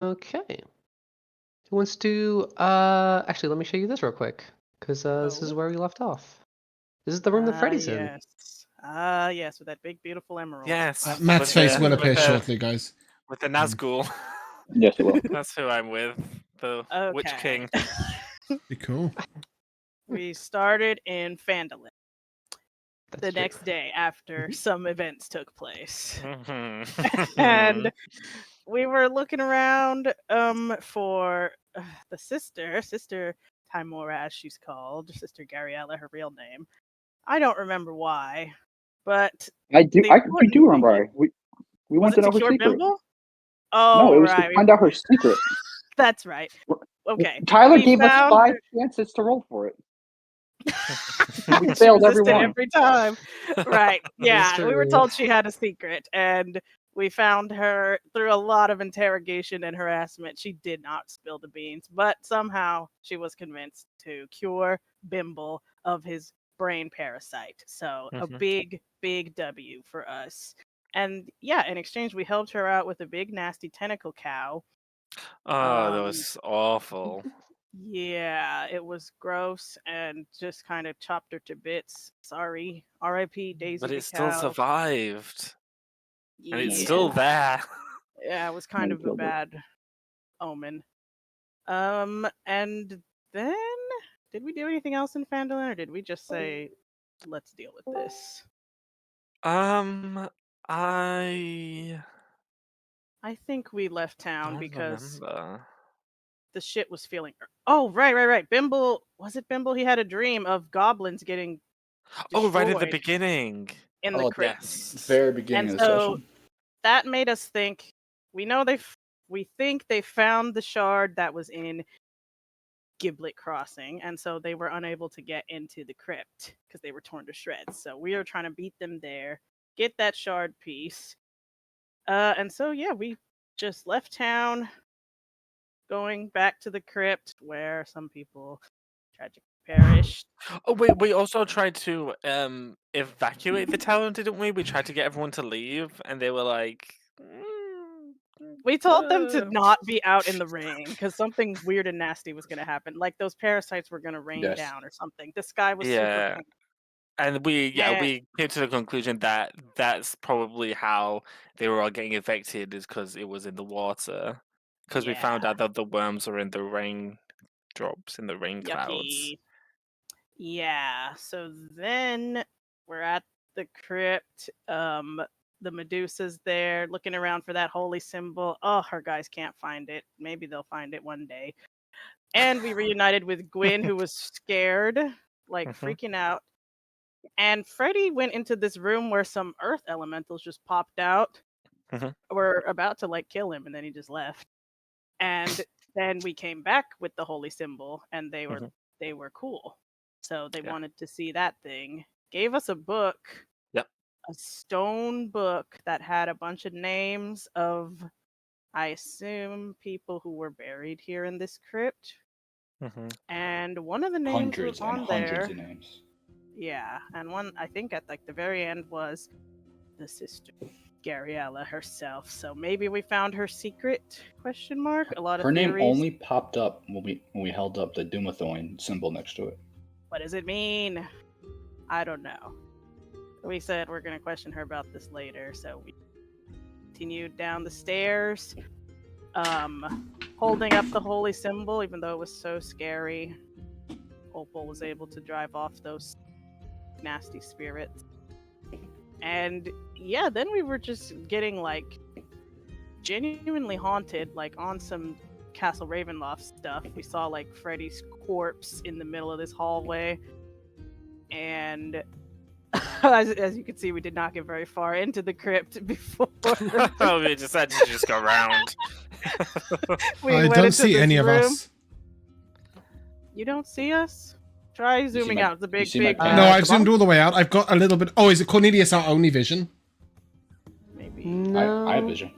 Okay. Who wants to, actually, let me show you this real quick, because this is Oh. where we left off. This is the room that Freddy's in. Yes. Yes, with that big, beautiful emerald. Yes. Matt's face will appear with shortly, guys. With the Nazgul. Yes, it will. That's who I'm with. The Witch Okay. King. Be cool. We started in Phandelver That's the true. next day after some events took place. Mhm. And we were looking around for the sister Timora, as she's called, Sister Gabriella, her real name. I don't remember why, but I do. the We important do thing remember. We was want to it know to her cure secret. Bimble? No, Oh, it was to right. find out her secret. That's right. Okay. Tyler we gave us found 5 her- chances to roll for it. We She failed every resisted one. every time. Right. Yeah, we were true. told she had a secret, and we found her through a lot of interrogation and harassment. She did not spill the beans, but somehow she was convinced to cure Bimble of his brain parasite. So a Mhm. big, big W for us. And yeah, in exchange, we helped her out with a big, nasty tentacle cow. Oh, that was awful. Yeah, it was gross and just kind of chopped her to bits. Sorry. R.I.P. Daisy But the it still cow. survived. And it's Yeah. still there. Yeah, it was kind of a killed it. bad omen. And then did we do anything else in Phandalin, or did we just say let's deal with this? I I think we left town don't because remember. the shit was feeling. Oh, right. Bimble, was it Bimble? He had a dream of goblins getting Oh, right at the destroyed beginning. in the Oh, crypts. Yes. very beginning And of the so session. that made us think. We think they found the shard that was in Giblet Crossing, and so they were unable to get into the crypt because they were torn to shreds. So we are trying to beat them there, get that shard piece, and so yeah, we just left town, going back to the crypt where some people tragically perished. Oh wait, we also tried to evacuate the town, didn't we? We tried to get everyone to leave, and they were like, We told them to not be out in the rain because something weird and nasty was going to happen. Like those parasites were going to rain Yes. down or something. The sky was super Yeah. pink. And we And came to the conclusion that that's probably how they were all getting affected, is because it was in the water. Because we found yeah, out that the worms were in the rain drops, in the rain clouds. yucky. Yeah, so then we're at the crypt. The Medusa's there looking around for that holy symbol. Oh, her guys can't find it. Maybe they'll find it one day. And we reunited with Gwyn, who was scared, like Mhm. freaking out. And Freddy went into this room where some earth elementals just popped out. Mhm. Were about to like kill him, and then he just left. And then we came back with the holy symbol, and they were cool. So they Yeah. wanted to see that thing. Gave us a book. Yep. A stone book that had a bunch of names of, I assume, people who were buried here in this crypt. Mhm. And one of the names Hundreds was on and there. hundreds of names. Yeah, and one I think at like the very end was the sister Gabriella herself. So maybe we found her secret? Question mark. A lot of Her name theories. only popped up when we held up the Dumathoin symbol next to it. What does it mean? I don't know. We said we're gonna question her about this later, so we continued down the stairs, holding up the holy symbol, even though it was so scary. Opal was able to drive off those nasty spirits. And yeah, then we were just getting like genuinely haunted, like on some Castle Ravenloft stuff. We saw like Freddy's corpse in the middle of this hallway, and as you can see, we did not get very far into the crypt before Oh, we just had to just go around. we I went don't into see this any of room. us. You don't see us? Try zooming my- out. It's a big, see my big. pen? No, At I've the zoomed bottom? all the way out. I've got a little bit. Oh, is it Cornelius our only vision? Maybe. No. I have vision.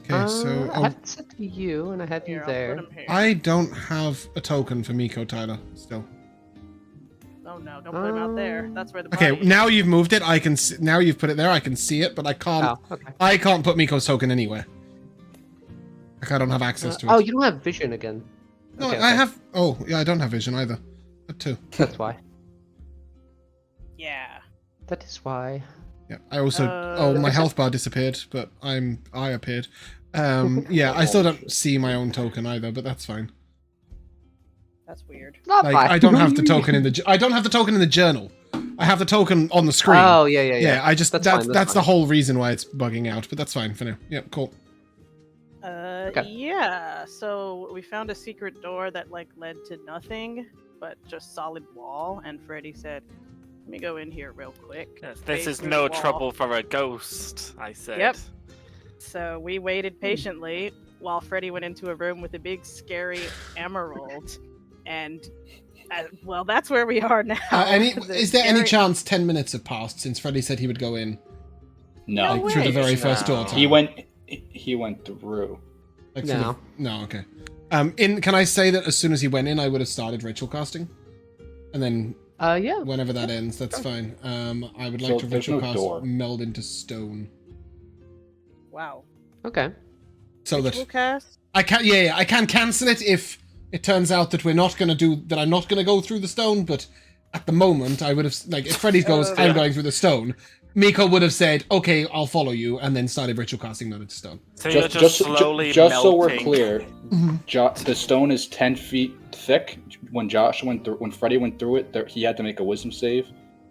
Okay, so I have it set to you, and I have Here, you I'll there. put him here. I don't have a token for Miko, Tyler. Still. Oh no! Don't put him out there. That's where the Okay, body is. now you've moved it. I can. Now you've put it there. I can see it, but I can't. Oh, okay. I can't put Miko's token anywhere. Like I don't have access to it. Oh, you don't have vision again. No, Okay, I okay. have. Oh, yeah, I don't have vision either. But two. That's why. Yeah. That is why. Yeah, I also. Oh, my health bar disappeared, but I appeared. Yeah, I still don't see my own token either, but that's fine. That's weird. Not Like fine. I don't have the token in the. I don't have the token in the journal. I have the token on the screen. Oh, yeah. Yeah, I just That's that's fine, that's the fine. whole reason why it's bugging out, but that's fine for now. Yep, cool. Okay. Yeah. So we found a secret door that like led to nothing, but just solid wall. And Freddy said, "Let me go in here real quick." Yes, this Phase is through no the wall. trouble for a ghost, I said. Yep. So we waited patiently while Freddy went into a room with a big scary emerald, and well, that's where we are now. Is there any chance 10 minutes have passed since Freddy said he would go in No, No through the way. very first door? No. he went through. Like through No. No, okay. Can I say that as soon as he went in, I would have started ritual casting, and then Yeah. whenever that ends, that's fine. I would like So to there's ritual no cast door. meld into stone, Wow. Okay. so Ritual that cast? I can. Yeah, I can cancel it if it turns out that we're not gonna do that. I'm not gonna go through the stone, but at the moment, I would have like if Freddy goes, I'm going through the stone. Miko would have said, "Okay, I'll follow you," and then started ritual casting meld into stone. So you're just slowly just so we're melting. clear, the stone is 10 feet thick. When Freddy went through it, he had to make a wisdom save,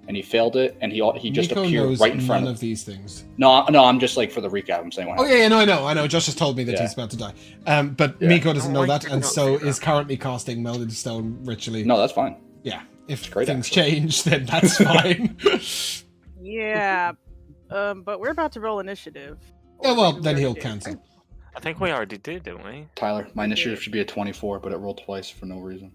and he failed it, and he just Miko appeared knows right in front none of. of these things. No, I'm just like for the recap. I'm saying. What Oh happened. yeah, no, I know. Josh has told me that Yeah. he's about to die. But Yeah. Miko doesn't No, know I that, did and not so say is that. currently casting meld into stone ritually. No, that's fine. Yeah, if great, things actually. change, then that's fine. Yeah. But we're about to roll initiative. Yeah, Or well, maybe then we he'll already did. cancel. I think we already did, didn't we? Tyler, my initiative should be a 24, but it rolled twice for no reason.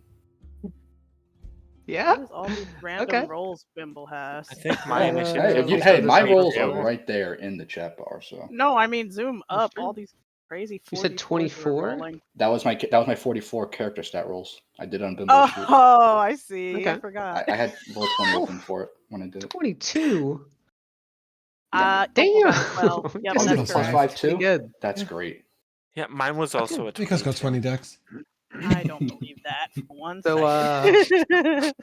Yeah. What is all these random Okay. rolls Bimble has? I think my Uh, initiative. you- was hey, my 22. rolls are right there in the chat bar. So No, I mean zoom up. sure? All these crazy. You said 44s we're 24? rolling. that was my 44 character stat rolls. I did it on Bimbo's sheet. Oh, I see. I Okay. forgot. I had roll 20 open for it when I did it. 22. Opal Damn. got a 12. Yep, Oh, that's plus correct. 5 too. Pretty good. That's great. Yeah, mine was also a 22. Miko's got 20 decks. I don't believe that for one So, second.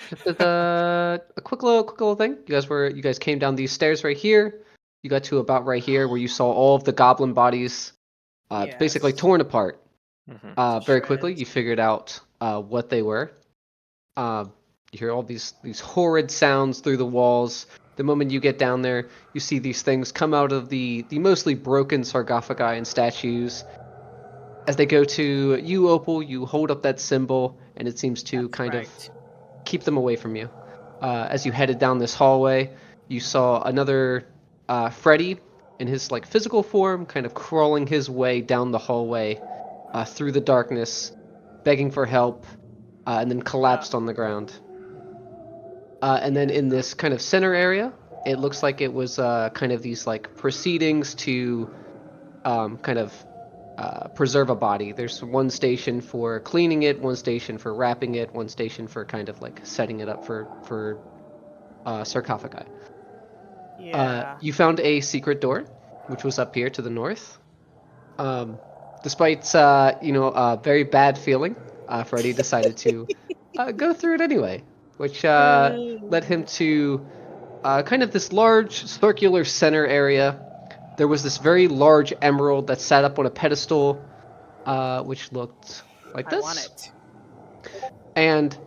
Just as a quick little thing. You guys came down these stairs right here. You got to about right here where you saw all of the goblin bodies basically Yes. torn apart. Mhm. Very quickly, Shreds. you figured out what they were. You hear all these horrid sounds through the walls. The moment you get down there, you see these things come out of the mostly broken sarcophagi and statues. As they go to you, Opal, you hold up that symbol, and it seems to That's kind of right. keep them away from you. As you headed down this hallway, you saw another Freddy in his like physical form, kind of crawling his way down the hallway through the darkness, begging for help, and then collapsed on the ground. And then in this kind of center area, it looks like it was kind of these like proceedings to kind of preserve a body. There's one station for cleaning it, one station for wrapping it, one station for kind of like setting it up for sarcophagi. Yeah. You found a secret door, which was up here to the north. Despite a very bad feeling, Freddy decided to go through it anyway, which led him to kind of this large circular center area. There was this very large emerald that sat up on a pedestal, which looked like I this. want it. And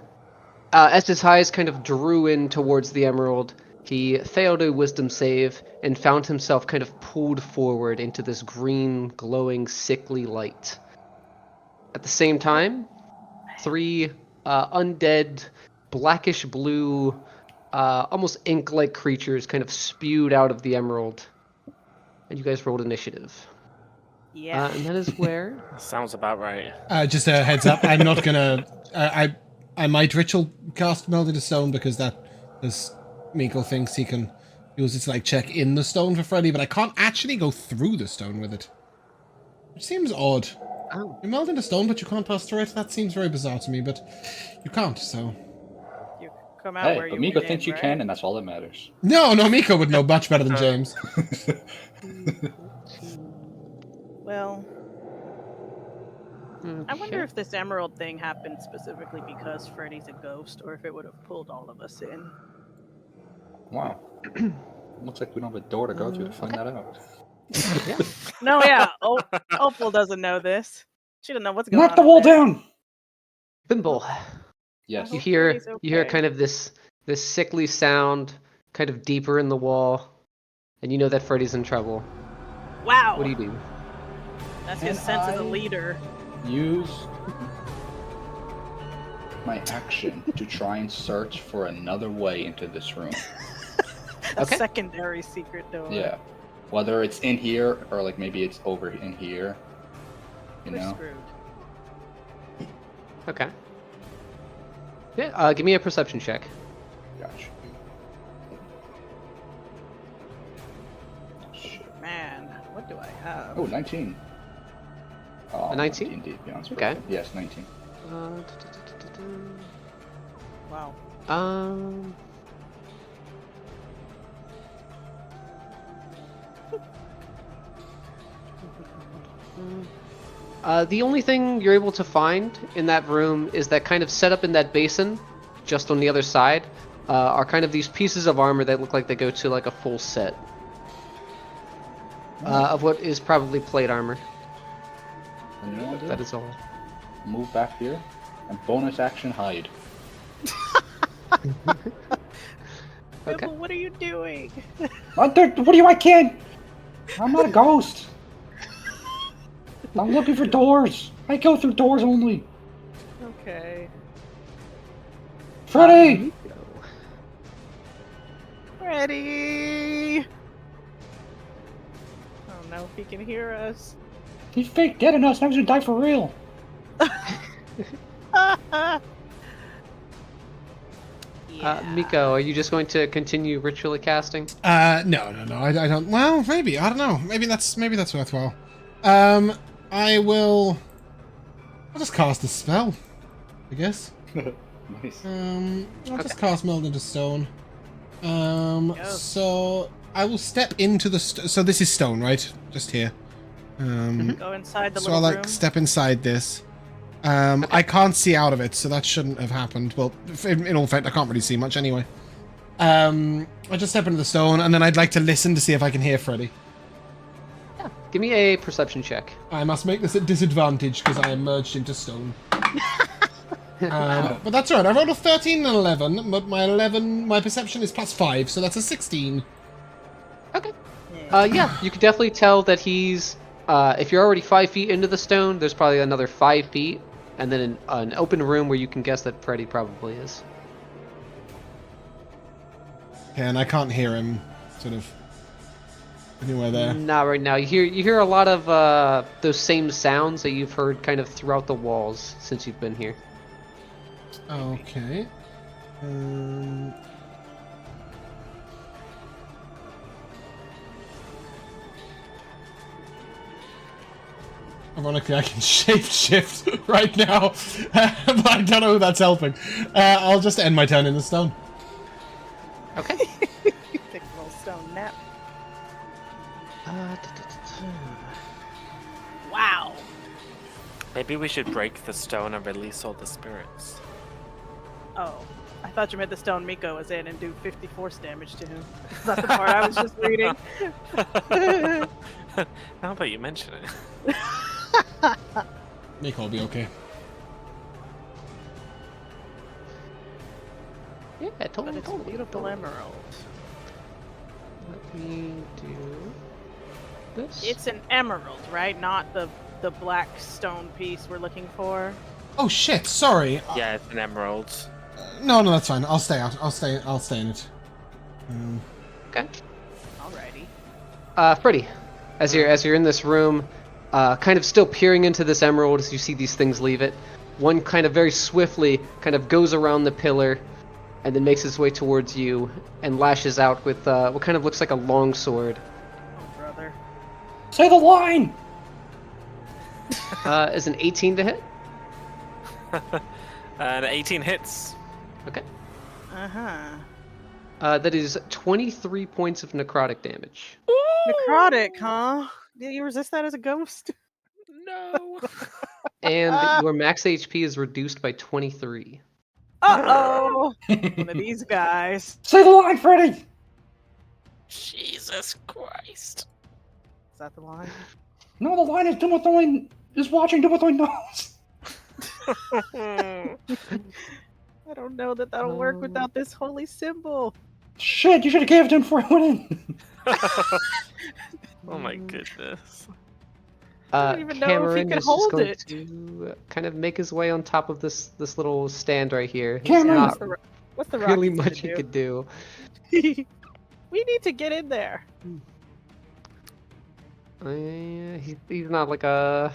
as his eyes kind of drew in towards the emerald, he failed a wisdom save and found himself kind of pulled forward into this green, glowing, sickly light. At the same time, 3 undead, blackish blue, almost ink-like creatures kind of spewed out of the emerald. And you guys rolled initiative. Yeah. And that is where... Sounds about right. Just a heads up, I'm not gonna. I might ritual cast meld into stone because Miko thinks he can use it to like check in the stone for Freddy, but I can't actually go through the stone with it. Which seems odd. Oh. You meld into stone, but you can't pass through it. That seems very bizarre to me, but you can't. So You come out where Hey, you but Miko went thinks in, you right? can, and that's all that matters. no, Miko would know much better than James. Well, I wonder Okay. if this emerald thing happened specifically because Freddy's a ghost, or if it would have pulled all of us in. Wow. Looks like we don't have a door to go through to find Okay. that out. Yeah. No, yeah, Opal doesn't know this. She doesn't know what's going on. Knock the in wall there. down! Thimble. Yes. I You hope hear Freddy's you hear okay. kind of this sickly sound, kind of deeper in the wall, and you know that Freddy's in trouble. Wow, What do you do? that's his Can sense as a I- leader. Use my action to try and search for another way into this room. A Okay. secondary secret door. Yeah. Whether it's in here or like maybe it's over in here. You We're know? screwed. Okay. Yeah. Give me a perception check. Gotcha. Shit. Man, what do I have? Oh, 19. Oh, A 19? indeed, to be honest. Okay. Yes, 19. Wow. Um. The only thing you're able to find in that room is that kind of set up in that basin, just on the other side, are kind of these pieces of armor that look like they go to like a full set of what is probably plate armor. And you know what I'll do? That is all. Move back here and bonus action hide. Okay. Opal, what are you doing? What do you? I can't. I'm not a ghost. I'm looking for doors. I go through doors only. Okay. Freddy! Ready? I don't know if he can hear us. He's fake dead in us. Now he's gonna die for real. Miko, are you just going to continue ritually casting? No. I don't. Well, maybe. I don't know. Maybe that's worthwhile. I will. I'll just cast a spell, I guess. Nice. I'll just cast Meld into Stone. Go. So I will step into the. So this is stone, right? Just here. Go inside the So I'll little like room. step inside this. I can't see out of it, so that shouldn't have happened. Well, in all fact, I can't really see much anyway. I just step into the stone, and then I'd like to listen to see if I can hear Freddy. Yeah. Give me a perception check. I must make this at disadvantage because I am merged into stone. But that's alright. I rolled a 13 and 11, but my perception is +5, so that's a 16. Okay. Yeah, you could definitely tell that he's. If you're already 5 feet into the stone, there's probably another 5 feet, and then an open room where you can guess that Freddy probably is. Okay, and I can't hear him, sort of, anywhere there. Not right now. You hear a lot of those same sounds that you've heard kind of throughout the walls since you've been here. Okay. Ironically, I can shapeshift right now, but I don't know who that's helping. I'll just end my turn in the stone. Okay. Take a little stone nap. Wow. Maybe we should break the stone and release all the spirits. Oh, I thought you meant the stone Miko was in and do 50 force damage to him. That's the part I was just reading. Now that you mention it. Nico will be okay. Yeah, But totally. it's a beautiful emerald. Let me do this. It's an emerald, right? Not the black stone piece we're looking for. Oh shit! Sorry. Yeah, it's an emerald. No, that's fine. I'll stay out. I'll stay in it. Okay. Alrighty. Freddy, as you're in this room, kind of still peering into this emerald as you see these things leave it, one kind of very swiftly kind of goes around the pillar, and then makes its way towards you and lashes out with what kind of looks like a long sword. Oh, brother. Say the line! Is an 18 to hit? And 18 hits. Okay. Uh-huh. That is 23 points of necrotic damage. Necrotic, huh? Do you resist that as a ghost? No. And your max HP is reduced by 23. Uh-oh! One of these guys. Say the line, Freddy! Jesus Christ. Is that the line? No, the line is Dumathoin is watching Dumathoin knows. I don't know that that'll work without this holy symbol. Shit, you should have gave it to him before I went in. Oh my goodness. I don't even know if he Cameron can is just hold going it. to kind of make his way on top of this little stand right here. He's Cameron! not What's the really Rocky much he gonna could do. do? We need to get in there. He's not like a...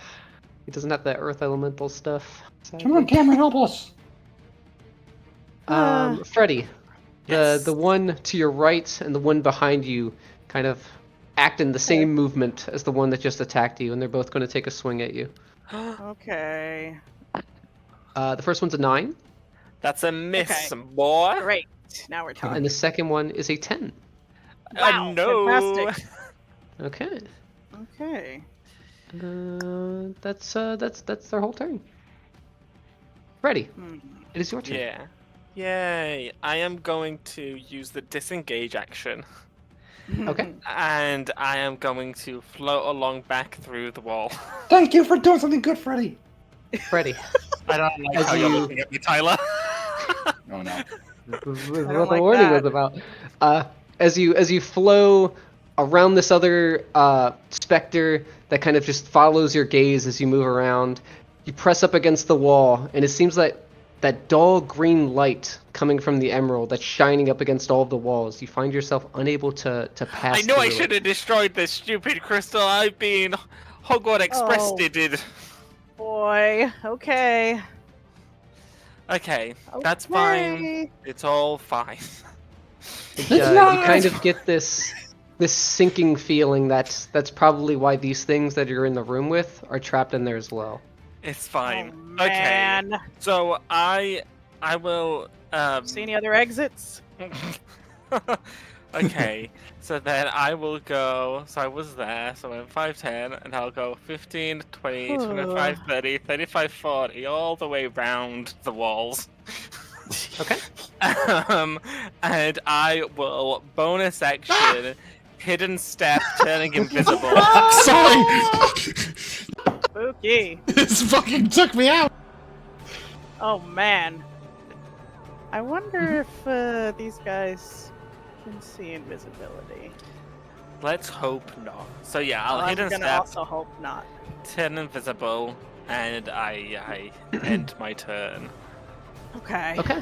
He doesn't have that earth elemental stuff. Come on, Cameron, help us. Freddy, Yes. the one to your right and the one behind you kind of act in the same movement as the one that just attacked you, and they're both going to take a swing at you. Okay. The first one's a 9, That's a miss, Okay. boy. Great. Now we're talking. and the second one is a 10. Wow, no. fantastic. Okay. Okay. That's their whole turn. Freddy, Hmm. it is your turn. Yeah. Yay. I am going to use the disengage action. Okay. And I am going to float along back through the wall. Thank you for doing something good, Freddy. Freddy. I don't like As how you're you- looking at me, Tyler. Oh no. This is don't what the like warning that. was about. As you flow around this other specter that kind of just follows your gaze as you move around, you press up against the wall, and it seems like that dull green light coming from the emerald that's shining up against all of the walls. You find yourself unable to pass. I know I through should it. have destroyed this stupid crystal. I've been Hogwarts Express Oh. did. Boy. Okay. Okay, that's fine. Okay. It's all fine. You not! kind of get this sinking feeling that's probably why these things that you're in the room with are trapped in there as well. It's fine. Oh, Okay, man. so I will. See any other exits? Okay, so then I will go. So I was there, so I'm 5'10, and I'll go 15, 20, 25, 30, 35, 40, all the way round the walls. Okay. And I will bonus action, hidden step, turning invisible. Sorry! Spooky. This fucking took me out! Oh man. I wonder if these guys can see invisibility. Let's hope not. So yeah, I'll I'm hidden gonna step, also hope not. turn invisible, and I end my turn. Okay. Okay.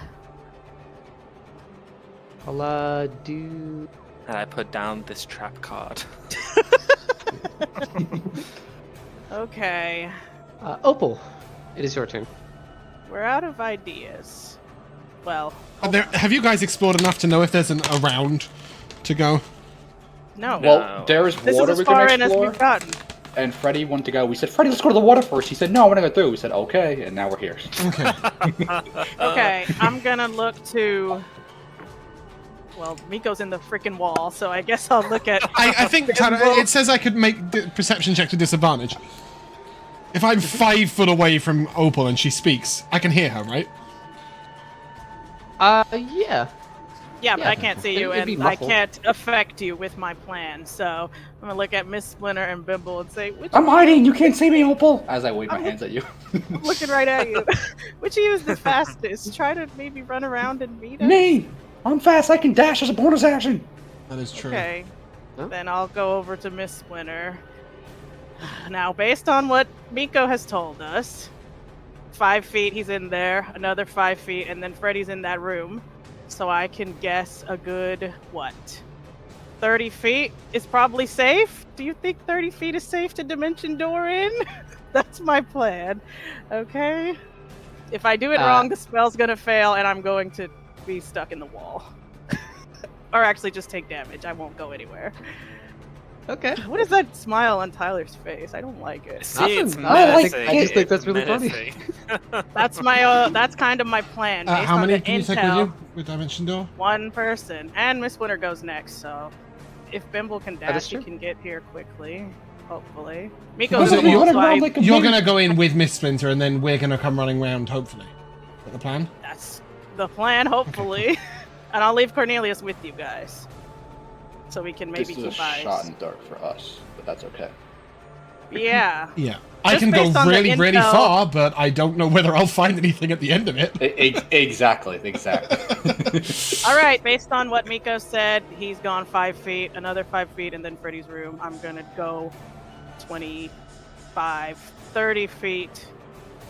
I'll do. And I put down this trap card. Okay. Opal, it is your turn. We're out of ideas. Well, Have you guys explored enough to know if there's a round to go? no. Well, there is This water is we as far can in as explore. we've gotten. And Freddy wanted to go. We said, Freddy, let's go to the water first. He said, no, I want to go through. We said, okay, and now we're here. Okay. Okay, I'm gonna look to. Well, Miko's in the freaking wall, so I guess I'll look at. I think Tanner, it says I could make perception check to disadvantage. If I'm 5 foot away from Opal and she speaks, I can hear her, right? Yeah. Yeah, but Yeah, I can't see you, it'd be and I muffled. can't affect you with my plan. So I'm gonna look at Miss Splinter and Bimble and say, "Which I'm hiding. You can't see me, Opal. As I wave my hands at you. I'm looking right at you. Which of you is the fastest? Try to maybe run around and meet us." Me! I'm fast. I can dash as a bonus action. That is true. Okay. Huh? Then I'll go over to Miss Splinter. Now, based on what Miko has told us, 5 feet he's in there, another 5 feet, and then Freddy's in that room. So I can guess a good, what? 30 feet is probably safe? Do you think 30 feet is safe to dimension door in? That's my plan. Okay? If I do it wrong, the spell's gonna fail and I'm going to be stuck in the wall. Or actually just take damage. I won't go anywhere. Okay. What is that smile on Tyler's face? I don't like it. See, it's Nothing. I like- menacing. I just think that's It's really funny. menacing. That's my that's kind of my plan. Based How on many the can you take intel, with you with Dimension Door? one person. And Miss Winter goes next, so if Bimble can That is dash, she true. can get here quickly. hopefully. Oh, Miko's so You almost wanna run like, like a You're mini- gonna go in with Miss Splinter, and then we're gonna come running round, hopefully. Is that the plan? that's the plan, hopefully. And I'll leave Cornelius with you guys. So we can maybe This is a keep eyes. shot in the dark for us, but that's okay. Yeah. Yeah. I Just can go based on the really, really intel- far, but I don't know whether I'll find anything at the end of it. Exactly. All right, based on what Miko said, he's gone 5 feet, another 5 feet, and then Freddy's room. I'm gonna go 25, 30 feet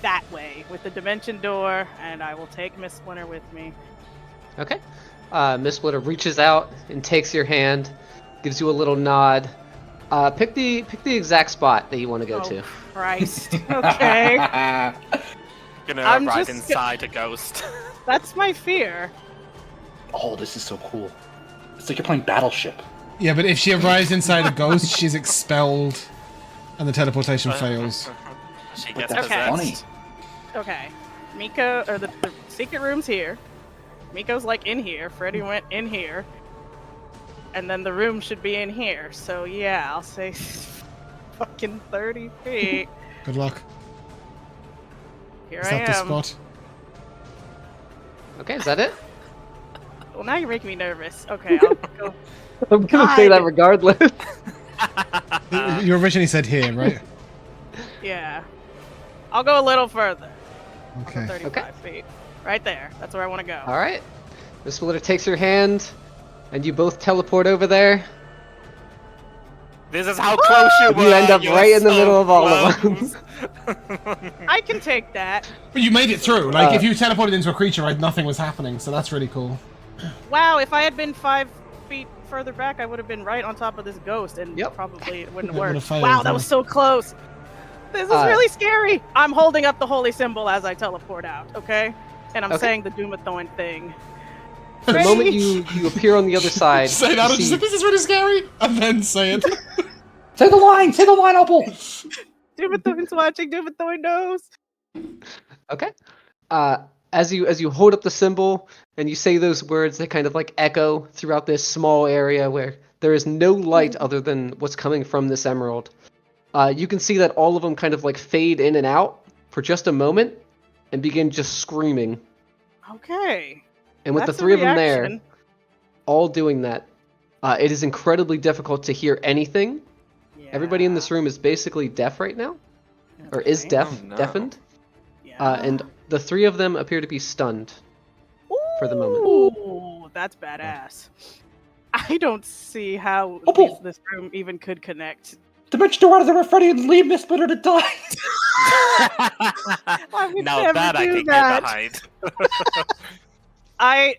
that way with the dimension door, and I will take Miss Splinter with me. Okay. Miss Splitter reaches out and takes your hand, gives you a little nod. Pick the exact spot that you want to go to. Christ. Okay. Gonna I'm ride just- inside a ghost. That's my fear. Oh, this is so cool. It's like you're playing Battleship. Yeah, but if she arrives inside a ghost, she's expelled, and the teleportation fails. She But gets that's Okay. funny. Okay. Miko, or the secret room's here. Miko's like in here. Freddy went in here. And then the room should be in here. So yeah, I'll say fucking 30 feet. Good luck. Here Is I that the am. spot? Okay, is that it? Well, now you're making me nervous. Okay, I'll go. I'm gonna say that God. regardless. You originally said here, right? Yeah. I'll go a little further. I'll go Okay. 35 feet. Right there. That's where I want to go. All right. Miss Splitter takes your hand, and you both teleport over there. This is how close you were. You end up You're right in the so middle of all of close. I can take that. But you made it through. Like, if you teleported into a creature, right, nothing was happening, so that's really cool. Wow, if I had been 5 feet further back, I would have been right on top of this ghost, and Yep. probably it wouldn't It would've work. failed, Wow, that yeah. was so close. This is really scary. I'm holding up the holy symbol as I teleport out, okay? And I'm Okay. saying the Doomathorn thing. The moment you appear on the other side, Say that, you and just see- say, this is really scary, and then say it. Say the line, Opal! Doomathorn's watching. Doomathorn knows. Okay. As you hold up the symbol and you say those words, they kind of like echo throughout this small area where there is no light other than what's coming from this emerald. You can see that all of them kind of like fade in and out for just a moment and begin just screaming. Okay. And with That's the a three of them there, reaction. all doing that, it is incredibly difficult to hear anything. Everybody in this room is basically deaf right now, or is Okay. deaf, Oh, no. deafened, Yeah. and the three of them appear to be stunned. for the moment. Ooh, that's badass. I don't see how Opal! this room even could connect. Dimension door out of the Freddy and leave Miss Splitter to die. I would Now never that I do can that. get behind.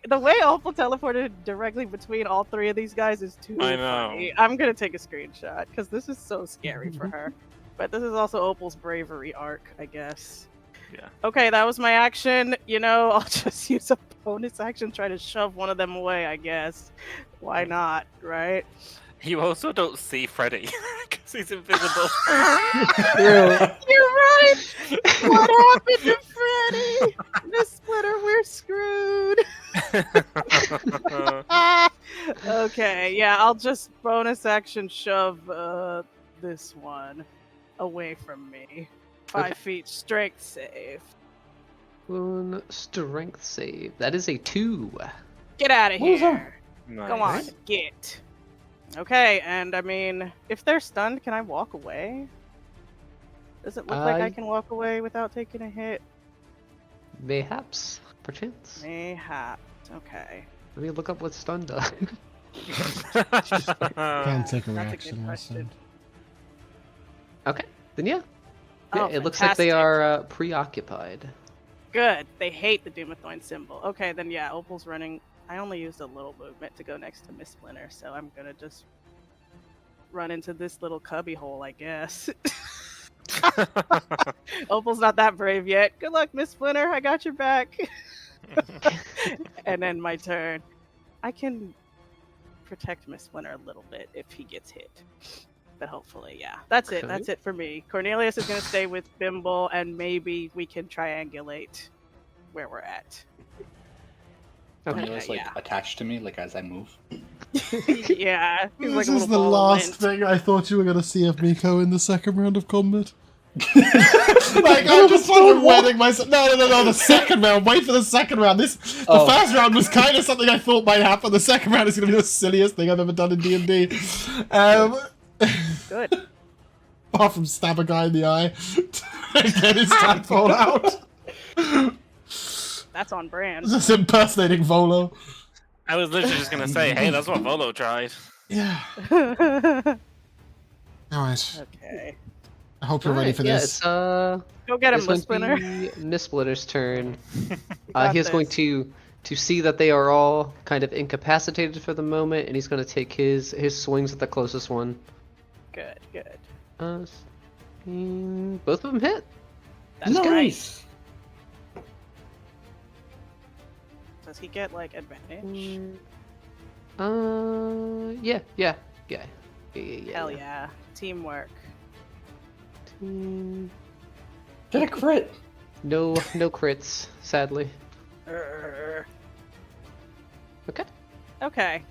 The way Opal teleported directly between all three of these guys is too I know. funny. I'm gonna take a screenshot because this is so scary for her. But this is also Opal's bravery arc, I guess. Yeah. Okay, that was my action. You know, I'll just use a bonus action, try to shove one of them away, I guess. Why not, right? You also don't see Freddy because he's invisible. You're right! What happened to Freddy? Miss Splitter, we're screwed. Okay, yeah, I'll just bonus action shove this one away from me. 5 Okay. feet strength save. One strength save. That is a 2. Get out of What was here. Nice. Come on, get. Okay, and I mean, if they're stunned, can I walk away? Does it look like I can walk away without taking a hit? Mayhaps, perchance. Mayhaps. Okay. Let me look up what stun does. Can't take a That's a good reaction. question. Okay, then yeah. Oh, It looks like they fantastic. are preoccupied. Good. They hate the Doomathorn symbol. Okay, then yeah, Opal's running. I only used a little movement to go next to Miss Splinter, so I'm gonna just run into this little cubby hole, I guess. Opal's not that brave yet. Good luck, Miss Splinter. I got your back. And then my turn. I can protect Miss Splinter a little bit if he gets hit. But hopefully, yeah. That's it. Okay. That's it for me. Cornelius is going to stay with Bimble, and maybe we can triangulate where we're at. Cornelius like yeah. attached to me, like as I move. Yeah. He's like This a is little the ball of last lint. thing I thought you were going to see of Miko in the second round of combat. Like, I'm just fucking wetting myself. No, the second round. Wait for the second round. The first round was kind of something I thought might happen. The second round is going to be the silliest thing I've ever done in D&D. Good. Apart from stab a guy in the eye and get his tadpole out. That's on brand. Just impersonating Volo. I was literally just gonna say, hey, that's what Volo tried. Yeah. Okay. Alright. I hope you're ready Alright, for yeah, this. it's Go get him, it's going to Splinter. be Mistsplinter's turn. Got He is going this. to see that they are all kind of incapacitated for the moment, and he's going to take his swings at the closest one. Good. Both of them hit. That's Nice. Does he get like advantage? Yeah. Hell yeah. Teamwork. Get a crit. No crits, sadly. Urgh. Okay. Okay.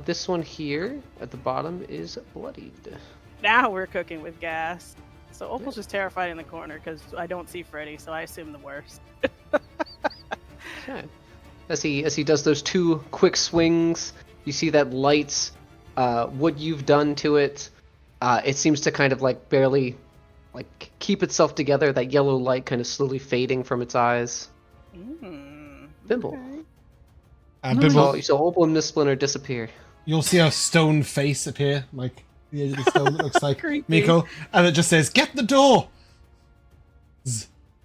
This one here at the bottom is bloodied. Now we're cooking with gas. So Opal's just terrified in the corner because I don't see Freddy, so I assume the worst. Okay. As he does those two quick swings, you see that lights what you've done to it. It seems to kind of like barely like keep itself together. That yellow light kind of slowly fading from its eyes. Bimble. Okay. Bimble, You saw Opal and Miss Splinter disappear. you'll see a stone face appear, like the edge of the stone that looks like Creepy. Miko, and it just says, "Get the door!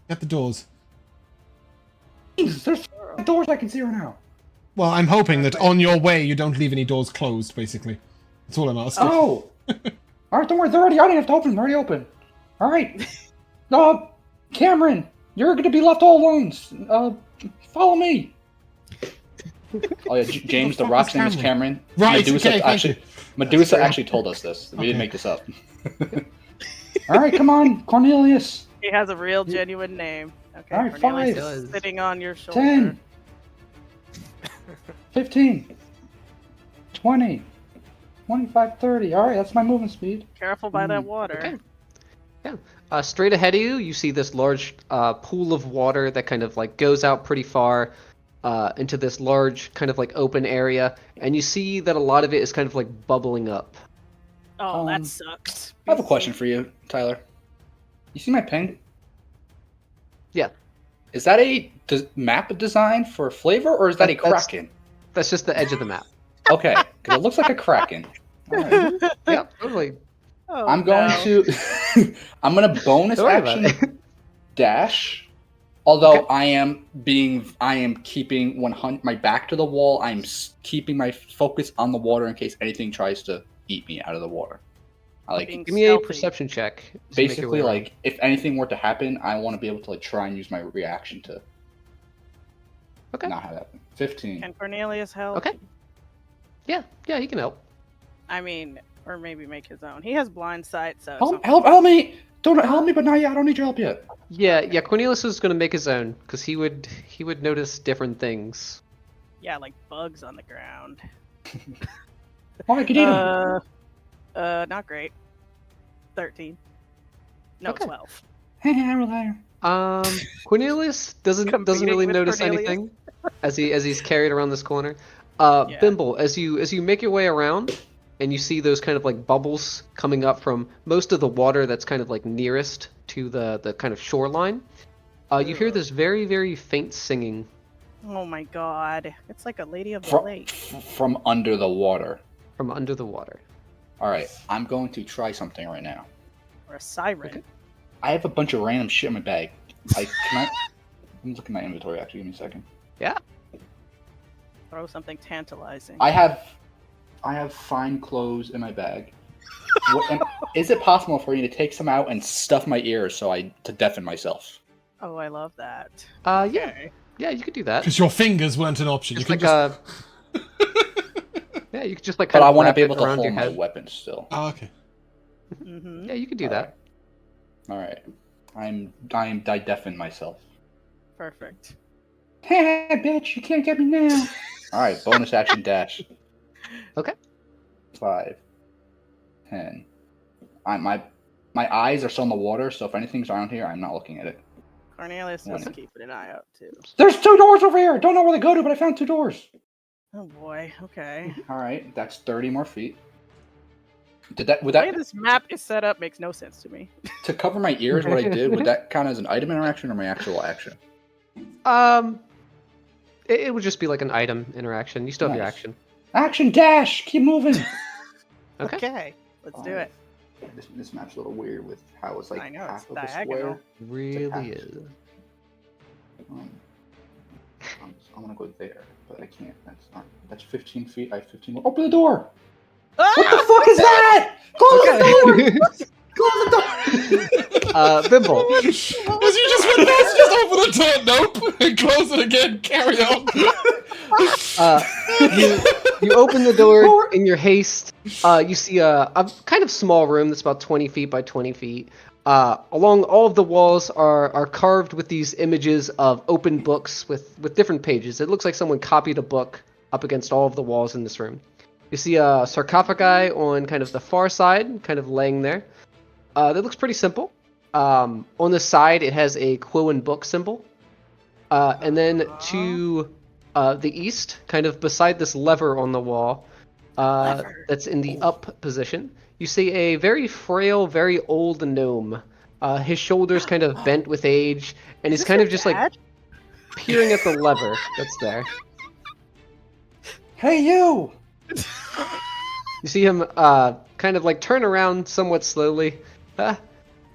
Get the doors." There's doors I can see right now. Well, I'm hoping that on your way you don't leave any doors closed, basically. That's all I'm asking. Oh! Alright, don't worry, they're already, I didn't have to open them, they're already open. Alright. Cameron, you're gonna be left all alone. Follow me. Oh yeah, James, the rock's name is Cameron. Right, Medusa actually told us this. We didn't make this up. Alright, come on, Cornelius. He has a real, genuine name. Okay, Alright, Cornelius 5, is sitting on your shoulder. 10, 15, 20, 25, 30. Alright, that's my movement speed. Careful by that water. Okay. Yeah. Straight ahead of you, you see this large pool of water that kind of like goes out pretty far into this large kind of like open area, and you see that a lot of it is kind of like bubbling up. Oh, that sucks. I have a question for you, Tyler. You see my ping? Yeah. Is that a map design for flavor, or is that a That's- kraken? That's just the edge of the map. Okay, because it looks like a kraken. Alright. Yeah, totally. Oh, I'm going no. to. I'm gonna bonus Don't worry about action dash. Although I am keeping my back to the wall. I'm keeping my focus on the water in case anything tries to eat me out of the water. I like Being Give me a stealthy. perception check. to make your basically way around. like if anything were to happen, I want to be able to like try and use my reaction to Okay. not have that happen. 15. Can Cornelius help? Okay. Yeah, he can help. I mean, or maybe make his own. He has blind sight, so. Help me! Don't help me, but not yet. I don't need your help yet. Yeah. Cornelius is going to make his own because he would notice different things. Yeah, like bugs on the ground. Oh, I can eat him. Not great. 13. No, Okay. 12. Cornelius doesn't Competing really with notice Cornelius. anything as he's carried around this corner. Yeah. Bimble, as you make your way around and you see those kind of like bubbles coming up from most of the water that's kind of like nearest to the kind of shoreline, you hear this very, very faint singing. Oh my god. It's like a lady of the lake. From under the water. From under the water. Alright, I'm going to try something right now. Or a siren. Okay. I have a bunch of random shit in my bag. Let me look at my inventory actually, give me a second. Yeah. Throw something tantalizing. I have fine clothes in my bag. Is it possible for you to take some out and stuff my ears to deafen myself? Oh, I love that. Yeah, you could do that. Because your fingers weren't an option. Just You like can just... yeah, you could just like But kind I of want to wrap be it able to around your hold my head. weapon still. Oh, okay. Mm-hmm. Yeah, you could do that. Alright. I deafen myself. Perfect. Hey, bitch, you can't get me now. All right, bonus action dash. Okay. 5, 10. My eyes are still in the water, so if anything's around here, I'm not looking at it. Cornelius was 20. keeping an eye out too. There's 2 doors over here. Don't know where they go to, but I found 2 doors. Oh boy. Okay. All right, that's 30 more feet. Would The way that this map is set up makes no sense to me. to cover my ears? What I did would that count as an item interaction or my actual action? It would just be like an item interaction. You still have your Nice. action. Action dash. Keep moving. Okay. Okay. Let's do it. This map's a little weird with how it's like I know, half it's of a diagonal. square. Really It's is. I want to go there, but I can't. That's 15 feet. I have 15 more. Open the door. Ah! What the fuck is that? Close the door. Close the door. Bimble. As you just went past, just open the door, nope, and close it again, carry on. You open the door in your haste. You see a kind of small room that's about 20 feet by 20 feet. Along all of the walls are carved with these images of open books with different pages. It looks like someone copied a book up against all of the walls in this room. You see a sarcophagi on kind of the far side, kind of laying there. That looks pretty simple. On the side, it has a quill and book symbol. And then to the east, kind of beside this lever on the wall, that's in the up position, you see a very frail, very old gnome. His shoulders kind of bent with age, and he's kind of just like peering at the lever that's there. Hey, you. You see him kind of like turn around somewhat slowly.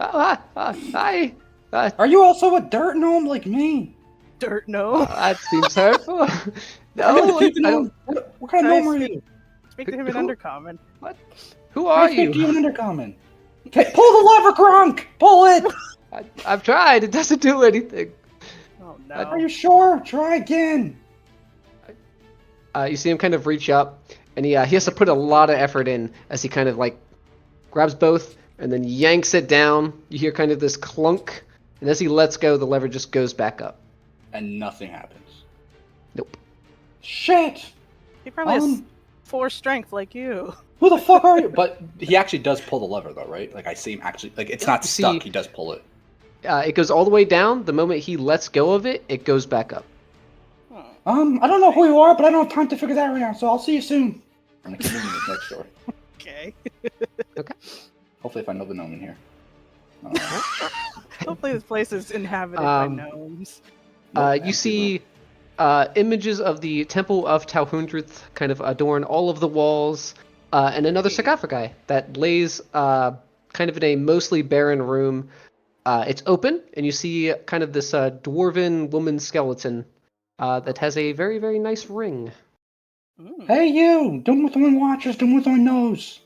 Hi. Are you also a dirt gnome like me? Dirt no. That seems hurtful. Are you No, a creepy I gnome? don't. What kind of Can I gnome are you? Speak to him in Undercommon. Who I are speak to you you? in Undercommon. Okay, pull the lever, Gronk. Pull it. I've tried. It doesn't do anything. Oh Are no. you sure? Try again. You see him kind of reach up, and he has to put a lot of effort in as he kind of like grabs both and then yanks it down. You hear kind of this clunk, and as he lets go, the lever just goes back up. And nothing happens. Nope. Shit. He probably has Um, 4 strength like you. Who the fuck are you? But he actually does pull the lever, though, right? Like I see him actually. Like it's not See- stuck. He does pull it. It goes all the way down. The moment he lets go of it, it goes back up. I don't know who you are, but I don't have time to figure that right now. So I'll see you soon. I'm gonna keep moving this next door. Okay. Hopefully, if I know the gnome in here. Hopefully this place is inhabited Um, by gnomes. You see images of the Temple of Talhundrith kind of adorn all of the walls, and another sarcophagi that lays kind of in a mostly barren room. It's open, and you see kind of this dwarven woman skeleton that has a very, very nice ring. Hey, you! Don't with one watches, don't with one knows.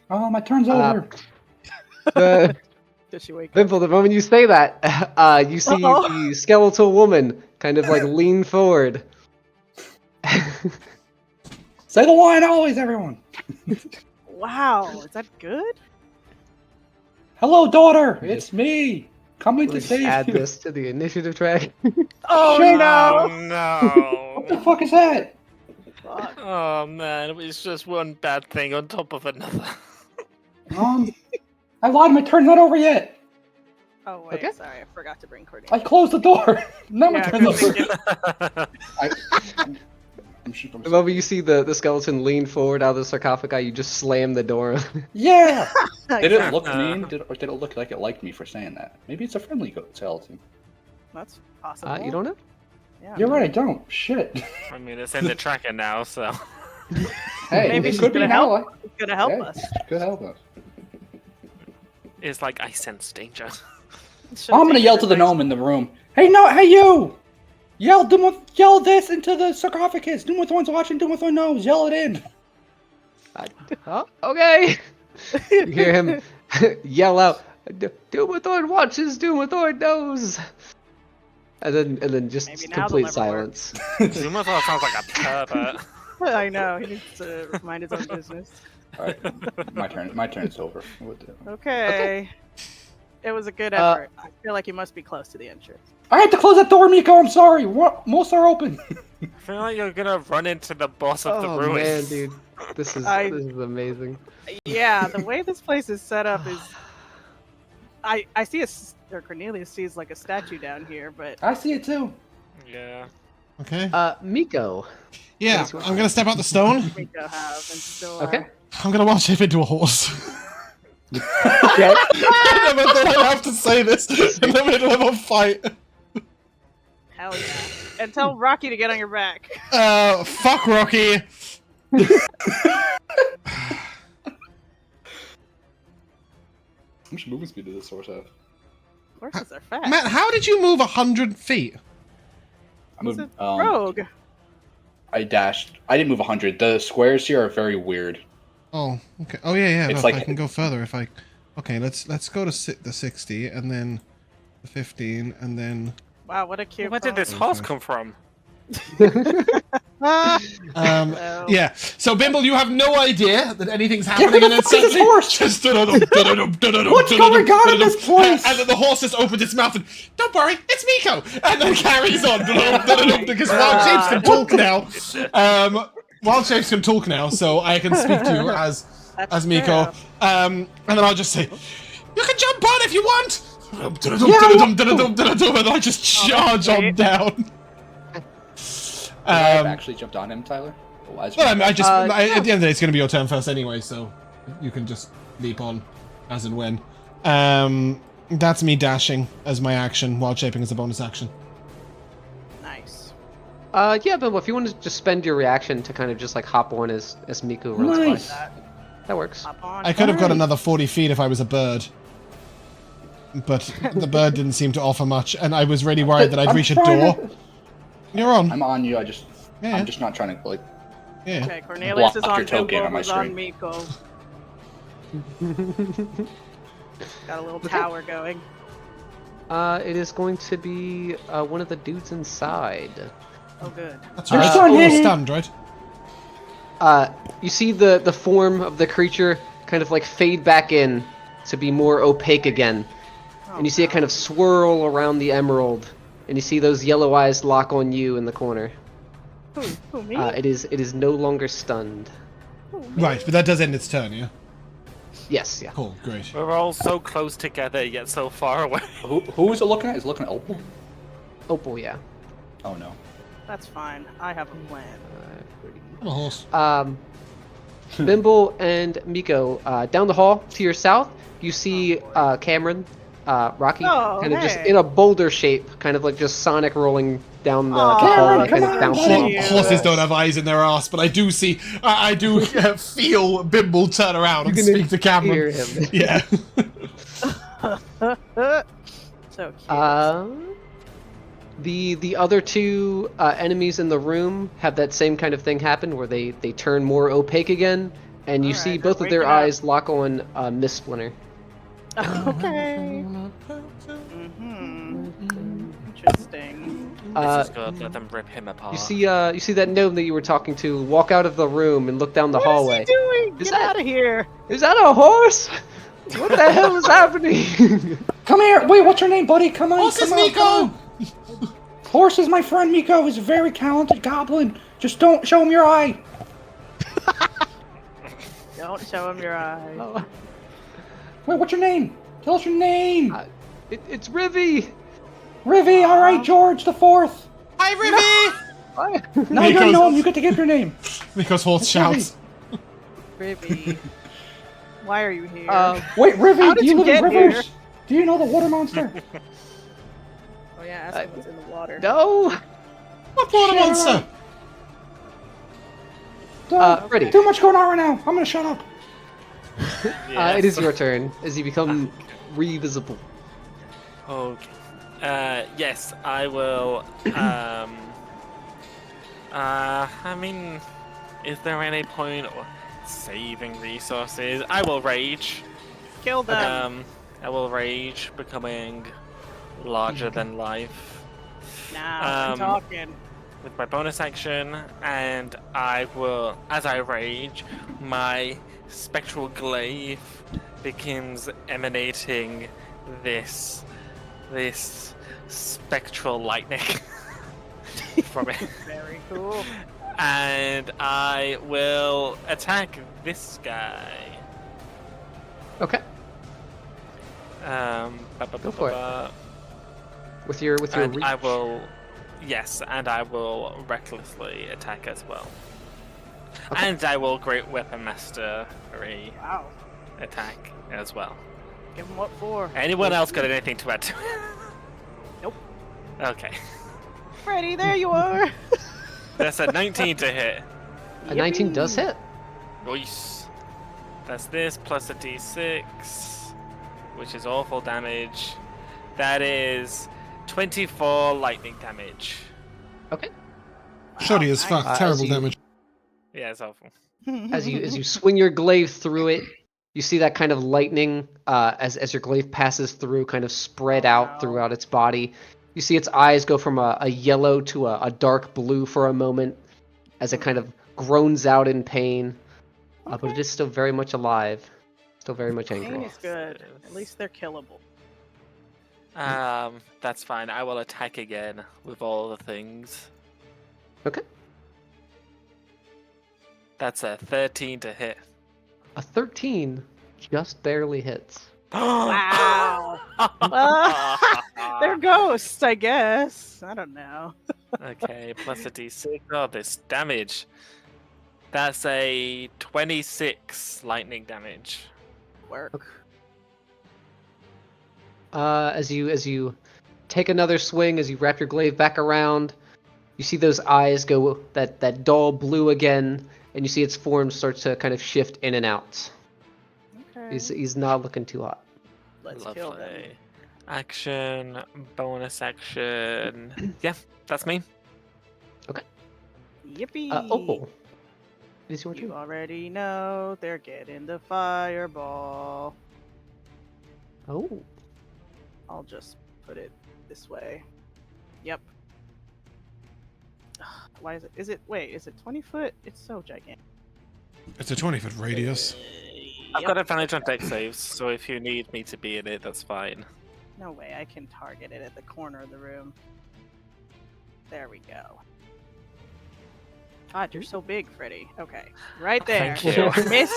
Oh, my turn's over. The Does she wake up? Vimple, the moment you say that, you see the skeletal woman kind of like lean forward. Say the line always, everyone. Wow, is that good? Hello, daughter. It's me. Coming to Let's save add you. this to the initiative track. Oh Shut no! no. What the fuck is that? Fuck. Oh man, it's just one bad thing on top of another. I lied. My turn's not over yet. Oh wait, Okay. sorry, I forgot to bring Cordy. I closed the door. Now my Yeah, turn's good over. thing. The moment you see the skeleton lean forward out of the sarcophagi, you just slam the door. Yeah. Did it Exactly. look mean? Or did it look like it liked me for saying that? Maybe it's a friendly skeleton. That's possible. You don't know? Yeah. You're right. I don't. Shit. I mean, it's in the tracker now, so. Hey, Maybe it she's could be gonna an help. ally. It's gonna help Yeah, us. Could help us. It's like I sense danger. I'm gonna yell to the gnome in the room. Hey, no, hey you! Yell this into the sarcophagus. Doom with one's watching. Doom with one knows. Yell it in. Oh, okay. You hear him yell out, "Doomethorn watches, Doomethorn knows," and then just Maybe now complete they'll never silence. Zumathor sounds like a pervert. I know, he needs to mind his own business. All right, my turn. My turn's over. Okay. It was a good Uh, effort. I feel like you must be close to the entrance. I had to close that door, Miko. I'm sorry. Most are open. I feel like you're gonna run into the boss of the Oh ruins. man, dude, this is amazing. Yeah, the way this place is set up is. I see or Cornelius sees like a statue down here, but I see it too. Yeah. Okay. Miko. Yeah, Please, I'm gonna step out the stone. we go have and still Okay. I'm gonna wild shape into a horse. Okay. I never thought I'd have to say this in the middle of a fight. Hell yeah! And tell Rocky to get on your back. Fuck Rocky. How much movement speed does this horse have? Horses are fast. Matt, how did you move 100 feet? I He's moved. a rogue. I dashed. I didn't move 100. The squares here are very weird. Oh, okay. Oh yeah. It's Look, like- I can go further if I. Okay, let's go to the 60 and then the 15 and then. Wow, what a cute. Where did this Okay. horse come from? Yeah. So Bimble, you have no idea that anything's happening, who and the then fuck is this suddenly, horse? just What's going on in this place? And then the horse just opens its mouth and, don't worry, it's Miko, and then carries on because wild shapes can talk now. Wild shapes can talk now, so I can speak to you as Miko. true. And then I'll just say, you can jump on if you want. And I just charge on great. down. I've actually jumped on him, Tyler. Well, I mean, at the end of the day, it's going to be your turn first anyway, so you can just leap on as and when. That's me dashing as my action, wild shaping as a bonus action. Nice. Yeah, Bimbo, if you want to just spend your reaction to kind of just like hop on as Miko runs Nice. by, that works. Hop on. I could have got Nice. another 40 feet if I was a bird. But the bird didn't seem to offer much, and I was really worried that I'd I'm reach a trying door. to- You're on. I'm on you. Yeah. I'm just not trying to like. Yeah. Okay, Cornelius is Block on your token Bimbo, on my who's on screen. Miko. Got a little tower going. It is going to be one of the dudes inside. Oh, good. That's You're right. stunned. Stunned, right? You see the form of the creature kind of like fade back in to be more opaque again. Oh, And you see it kind of swirl around the emerald. And you see those yellow eyes lock on you in the corner. Who, me? It is no longer stunned. Who, me? Right, but that does end its turn, yeah? Yes, yeah. Cool, great. We're all so close together yet so far away. Who is it looking at? Is it looking at Opal? Opal, yeah. Oh no. That's fine. I have a plan. I'm a horse. Bimble and Miko, down the hall to your south, you see Cameron, Rocky, Oh, kind of just hey. in a boulder shape, kind of like just Sonic rolling down the Aw, hallway, Cameron, kind of come on, bouncing. buddy. Horses don't have eyes in their ass, but I do see, I do feel Bimble turn around and You speak to hear Cameron. him. Yeah. So cute. The other two enemies in the room have that same kind of thing happen, where they turn more opaque again, and you Alright, see they're both of their waking up. eyes lock on Miss Splinter. Okay. Interesting. This is good. Let them rip him apart. You see that gnome that you were talking to walk out of the room and look down the hallway. What is he doing? Is Get that- out of here! Is that a horse? What the hell is happening? Come here. Wait, what's your name, buddy? Come on. Horse is come on, Miko! come on. Horse is my friend Miko. He's a very talented goblin. Just don't show him your eye. Don't show him your eye. Oh, Wait, what's your name? Tell us your name. it's Rivy. Rivy. All right, George the Fourth. Hi, Rivy! Now you're Miko's- gnome. You get to give your name. Miko's horse shouts. Ribby. Why are you here? Wait, Rivy. How Do did you you live in get here? rivers? Do you know the water monster? Oh yeah, ask him what's in the water. No. What water Shut monster? Freddy. Too much going on right now. I'm gonna shut up. It is your turn as you become revisible. Okay. Yes, I will. I mean, is there any point of saving resources? I will rage. Kill them. I will rage, becoming larger than life Now I'm talking. with my bonus action, and I will, as I rage, my spectral glaive begins emanating this spectral lightning from it. Very cool. And I will attack this guy. Okay. Go for it. With your And reach. I will, yes, and I will recklessly attack as well. Okay. And I will Great Weapon Mastery Wow. attack as well. Give him what for? Anyone else got anything to add to it? Nope. Okay. Freddy, there you are. That's a 19 to hit. A 19 does hit. Nice. That's this plus a d6, which is awful damage. That is 24 lightning damage. Okay. Shoddy as fuck. As Terrible you- damage. Yeah, it's awful. As you swing your glaive through it, you see that kind of lightning as your glaive passes through, kind of spread out no. throughout its body. You see its eyes go from a yellow to a dark blue for a moment, as it kind of groans out in pain. But it is still very much alive, still very much Pain angry. is good. At least they're killable. That's fine. I will attack again with all the things. Okay. That's a 13 to hit. A 13 just barely hits. Wow. They're ghosts, I guess. I don't know. Okay, plus a d6. Oh, this damage. That's a 26 lightning damage. Work. As you take another swing, as you wrap your glaive back around, you see those eyes go that dull blue again, and you see its form start to kind of shift in and out. Okay. He's not looking too hot. Let's kill them. Lovely. Action, bonus action. Yeah, that's me. Yippee! Opal, it is your You turn. already know they're getting the fireball. Oh, I'll just put it this way. Yep. Why is it? Wait, is it 20 foot? It's so gigantic. It's a 20-foot radius. I've Yep. got advantage on deck saves, so if you need me to be in it, that's fine. No way, I can target it at the corner of the room. There we go. God, you're so big, Freddy. Okay, right there. Thank you. Miss,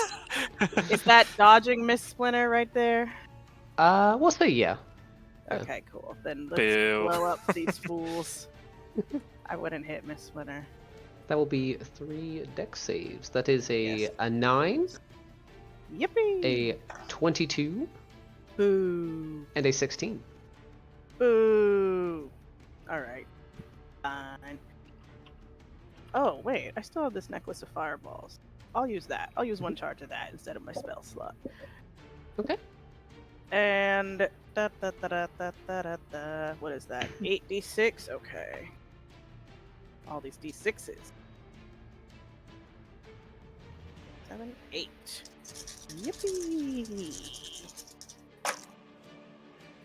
is that dodging Miss Splinter right there? we'll say yeah. Yeah. Okay, cool. Then let's Boo. blow up these fools. I wouldn't hit Miss Splinter. That will be 3 deck saves. That is Yes. a 9, Yippee! a 22, Boo! and a 16. Boo! Alright. Fine. Oh, wait. I still have this necklace of fireballs. I'll use that. I'll use one charge of that instead of my spell slot. Okay. And... What is that? 8d6? Okay. All these d6s. 7, 8. Yippee!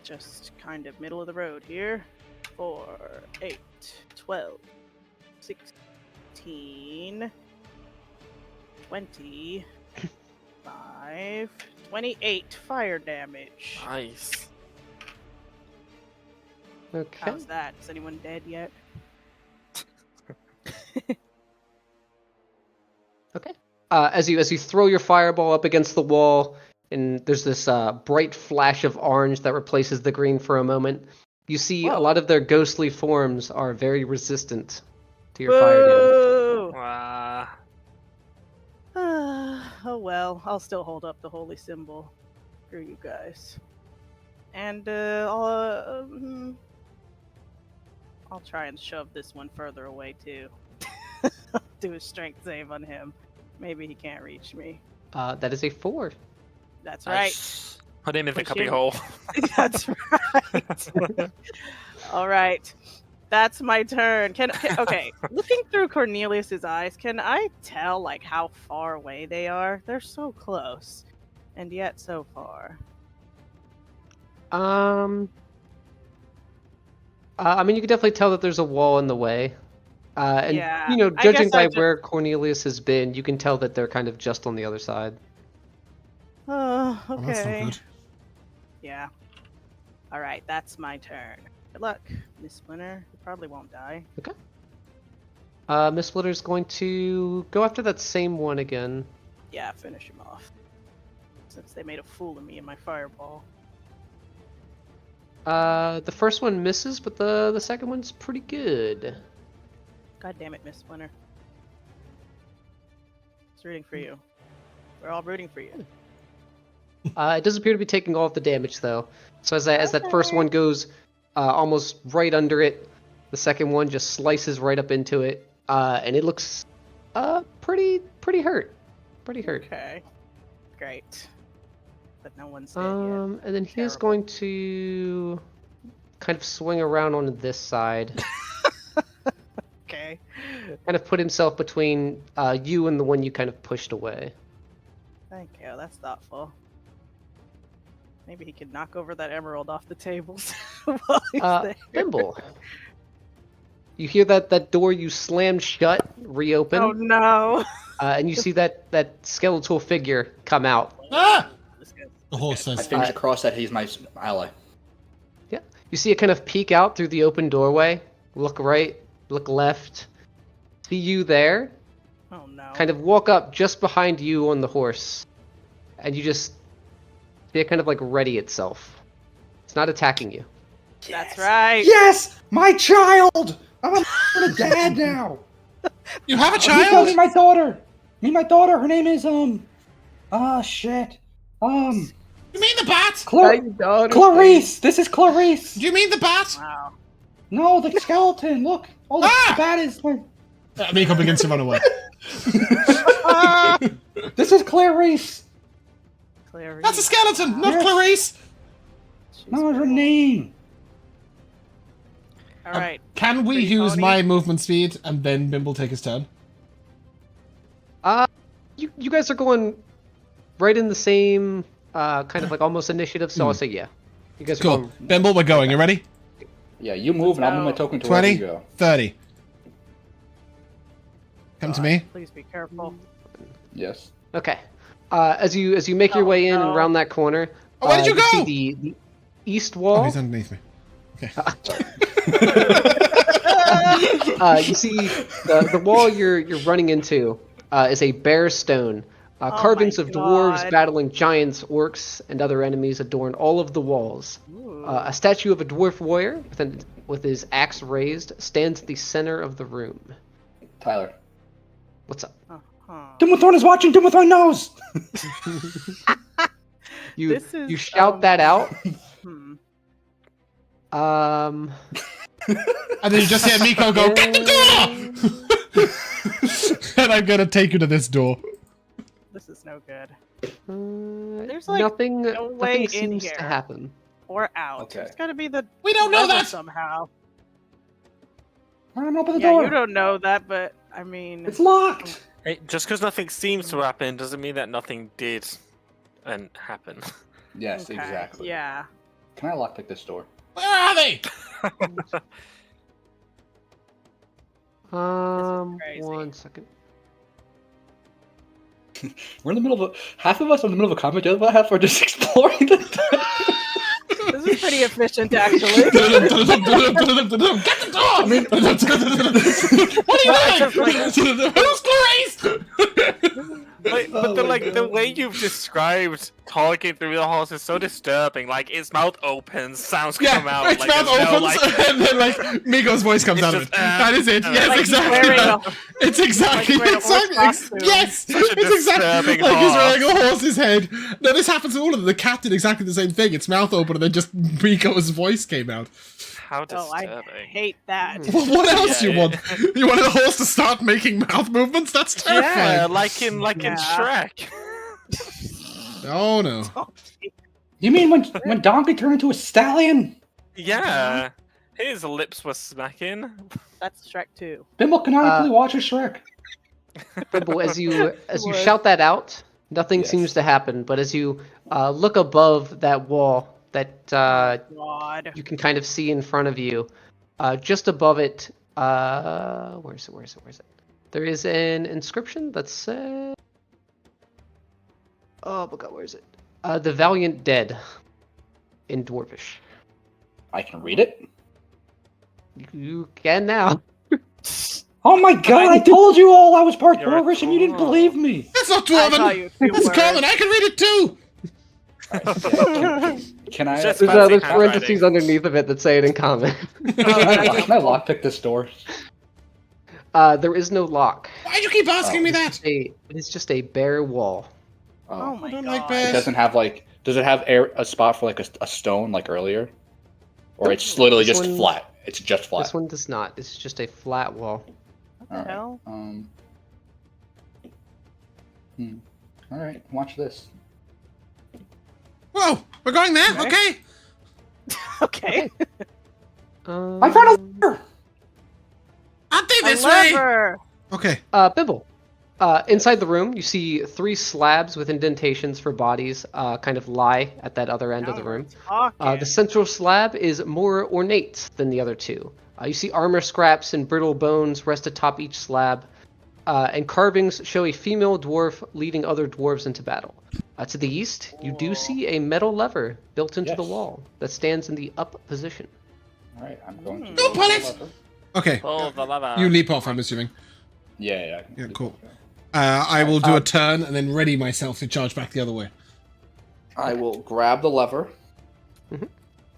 Just kind of middle of the road here. 4, 8, 12, 16, 20, 5, 28 fire damage. Nice. Okay. How's that? Is anyone dead yet? Okay. As you throw your fireball up against the wall, and there's this bright flash of orange that replaces the green for a moment, you see a Whoa. lot of their ghostly forms are very resistant to your fire damage. Boo! Oh well, I'll still hold up the holy symbol. Screw you guys. And I'll try and shove this one further away too. Do a strength save on him. Maybe he can't reach me. That is a 4. That's right. Nice. Put him in the Push cubby him. hole. That's right. All right. That's my turn. Okay, looking through Cornelius's eyes, can I tell like how far away they are? They're so close, and yet so far. I mean, you can definitely tell that there's a wall in the way. And, Yeah, you know, I judging guess I by just- where Cornelius has been, you can tell that they're kind of just on the other side. Oh, Well, that's not okay. good. Yeah. All right, that's my turn. Good luck, Miss Splinter. You probably won't die. Miss Splitter's going to go after that same one again. Yeah, finish him off. Since they made a fool of me in my fireball. The first one misses, but the second one's pretty good. God damn it, Miss Splinter. It's rooting for you. We're all rooting for you. It does appear to be taking all of the damage though. So as that first one goes almost right under it, the second one just slices right up into it, and it looks pretty hurt. Pretty hurt. Okay. Great. But no one's dead yet. And then he is Terrible. going to kind of swing around on this side, Okay. kind of put himself between you and the one you kind of pushed away. Thank you. That's thoughtful. Maybe he could knock over that emerald off the tables while he's there. Thimble. You hear that door you slammed shut reopen, Oh no! and you see that skeletal figure come out. Ah! This guy's- The horse I says. finish across that he's my ally. Yeah. You see it kind of peek out through the open doorway, look right, look left, see you there, Oh no! kind of walk up just behind you on the horse, and you just see it kind of like ready itself. It's not attacking you. That's right. Yes, my child. I'm a dad now. You have a Meet child? my daughter. Meet my daughter. Her name is shit. You mean the bat? Clarice. This is Clarice. Do you mean the bat? Wow. No, the skeleton. Look. Oh, the bat is like. Miko begins to run away. This is Clarice. Clarice. That's a skeleton, not Yes. Clarice. She's No, her cool. name. All right. Can we Pretty use pony. my movement speed and then Bimble take his turn? You guys are going right in the same kind of like almost initiative, so I'll say yeah. You guys are Cool. going. Bimble, we're going. You ready? Yeah, you move and I'll move my go. token to wherever 20, you go. 30. Come to God, me. Please be careful. Yes. Okay. As you make your Oh, way in and no. around that corner, Oh, where did you see go? the east Oh, wall. he's underneath me. You see the wall you're running into is a bare stone. Oh Carvings my of dwarves God. battling giants, orcs, and other enemies adorn all of the walls. Ooh. A statue of a dwarf warrior with his axe raised stands at the center of the room. Tyler. What's up? Uh-huh. Dimwithorn is watching. Dimwithorn knows. You This is, you shout that out. Hmm. Um, And then you just hear Miko go, "Get the door!" And I'm gonna take you to this door. This is no good. There's like, nothing. no way Nothing in seems to here. happen. Or out. Okay. It's gotta be the We don't know lever that. somehow. Run, open the Yeah, door. you don't know that, but I mean, It's locked. Hey, just because nothing seems to happen doesn't mean that nothing did and happen. Yes, okay, exactly. Yeah. Can I lockpick this door? Where are they? crazy. 1 second. We're in the middle of half of us are in the middle of a combat, the other half are just exploring the This is pretty efficient, actually. Get the door! I mean, What are you doing? Who's Clarice? But the way you've described talking through the halls is so disturbing. Like its mouth opens, sounds come out. its like, mouth there's no, opens, like, and then like Miko's voice comes It's out of just, it. That is it. Yes, Like he's exactly. wearing a- It's exactly, like he's wearing a horse costume. yes, Such a it's exactly disturbing like he's horse. wearing a horse's head. No, this happens to all of them. The cat did exactly the same thing. Its mouth opened, and then just Miko's voice came out. how Oh, I disturbing. hate that. What else Yeah, you want? You wanted a horse to start making mouth movements? That's terrifying. Yeah, like in Yeah. Shrek. Oh no. You mean when Donkey turned into a stallion? Yeah, his lips were smacking. That's Shrek 2. Bimble canonically watches Shrek. Bimble, as you Would. shout that out, nothing Yes. seems to happen. But as you look above that wall that God. you can kind of see in front of you, just above it, where is it? There is an inscription that says, "Oh my God, where is it? The Valiant Dead," in Dwarvish. I can read it. You can now. Oh my god, I told you all I was part You're a dwarvish and you didn't believe me. That's not I thought dwarven. you two That's were. common. I can read it too. Can I? Just There's fancy parentheses handwriting. underneath of it that say it in common. Can I lockpick this door? There is no lock. Why'd you keep asking me that? It is just a bare wall. Oh my I don't god. like It bears. doesn't have like. Does it have a spot for like a stone like earlier? Or Nope. it's literally This just one- flat. It's just flat. This one does not. It's just a flat wall. What the Alright. hell? Alright, watch this. Whoa, we're going there. Okay. Okay. Okay. I found a lever! Aren't they A this way? lever. Okay. Bibble. Inside the room, you see 3 slabs with indentations for bodies kind of lie at that other end of the Now we're room. talking. The central slab is more ornate than the other 2. You see armor scraps and brittle bones rest atop each slab, and carvings show a female dwarf leading other dwarves into battle. To the east, you do see a metal lever built into the Yes. wall that stands in the up position. Alright, I'm going to. Don't pull it! Okay. Pull the lever. You leap off, I'm assuming. Yeah. Yeah, cool. I will do a turn and then ready myself to charge back the other way. I will grab the lever. Mhm.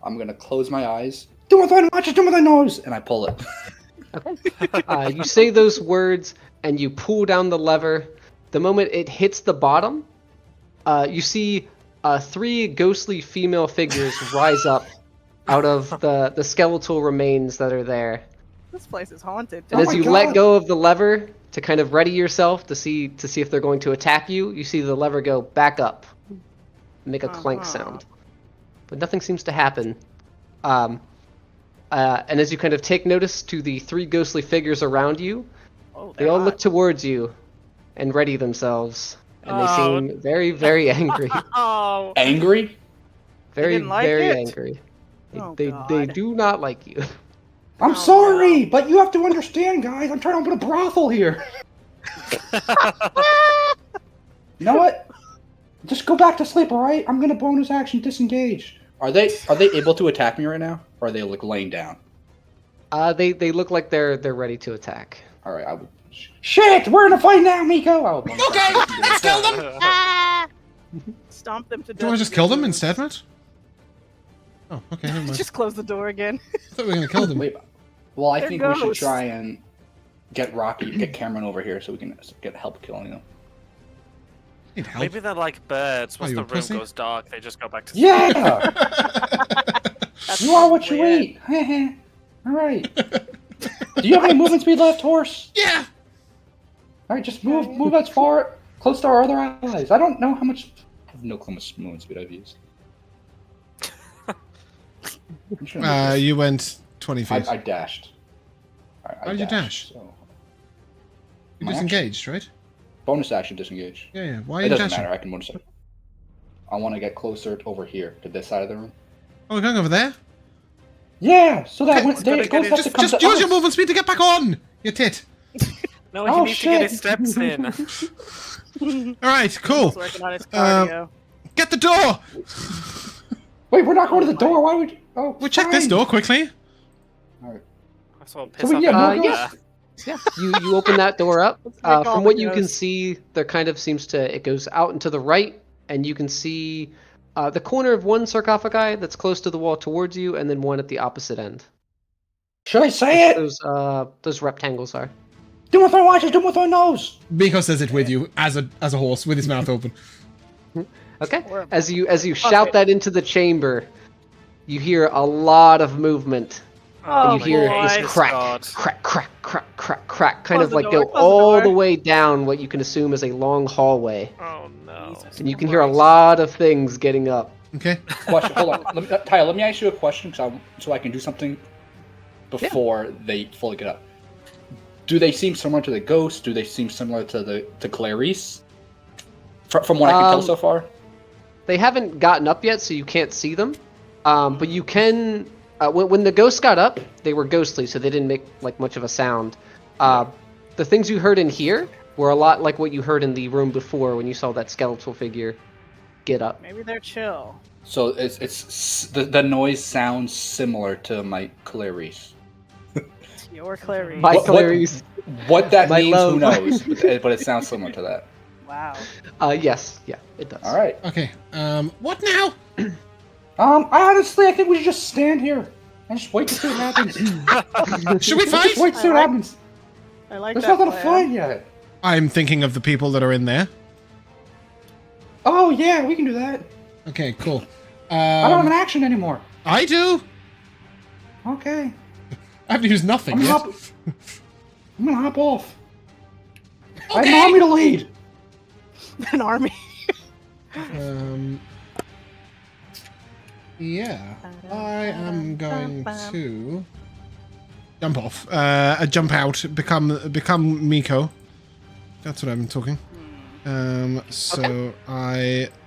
I'm gonna close my eyes. Do with my watch, do with my nose, and I pull it. You say those words and you pull down the lever. The moment it hits the bottom, you see 3 ghostly female figures rise up out of the skeletal remains that are there. This place is haunted. And Oh as my you God. let go of the lever to kind of ready yourself to see if they're going to attack you, you see the lever go back up, make a clank sound, but nothing seems to happen. And as you kind of take notice to the 3 ghostly figures around you, Oh, they they're all hot. look towards you and ready themselves, and they Oh. seem very, very angry, Oh. Angry? very, didn't like very it? angry. Oh, They God. do not like you. I'm Oh, sorry, no. but you have to understand, guys. I'm trying to open a brothel here. You know what? Just go back to sleep, all right? I'm gonna bonus action disengage. Are they able to attack me right now? Or are they like laying down? They look like they're ready to attack. Alright, I would. Shit, we're in a fight now, Miko. I will bonus Okay, action let's kill them! Stomp them to death. Do I just with kill your them moves. instead, Matt? Oh, okay, never mind. Just close the door again. I thought we were gonna kill them. Wait. Well, I They're think we should ghosts. try and get Cameron over here so we can get help killing them. Need help. Maybe they're like birds. Once you the a room pussy? goes dark, they just go back to sleep. Yeah, That's you are what you probably it. eat. All right. Do you have any movement speed left, horse? Yeah! All right, just move as far close to our other allies. I don't know how much. I have no clue how much movement speed I've used. I'm just gonna move this. You went 20 feet. I dashed. I Why did you dash? So. You My disengaged, right? Bonus action disengage. Yeah, yeah. Why are It you doesn't dashing? matter. I can bonus it. I want to get closer over here to this side of the room. Oh, we're going over there? Yeah, so that Okay, when let's they go ghosts to have to Just, come just to use us. your movement speed to get back on! You tit. No, he Oh, needs to get his shit. steps in. Alright, cool. He's working on his cardio. Get the door! Wait, we're not going to the door. Why would? Oh, We'll check this fine. door quickly. Alright. I saw him So piss we- off yeah, the no door. ghosts. You open that door up. Let's make all From the what you can ghosts. see, there kind of seems to it goes out and to the right, and you can see the corner of one sarcophagi that's close to the wall towards you, and then one at the opposite end. Should I say it? Those rectangles are. Do with our watches. Do with our nose. Miko says it with you, as a horse, with his mouth open. Okay. Or- As you Fuck shout it. that into the chamber, you hear a lot of movement. Oh, you hear boy. this Jesus crack, God. crack, crack, crack, crack, crack, kind Close of the like door, go close the all door. the way down what you can assume is a long hallway. Oh no. Jesus. And you can hear a lot of things getting up. Okay? Question. Hold on. Tyler, let me ask you a question so I can do something before they fully get up. Do they seem similar to the ghosts? Do they seem similar to Clerics? From what I can tell so far? They haven't gotten up yet, so you can't see them. But you can. When the ghosts got up, they were ghostly, so they didn't make like much of a sound. The things you heard in here were a lot like what you heard in the room before when you saw that skeletal figure get up. Maybe they're chill. So the noise sounds similar to my Clerics. Your Clarice. My What- Clarice. What that My means, love. who knows? But it sounds similar to that. Wow. Yes, yeah, it does. All right. Okay. What now? I think we should just stand here and just wait to see what happens. Should we Let's fight? just wait to see what happens. I like There's that nothing to plan. fight yet. I'm thinking of the people that are in there. Oh yeah, we can do that. Okay, cool. I don't have an action anymore. I do. Okay. I haven't used nothing I'm yet. gonna hop off. I have Okay. an army to lead. An army. Yeah, I am going to jump off, jump out, become Miko. That's what I'm talking. So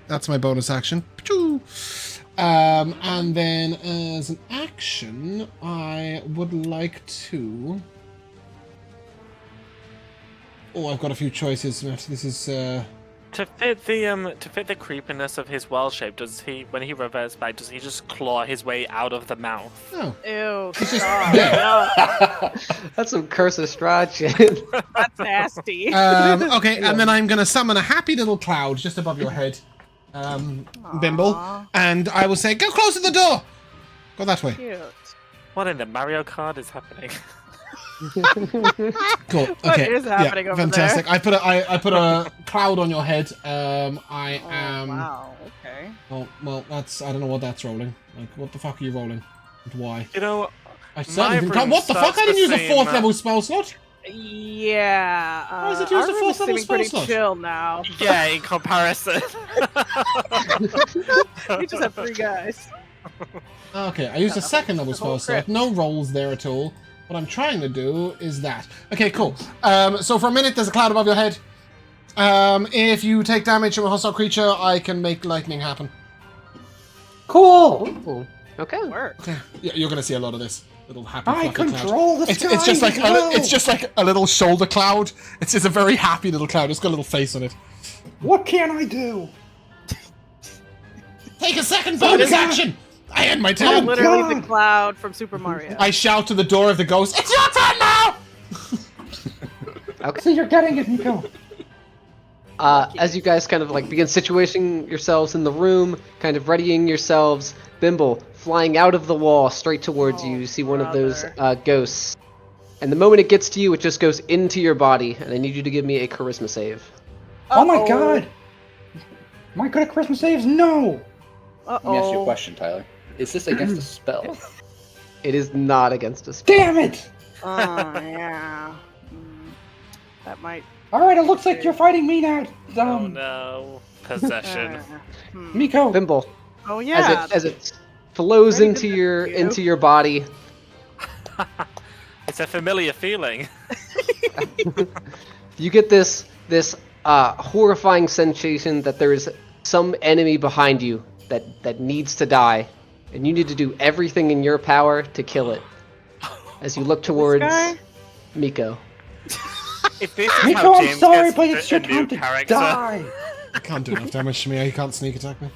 that's my bonus action. Pachoo! And then as an action, I would like to. Oh, I've got a few choices, Matt. This is. To fit the creepiness of his well shape, when he reverts back, does he just claw his way out of the mouth? Oh, Ew. it's just Stop. there. That's some Curse of Strahd shit. That's nasty. Okay, and then I'm gonna summon a happy little cloud just above your head, Bimble, Aw. and I will say, "Go close to the door. Go that way." Cute. What in the Mario Kart is happening? Cool. What Okay. is happening over fantastic. there? I put a cloud on your head. I am. Wow. Okay. Well, that's. I don't know what that's rolling. Like, what the fuck are you rolling? And why? You know, I certainly didn't. room What the fuck? I didn't use starts a the fourth same, level spell slot. Yeah. Why is it our used a room is fourth level seeming spell pretty slot? chill now. yeah, in comparison. We just have 3 guys. Okay, I used a second level the whole spell slot. crypt. No rolls there at all. What I'm trying to do is that. Okay, cool. So for a minute, there's a cloud above your head. If you take damage from a hostile creature, I can make lightning happen. Cool. Ooh, okay. Work. Okay, yeah, you're gonna see a lot of this little happy. I fluffy cloud. control the It's sky. just like as well. it's just like a little shoulder cloud. It's just a very happy little cloud. It's got a little face on it. What can I do? Take a second bonus God. action. I end my I'm turn. literally the God. cloud from Super Mario. I shout to the door of the ghost. It's your turn now. See, you're getting it, Nico. As you guys kind of like begin situating yourselves in the room, kind of readying yourselves, Bimble flying out of the wall straight towards you. You see one of those ghosts. And the moment it gets to you, it just goes into your body. And I need you to give me a charisma save. Oh my god. Am I good at Christmas saves? No. Let me ask you a question, Tyler. Is this against a spell? It is not against a spell. Damn it. Oh, yeah. That might... All right, it looks like you're fighting me now. Oh no, possession. Miko. Bimble, Oh, yeah. as it flows Ready into to your you. into your body, It's a familiar feeling. you get this horrifying sensation that there is some enemy behind you that needs to die, and you need to do everything in your power to kill it. As you look towards guy? Miko. If this is Miko, how I'm James sorry, gets but it's a your new time to character, die. I can't do enough damage to me. He can't sneak attack me.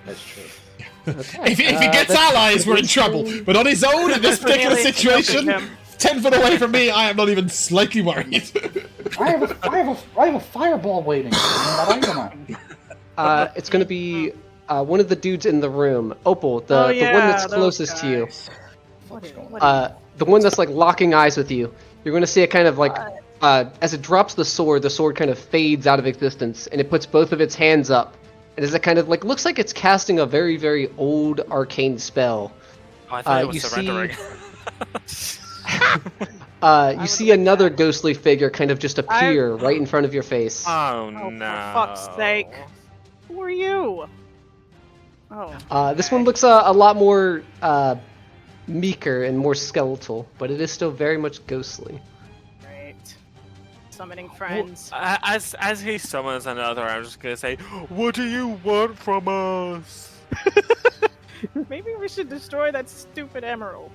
That's true. If he gets allies, we're in trouble. But on his own, in this particular Really situation, helping him. 10 foot away from me, I am not even slightly worried. I have a fireball waiting. It's going to be one of the dudes in the room, Opal, the one that's closest to you. The one that's like locking eyes with you. You're going to see it kind of like, as it drops the sword kind of fades out of existence, and it puts both of its hands up. And as it kind of like looks like it's casting a very, very old arcane spell. Oh, I thought it was you surrendering. You see another ghostly figure kind of just appear right in front of your face. Oh Oh, no! for fuck's sake. Who are you? Oh. This one looks a lot more meeker and more skeletal, but it is still very much ghostly. Great. Summoning friends. As he summons another, I'm just gonna say, "What do you want from us?" Maybe we should destroy that stupid emerald.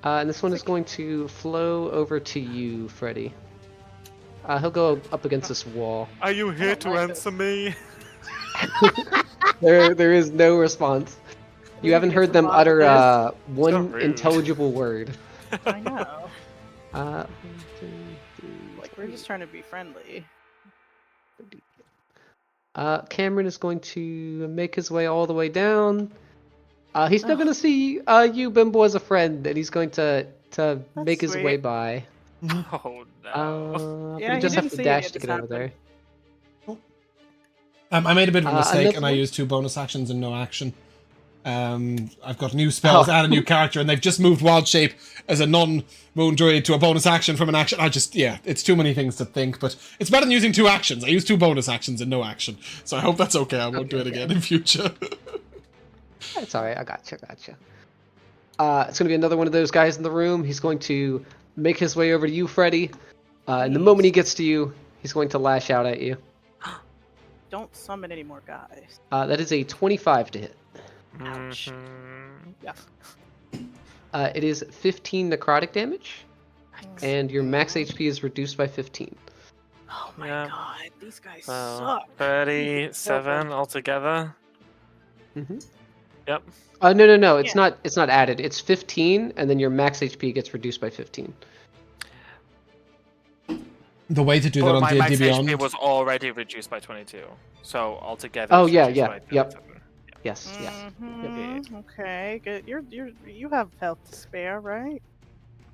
And this one is going to flow over to you, Freddy. He'll go up against this wall. Are you here to like answer me? There is no response. You haven't heard them utter one So rude. intelligible word. I know. 1, 2, 3, Like, we're just trying to be friendly. Cameron is going to make his way all the way down. He's still going to see you, Bimbo, as a friend, and he's going to make his way sweet. by. Oh no. Yeah, you just he have didn't to see dash any of to this get over happen. there. I made a bit of a mistake, another and I one? used 2 bonus actions and no action. I've got new spells and a new character, and they've just moved Wild Shape as a non-moon druid to a bonus action from an action. It's too many things to think, but it's better than using 2 actions. I used 2 bonus actions and no action, so I hope that's okay. I won't do it again in future. That's alright, I gotcha. It's going to be another one of those guys in the room. He's going to make his way over to you, Freddy. And the moment he gets to you, he's going to lash out at you. Don't summon any more guys. That is a 25 to hit. Ouch. Mhm. Yeah. It is 15 necrotic damage, and your max HP is reduced by 15. Oh my Yeah. god, these guys So, suck. 37 altogether. Mm-hmm. Yep. No. It's Yeah. not added. It's 15, and then your max HP gets reduced by 15. The way to do that But on my max D&D HP Beyond... was already reduced by 22. So altogether. Oh, it's yeah, reduced yeah, by yep. 37. Yes. Mhm, Okay, good. You have health to spare, right?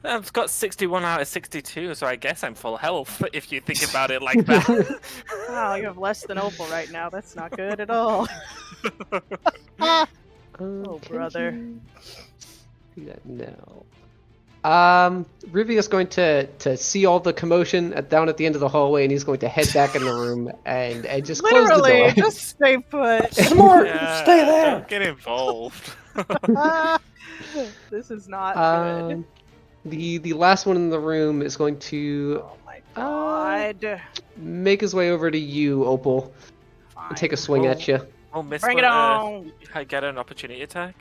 I've got 61 out of 62, so I guess I'm full health if you think about it like that. Wow, you have less than Opal right now. That's not good at all. Oh, brother. Do that now. Rivia's going to see all the commotion down at the end of the hallway, and he's going to head back in the room and just close the Literally, door. just stay put. Smart, Yeah, stay there. Don't get involved. This is not good. The last one in the room is going to Oh my god. make his way over to you, Opal, and take a swing at you. Oh, Miss Bring it on. I get an opportunity attack.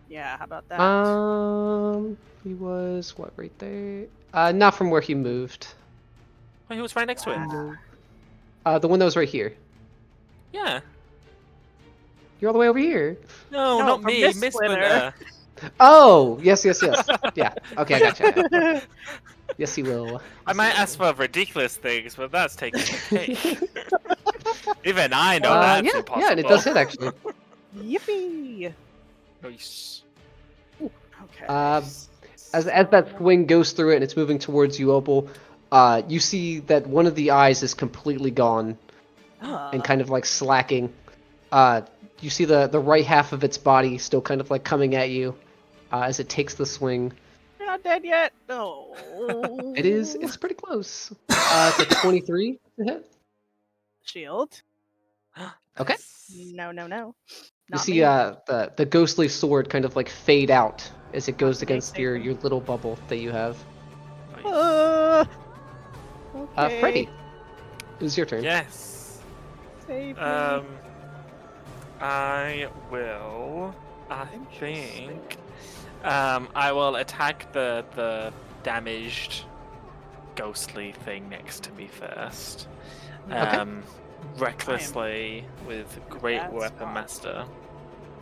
Yeah, how about that? He was what right there? Not from where he moved. Oh, he was right next to him. The one that was right here. Yeah. You're all the way over here. No, No, not from me. this Miss splitter. Oh, yes. Yeah. Okay, I gotcha. Yes, he will. I might ask for ridiculous things, but that's taking the cake. Even I know that's impossible. Yeah, and it does hit actually. Yippee! Nice. Okay. As that swing goes through it and it's moving towards you, Opal, you see that one of the eyes is completely gone and kind of like slacking. You see the right half of its body still kind of like coming at you as it takes the swing. You're not dead yet. No. It's pretty close. It's a 23 to hit. Shield. Okay. No. You Not see me. the ghostly sword kind of like fade out as it goes Not against me, your Satan. little bubble that you have. Okay. Freddy, it was your turn. Yes. Save me. I will. I think. I will attack the damaged, ghostly thing next to me first. Okay. Recklessly with Great That's Weapon fine. Master.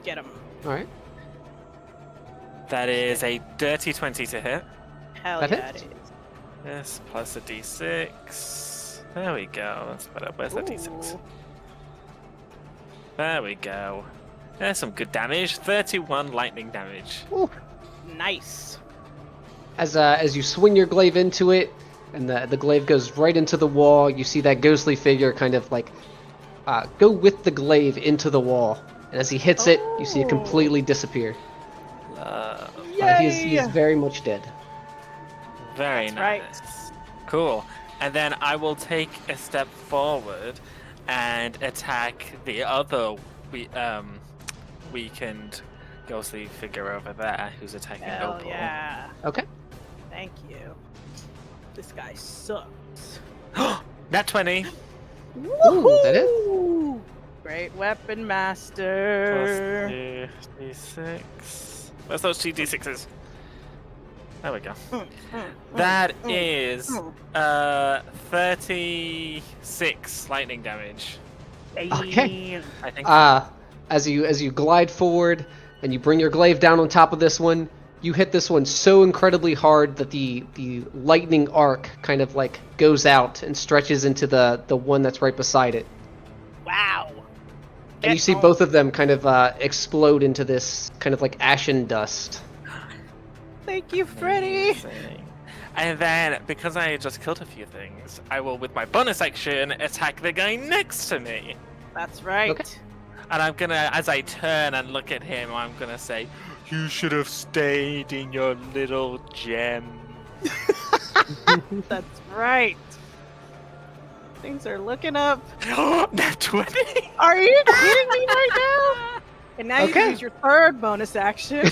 Get him. All right. That is a dirty 20 to hit. Hell That yeah, hits. it is. Yes, plus a d6. There we go. That's better. Where's that d6? Ooh. There we go. There's some good damage. 31 lightning damage. Nice. As you swing your glaive into it, and the glaive goes right into the wall, you see that ghostly figure kind of like go with the glaive into the wall, and as he hits it, you see it completely disappear. He is very much dead. Very That's nice. right. Cool. And then I will take a step forward and attack the other weakened ghostly figure over there who's attacking Hell Opal. yeah. Okay. Thank you. This guy sucks. Nat 20 Ooh, that is. Great Weapon Master. plus d6. Where's those two d6s? There we go. That is 36 lightning damage. Okay. I think. As you glide forward and you bring your glaive down on top of this one, you hit this one so incredibly hard that the lightning arc kind of like goes out and stretches into the one that's right beside it. Wow. And you see both of them kind of explode into this kind of like ashen dust. Thank you, Freddy. Amazing. And then, because I just killed a few things, I will, with my bonus action, attack the guy next to me. That's right. Okay. And I'm gonna, as I turn and look at him, I'm gonna say, "You should have stayed in your little gem." That's right. Things are looking up. Nat 20! Are you kidding me right now? And now you can use your third bonus action.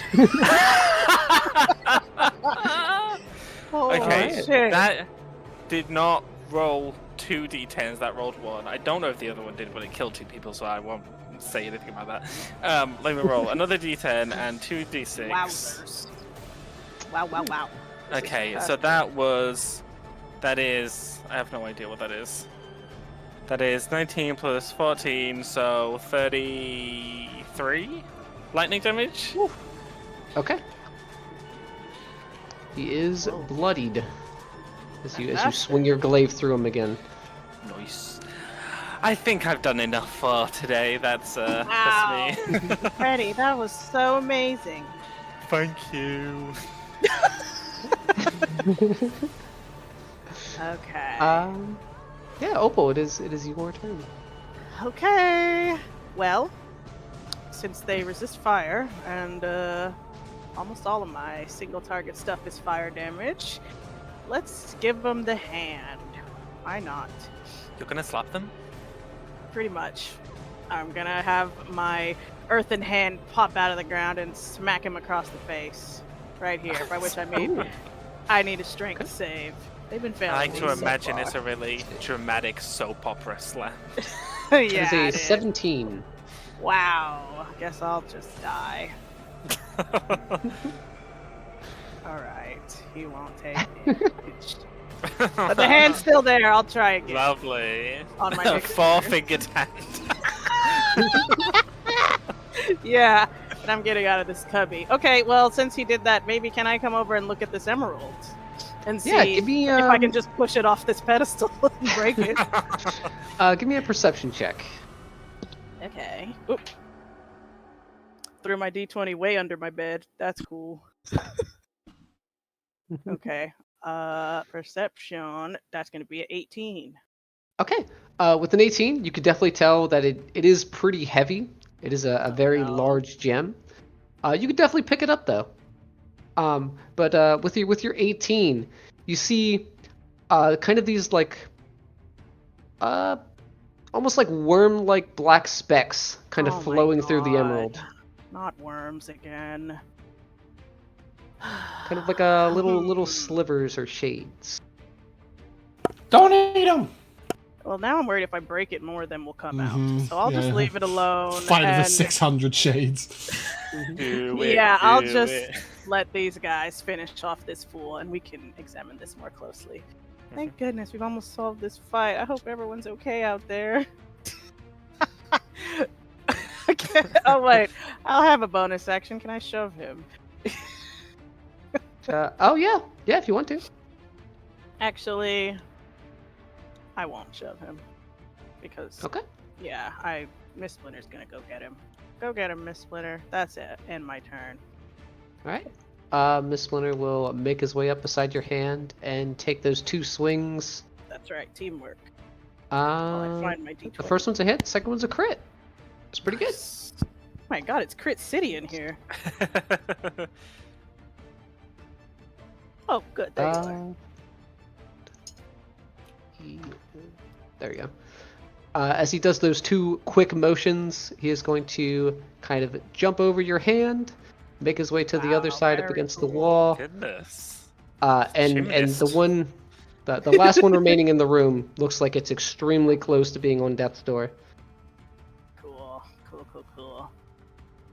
Holy Okay, shit. that did not roll 2 d10s, that rolled 1. I don't know if the other one did, but it killed 2 people, so I won't say anything about that. Let me roll another d10 and 2 d6. Wowzers. Wow. Okay, so that is, I have no idea what that is. That is 19 plus 14, so 33 lightning damage. Woo. Okay. He is bloodied as you swing your glaive through him again. Nice. I think I've done enough for today. That's Wow. me. Freddie, that was so amazing. Thank you. Okay. Yeah, Opal, it is your turn. Okay. Well, since they resist fire, and almost all of my single target stuff is fire damage, let's give them the hand. Why not? You're gonna slap them? Pretty much. I'm gonna have my earthen hand pop out of the ground and smack him across the face. Right here, by which I mean I need a strength save. They've been failing I like me to so imagine far. it's a really dramatic soap opera slam. Yeah, It it is a is. 17. Wow. Guess I'll just die. Alright. He won't take damage. But the hand's still there. I'll try again. Lovely. On my next Four-fingered hand. Yeah. And I'm getting out of this cubby. Okay, well, since he did that, maybe can I come over and look at this emerald? And see Yeah, give me, if I can just push it off this pedestal and break it. Give me a perception check. Okay. Oop. Threw my D20 way under my bed. That's cool. Okay. Perception. That's going to be an 18. Okay. With an 18, you could definitely tell that it is pretty heavy. It is a very large gem. You could definitely pick it up though. But with your 18, you see kind of these like almost like worm-like black specks kind of flowing through the emerald. Not worms again. Kind of like a little slivers or shades. Don't eat them. Well, now I'm worried if I break it, more of them will come Mhm, out. So I'll just yeah. leave it alone. Fight of the and 600 shades. Do it, yeah, I'll do just it. let these guys finish off this fool, and we can examine this more closely. Thank goodness we've almost solved this fight. I hope everyone's okay out there. Okay. Oh wait, I'll have a bonus action. Can I shove him? Oh yeah, if you want to. Actually, I won't shove him because Okay. yeah, Miss Splinter's gonna go get him. Go get him, Miss Splinter. That's it. End my turn. All right. Miss Splinter will make his way up beside your hand and take those 2 swings. That's right, teamwork. While I Uh, find my D20. the first one's a hit, second one's a crit. It's pretty good. Oh my god, it's Crit City in here. Oh, good. There you are. There you go. As he does those 2 quick motions, he is going to kind of jump over your hand, make his way to the other Wow, side up very against the cool. wall, Goodness. and Gymnast. the last one remaining in the room looks like it's extremely close to being on death's door. Cool.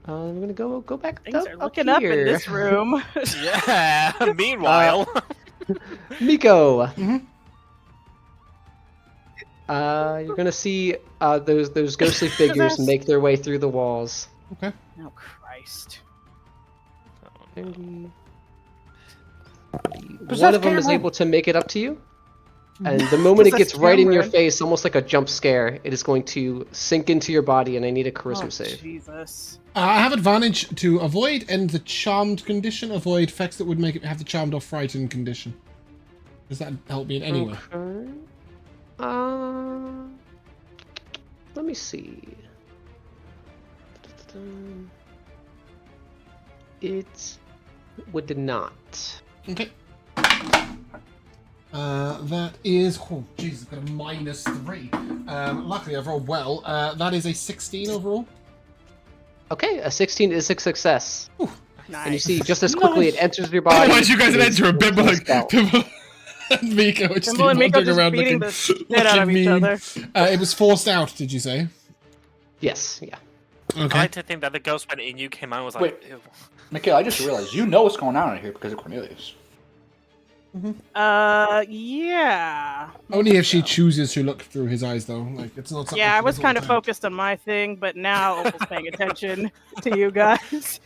I'm gonna go back. Things up, are looking up in here. this room. Yeah. Meanwhile. Miko. You're gonna see those ghostly figures Possessed. make their way through the walls. Okay. Oh Christ! One Possess of them is Cameron! able to make it up to you, and the moment it Possess gets right in your Cameron. face, almost like a jump scare, it is going to sink into your body, and I need a charisma Oh, save. Jesus. I have advantage to avoid and the charmed condition. Avoid effects that would make it have the charmed or frightened condition. Does that help me in any way? Okay. Let me see. It would not. Okay. That is... Oh, Jesus, I've got a -3. Luckily, I've rolled well. That is a 16 overall. Okay, a 16 is a success. Nice. And you see, just as quickly it enters your body. Otherwise, you guys would it is enter a Bimbo cast out. and Miko are just Bimbo and Miko wandering just around beating looking, the shit out of looking each mean. other. It was forced out, did you say? Yes, yeah. I Okay. like to think that the ghost went in, you came out and was like, Wait. ew. Mikhail, I just realized you know what's going on in here because of Cornelius. Yeah. Only if she chooses to look through his eyes, though. Like, it's not something Yeah, I she was does all kind the of time. focused on my thing, but now Opal's paying attention to you guys.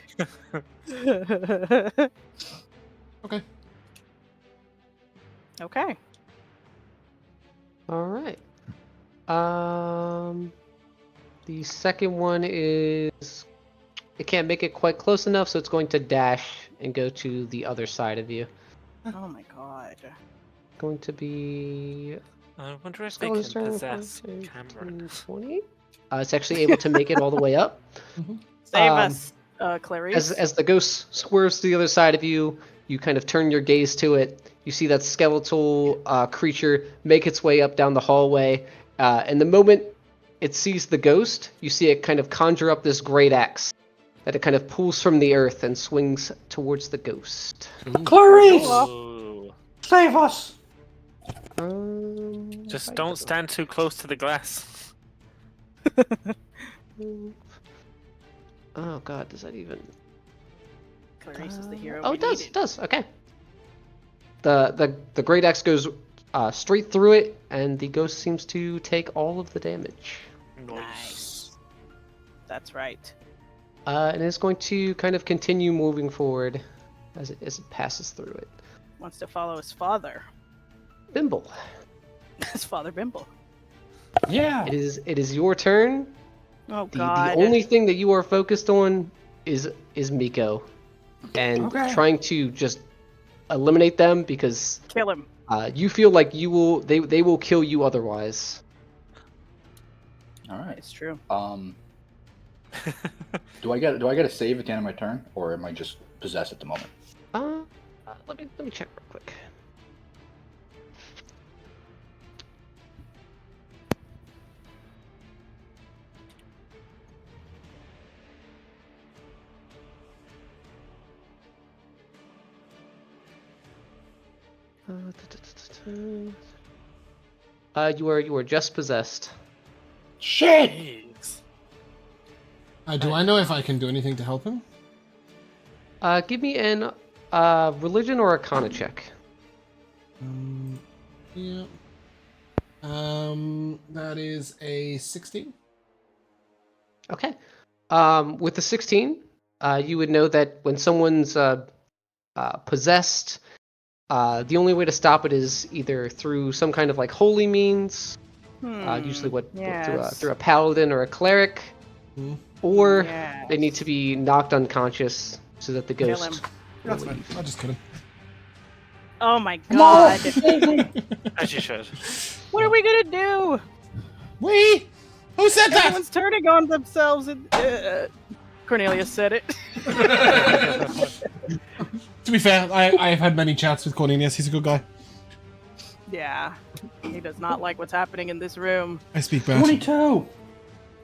Okay. Okay. All right. The second one is it can't make it quite close enough, so it's going to dash and go to the other side of you. Oh my god. Going to be I wonder if they can Skeleton possess 15, Cameron. 20. It's actually able to make it all the way up. Save Um, us, Clarice. As the ghost swerves to the other side of you, you kind of turn your gaze to it. You see that skeletal creature make its way up down the hallway. And the moment it sees the ghost, you see it kind of conjure up this great axe that it kind of pulls from the earth and swings towards the ghost. Clarice! Ooh. Save us! Just don't stand too close to the glass. Oh god, does that even... Clarice is the hero. Oh, we it does. needed. It does. Okay. The great axe goes straight through it, and the ghost seems to take all of the damage. Nice. That's right. And it's going to kind of continue moving forward as it passes through it. Wants to follow his father. Bimble, His father Bimble. Yeah. it is your turn. Oh The god. only thing that you are focused on is Miko, and Okay. trying to just eliminate them because Kill him. you feel like they will kill you otherwise. All right. It's true. Do I get a save at the end of my turn, or am I just possessed at the moment? Let me check real quick. You are just possessed. Shit! Jeez. Do I know if I can do anything to help him? Give me an religion or arcana check. Yeah. That is a 16. Okay. With the 16, you would know that when someone's possessed, the only way to stop it is either through some kind of like holy means, usually yes. through a paladin or a cleric, Hmm. or Yes. they need to be knocked unconscious so that the Kill ghost. him. will That's fine. leave. I'll just kill him. Oh my No! god. Save me! As you should. What are we gonna do? We? Who said that? Everyone's turning on themselves and Cornelius said it. To be fair, I have had many chats with Cornelius. He's a good guy. Yeah. He does not like what's happening in this room. I speak bad. 22!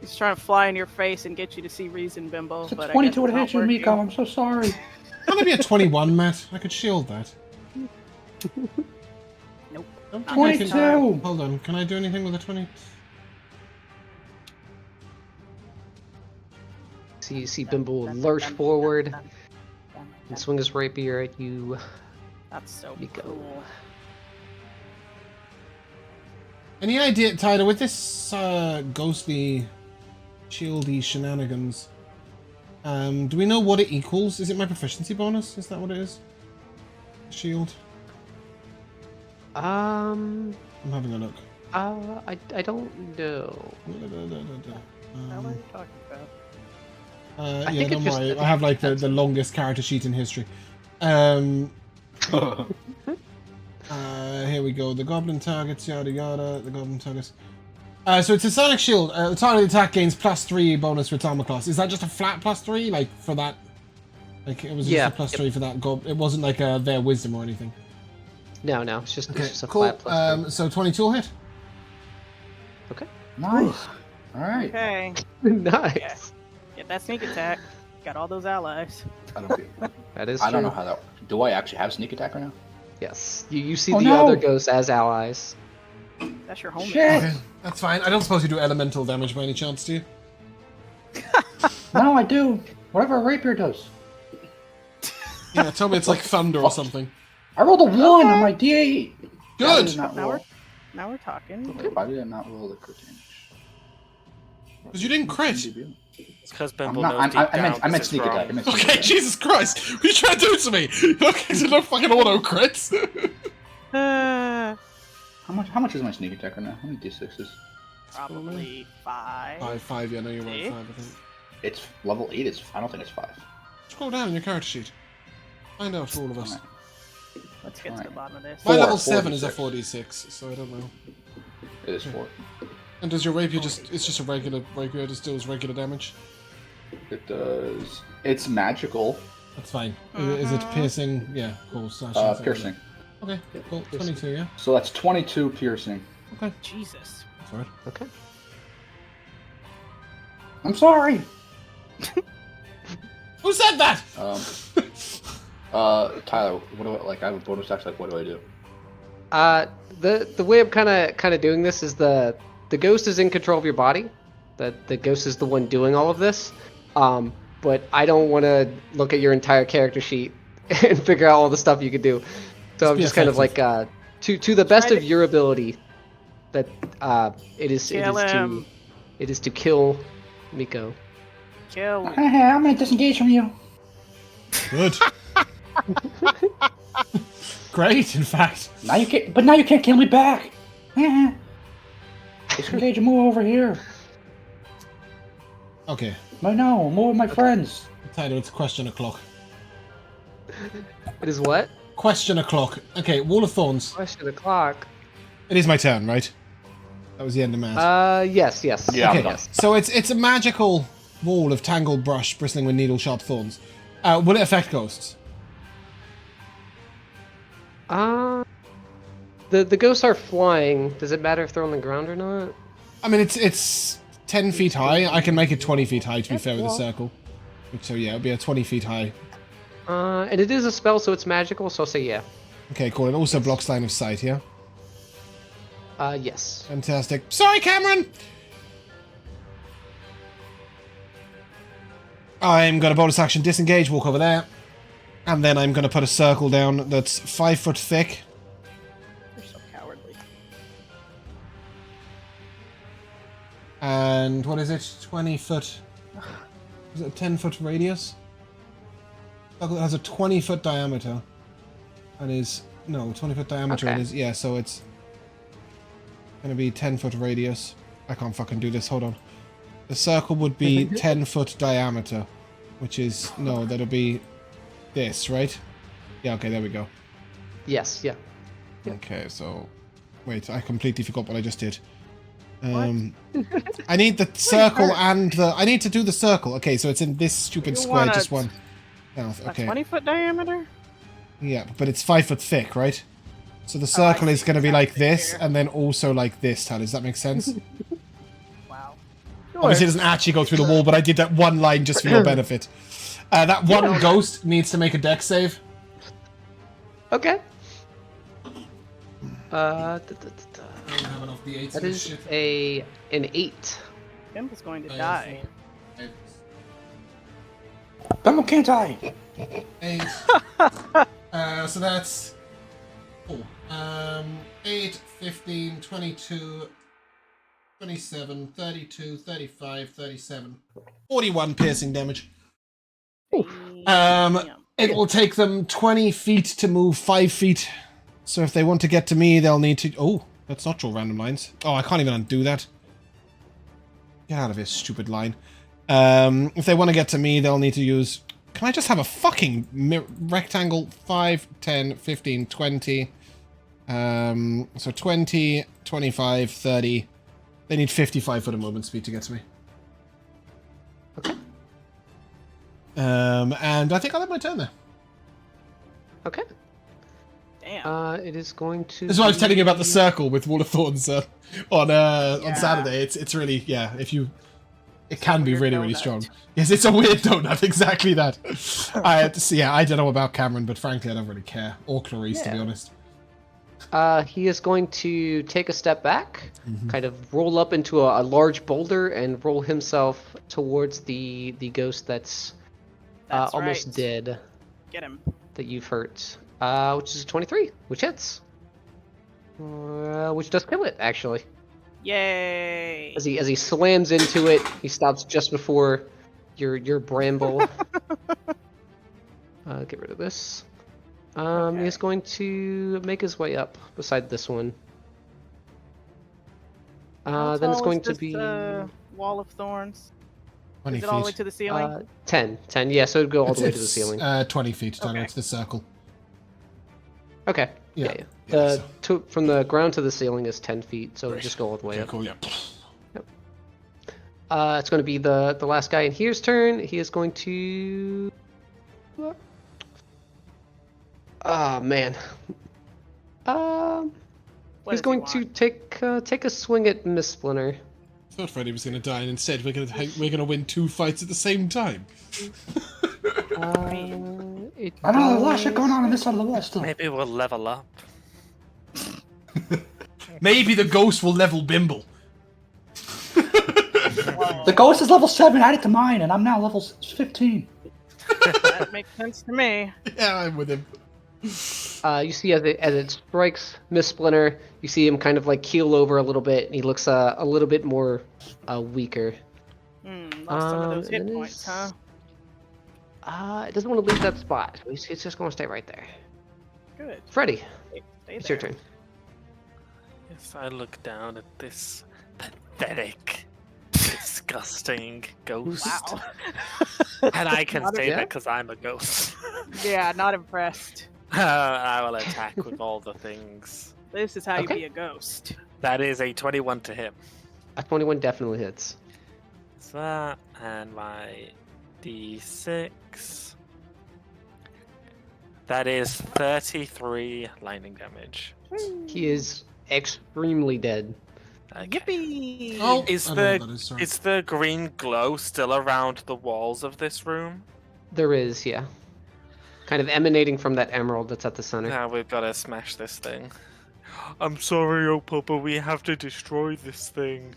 He's trying to fly in your face and get you to see reason, Bimbo. It's a but 22 I would guess hit it's you, not Miko. working. I'm so sorry. Maybe a 21, Matt. I could shield that. Nope. Don't think I can- 22! Hold on. Can I do anything with a 20? See Bimble lurch forward and swing his rapier at you. That's so Miko. cool. Any idea, Tyler, with this ghostly, shieldy shenanigans, do we know what it equals? Is it my proficiency bonus? Is that what it is? Shield? I'm having a look. I don't know. How are you talking about? I Yeah, think don't it just- worry. I have like the longest character sheet in history. Here we go. The goblin targets, yada yada. The goblin targets. So it's a sonic shield. The target attack gains +3 bonus for its armor class. Is that just a flat +3, like for that? Like it was just a +3 for that gob. It wasn't like their wisdom or anything. No, it's just, Okay, it's just a cool. flat plus. So 22 will hit. Okay. Nice. All right. Okay. Nice. Get that sneak attack. Got all those allies. I don't, That is I don't true. know how that. Do I actually have sneak attack right now? Yes. You see Oh, the no. other ghosts as allies. That's your home. Shit. Okay, that's fine. I don't suppose you do elemental damage by any chance, do you? No, I do. Whatever a rapier does. Yeah, tell me it's like thunder or something. I rolled a 1 on my D8. Why Good. did I not Now roll? Now we're talking. Why did I not roll the crit damage? Because you didn't crit. It's because I'm Bimble not, knows deep I meant, down I meant this is sneak wrong. attack. I meant sneak Okay, attack. Jesus Christ! What are you trying to do to me? Look, no fucking auto crits. How much is my sneak attack right now? How many d6s? Probably 5. 5, yeah, no, you're right, 5, I think. It's level 8. I don't think it's 5. Scroll down in your character sheet. Find out for all of us. Alright. Let's get to the bottom of this. My Four, level 7 is a 4d6. 4d6, so I don't know. It is 4. And does your rapier just, it's just a regular rapier, just deals regular damage? It does. It's magical. That's fine. Is it piercing? Yeah, cool. Slash Piercing. Okay, cool. 22, yeah. So that's 22 piercing. Okay. Jesus. That's all right. Okay. I'm sorry. Who said that? Tyler, what do I like? I have a bonus action. Like, what do I do? The way I'm kind of doing this is the ghost is in control of your body. The ghost is the one doing all of this. But I don't want to look at your entire character sheet and figure out all the stuff you could do. So I'm be just kind of like to the best of your ability that it is to kill Miko. Kill. I'm gonna disengage from you. Good. Great, in fact. Now you can't. But now you can't kill me back. Disengage and move over here. Okay. No, no, move with my friends. Tyler, it's question o'clock. It is what? Question o'clock. Okay, Wall of Thorns. Question o'clock. It is my turn, right? That was the end of math. Yes. Yeah, Okay, I'm done. so it's a magical wall of tangled brush bristling with needle-sharp thorns. Will it affect ghosts? The ghosts are flying. Does it matter if they're on the ground or not? I mean, it's 10 feet high. I can make it 20 feet high, to be fair, with a circle. So yeah, it'll be a 20 feet high. And it is a spell, so it's magical, so I'll say yeah. Okay, cool. It also blocks line of sight, yeah? Yes. Fantastic. Sorry, Cameron! I'm going to bonus action disengage, walk over there. And then I'm going to put a circle down that's 5 foot thick. You're so cowardly. And what is it? 20 foot... Is it a 10 foot radius? Circle that has a 20 foot diameter. And is... No, 20 foot diameter Okay. and is... Yeah, so it's... Gonna be 10 foot radius. I can't fucking do this, hold on. The circle would be 10 foot diameter. Which is... No, that'll be... This, right? Yeah, okay, there we go. Yes, yeah. Okay, so... Wait, I completely forgot what I just did. I need the circle and the... I need to do the circle. Okay, so it's in this stupid You square, want just a- one. South, A okay. 20-foot diameter? Yeah, but it's 5 foot thick, right? So the circle is going to be like this, and then also like this, Tal. Does that make sense? Wow. Obviously, it doesn't actually go through the wall, but I did that one line just for your benefit. That one ghost needs to make a dex save. Okay. I don't have enough D8s That for this is shit. an 8. Kim is going to die. Bumble can't die. 8. So that's 4. 8, 15, 22, 27, 32, 35, 37. 41 piercing damage. Damn. It will take them 20 feet to move 5 feet. So if they want to get to me, they'll need to... Oh, let's not draw random lines. Oh, I can't even undo that. Get out of here, stupid line. If they want to get to me, they'll need to use... Can I just have a fucking rectangle? 5, 10, 15, 20. So 20, 25, 30. They need 55 foot of movement speed to get to me. Okay. And I think I'll have my turn there. Okay. Damn. It is going to. This is why I was telling you about the circle with Wall of Thorns on Yeah. Saturday. It's really, yeah, if you... It can be weird really, really donut. strong. Yes, it's a weird donut, exactly that. I don't know about Cameron, but frankly, I don't really care. Or Clarice, to be Yeah. honest. He is going to take a step back, kind of roll up into a large boulder, and roll himself towards the ghost that's almost right. dead Get him. that you've hurt. Which is a 23, which hits. Which does kill it, actually. Yay. As he slams into it, he stops just before your bramble. Get rid of this. He's going to make his way up beside this one. How Then it's tall going is to this, be wall of thorns. 20 Is it all the way feet. to the ceiling? 10. Yeah, so it'd go all the way to the It's, ceiling. 20 feet to Okay. it's the circle. Okay. Yeah. Yeah. so- From the ground to the ceiling is 10 feet, so Right. just go all the way Okay, up. cool, yeah. It's going to be the last guy in here's turn. He is going to. Oh man. What He's does he going to want? take a swing at Miss Splinter. I thought Freddy was going to die, and instead we're going to win 2 fights at the same time. It I know, there's a lot of shit does- going on this side of the wall still. Maybe we'll level up. Maybe the ghost will level Bimble. The ghost is level 7, added to mine, and I'm now level 15. That makes sense to me. Yeah, I'm with him. You see as it strikes Miss Splinter, you see him kind of like keel over a little bit, and he looks a little bit more weaker. Lost some of those hit it points, is- huh? It doesn't want to leave that spot. So it's just going to stay right there. Good. Freddy, Stay it's your there. turn. Yes, I look down at this pathetic, disgusting ghost. Wow. And I can say Yeah? that because I'm a ghost. Yeah, not impressed. I will attack with all the things. This is how you Okay. be a ghost. That is a 21 to hit. A 21 definitely hits. So that and my d6. That is 33 lightning damage. He is extremely dead. Okay. Yippee! Oh, Is I don't know the what that is, sorry. is the green glow still around the walls of this room? There is, yeah. Kind of emanating from that emerald that's at the center. Now we've got to smash this thing. I'm sorry, Opal, but we have to destroy this thing.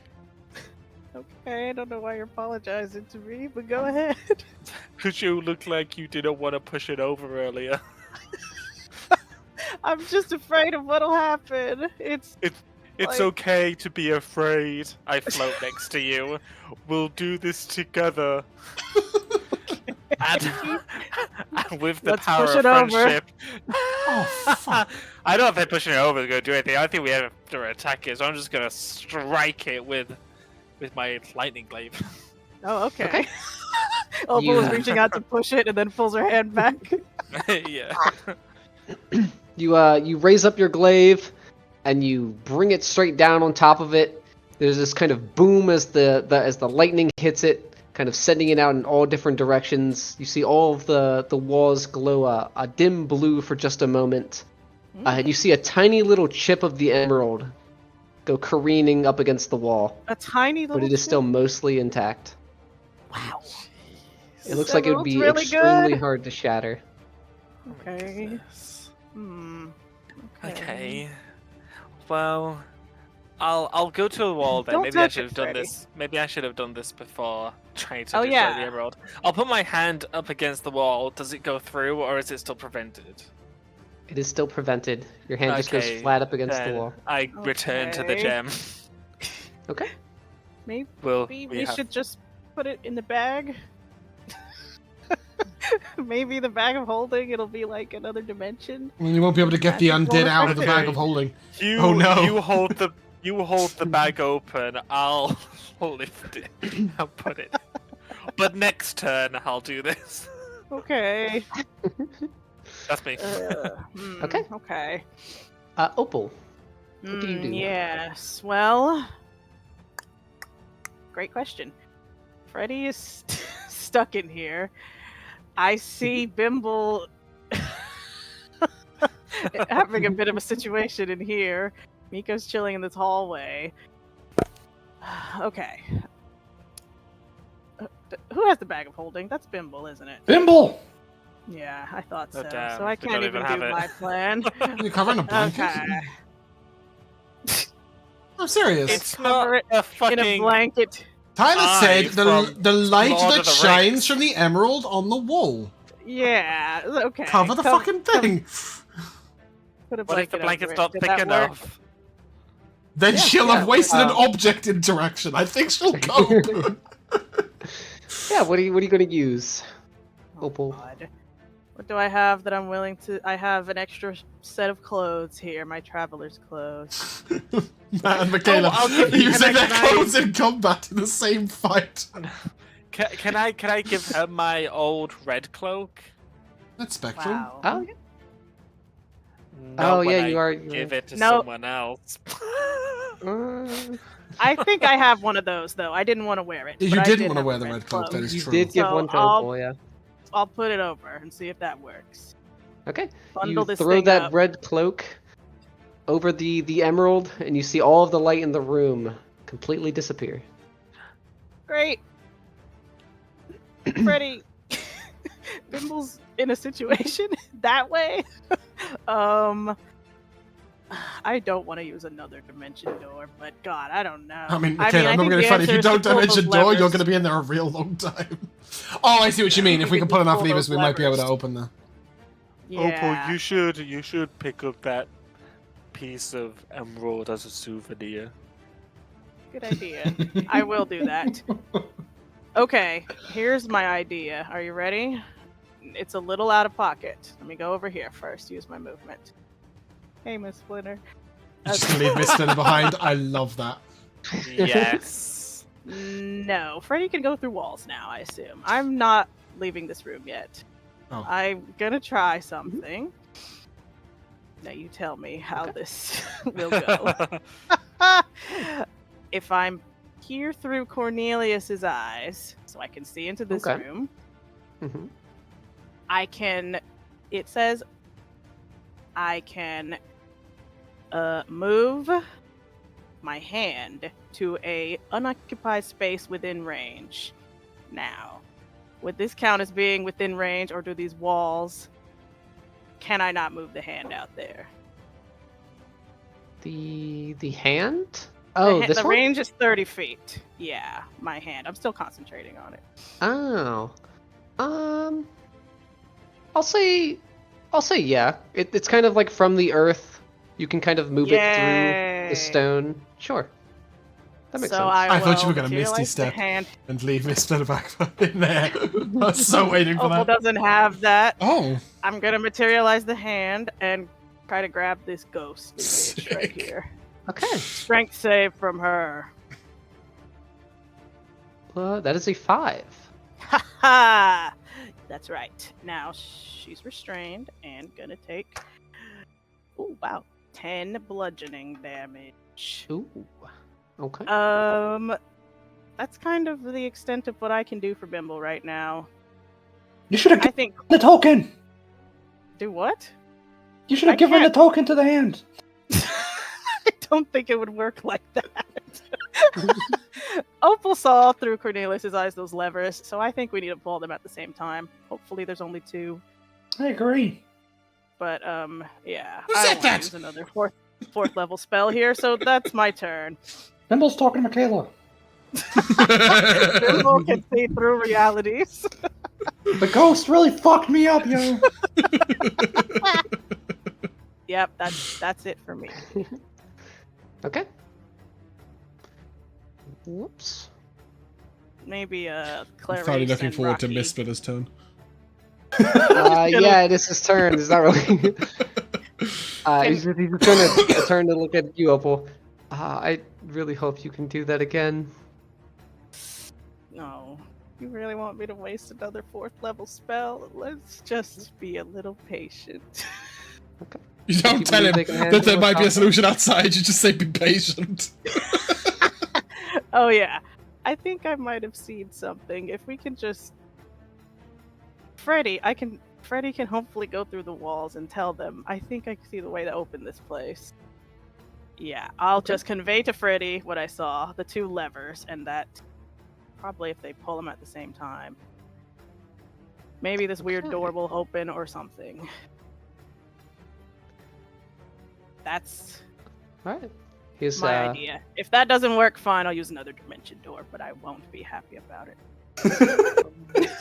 Okay, I don't know why you're apologizing to me, but go ahead. Because you look like you didn't want to push it over earlier. I'm just afraid of what'll happen. It's It's Like- okay to be afraid. I float next to you. We'll do this together. And with the Let's power push of it over. friendship. Oh, fuck. I don't think pushing it over is going to do anything. I think we have to attack it, so I'm just going to strike it with my lightning glaive. oh okay. Okay. Opal You- was reaching out to push it and then pulls her hand back. Yeah. You raise up your glaive, and you bring it straight down on top of it. There's this kind of boom as the lightning hits it, kind of sending it out in all different directions. You see all of the walls glow a dim blue for just a moment. And you see a tiny little chip of the emerald go careening up against the wall, A tiny little but it is still mostly intact. Wow. It looks like it would be Emerald's really extremely good. hard to shatter. Okay. Yes. Okay. Okay. Well, I'll go to the wall then. Don't Maybe I touch should it, have done Freddy. this. Maybe I should have done this before trying to Oh, destroy yeah. the emerald. I'll put my hand up against the wall. Does it go through, or is it still prevented? It is still prevented. Your hand just goes Okay, flat up against the then wall. I return to the Okay. gem. Okay. Maybe We we have- should just put it in the bag. Maybe the bag of holding, it'll be like another dimension. Well, you won't be able to get the Magic undead won't out of the affect bag it. of holding. You, Oh, no. you hold the bag open. I'll lift it and put it. But next turn, I'll do this. Okay. That's me. Okay. Okay. Opal. What do you do? Yes. Well, great question. Freddy is stuck in here. I see Bimble having a bit of a situation in here. Miko's chilling in this hallway. Okay. Who has the bag of holding? That's Bimble, isn't it? Bimble! Yeah, I thought so. damn, So I we can't don't even even do have it. my plan. You're covering a blanket? Okay. I'm serious. It's Cover not it a In fucking. a blanket. Tyler eye said from the light Lord that of the shines Rings. from the emerald on the wall. Yeah. Okay. Cover the fucking thing. Put a What if the blanket blanket's over not it. Did thick that work? enough? Then Yeah, she'll yeah, have wasted an um, object interaction. I think she'll cope. Yeah, what are you gonna use? Oh, Opal. God. What do I have that I'm willing to? I have an extra set of clothes here, my traveler's clothes. Matt and Michaela I'll give you- using can their I- clothes in combat in the same fight. Can I give her my old red cloak? That's Spectrum. Wow. Oh, yeah. Not Oh, when yeah, I you are- give it to No. someone else. I think I have one of those though. I didn't want to wear it. You but I didn't did want to have wear a the red cloak, that is you true. did give So one to I'll- Opal, yeah. I'll put it over and see if that works. Okay. Bundle You this throw thing that up. red cloak over the emerald, and you see all of the light in the room completely disappear. Great. Freddy, Bimble's in a situation that way. I don't want to use another dimension door, but God, I don't know. I mean, Michaela, I I'm not think going to the find if you answer is to don't pull dimension those door, you're levers. going to be in there a real long time. Oh, I see what you mean. If we can pull enough Pull levers, those we might be able to levers. open the... Yeah. Opal, you should pick up that piece of emerald as a souvenir. Good idea. I will do that. Okay, here's my idea. Are you ready? It's a little out of pocket. Let me go over here first. Use my movement. Hey, Miss Splinter. Just going to leave Miss Splinter behind. I love that. Yes. No, Freddy can go through walls now, I assume. I'm not leaving this room yet. Oh. I'm gonna try something. Now you tell me how this will go. If I'm here through Cornelius's eyes, so I can see into this Okay. room, Mm-hmm. I can. It says I can move my hand to a unoccupied space within range. Now, would this count as being within range, or do these walls? Can I not move the hand out there? The hand? Oh, this the one? range is 30 feet. Yeah, my hand. I'm still concentrating on it. Oh. I'll say yeah. It's kind of like from the earth. You can kind of move it through the stone. Sure. That makes so sense. I I thought you will were gonna materialize Misty the Step. hand. And leave Miss Splinter back in there. I was so waiting for Opal that. doesn't have that. Oh, I'm gonna materialize the hand and try to grab this ghost bitch right Sick. here. Okay. Strength save from her. That is a 5. Ha ha! That's right. Now she's restrained and gonna take. Oh wow, 10 bludgeoning damage. Ooh. Okay. That's kind of the extent of what I can do for Bimble right now. You should have I given think. the token! Do what? You should I have given can't- the token to the hand! I don't think it would work like that. Opal saw through Cornelius's eyes those levers, so I think we need to pull them at the same time. Hopefully, there's only 2. I agree. But yeah, Who I said don't wanna that? use another fourth level spell here, so that's my turn. Bimble's talking to Michaela. Bimble can see through realities. The ghost really fucked me up, yo! Yep, that's it for me. Okay. Whoops. Maybe I'm Clarice finally looking and forward to Rocky. Misplitter's turn. Yeah, it is his turn. Is that really? He's just gonna turn to look at you, Opal. I really hope you can do that again. No. You really want me to waste another 4th level spell? Let's just be a little patient. You don't People tell believe him they can that handle there a might be a combat? solution outside. You just say, "Be patient." Oh yeah. I think I might have seen something. If we can just Freddy can hopefully go through the walls and tell them. I think I can see the way to open this place. Yeah, I'll just convey to Freddy what I saw, the 2 levers, and that probably if they pull them at the same time. Maybe this weird Okay. door will open or something. That's All right. Here's my idea. If that doesn't work, fine, I'll use another dimension door, but I won't be happy about it.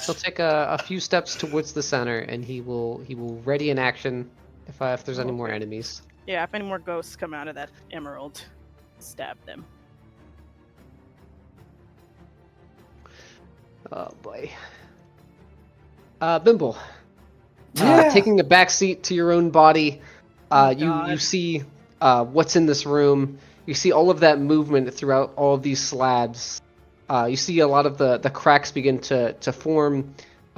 He'll take a few steps towards the center, and he will ready an action if there's any more Okay. enemies. Yeah, if any more ghosts come out of that emerald, stab them. Oh boy. Bimble. Yeah. Taking a back seat to your own body, Oh, you God. see what's in this room. You see all of that movement throughout all of these slabs. You see a lot of the cracks begin to form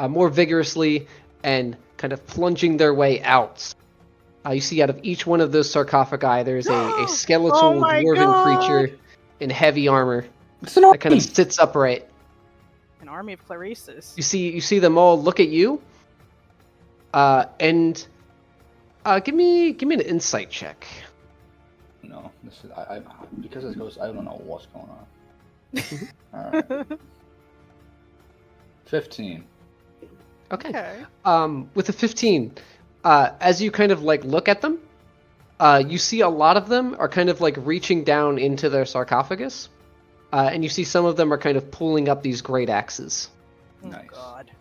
more vigorously and kind of plunging their way out. You see out of each one of those sarcophagi, there's a skeletal Oh my dwarven God. creature in heavy armor It's an that kind of army. sits upright. An army of Clarices. You see them all look at you, and give me an insight check. No, this is I because it goes. I don't know what's going on. All right. 15. Okay. Okay. With a 15, as you kind of like look at them, you see a lot of them are kind of like reaching down into their sarcophagus, and you see some of them are kind of pulling up these great axes. Oh Nice. God.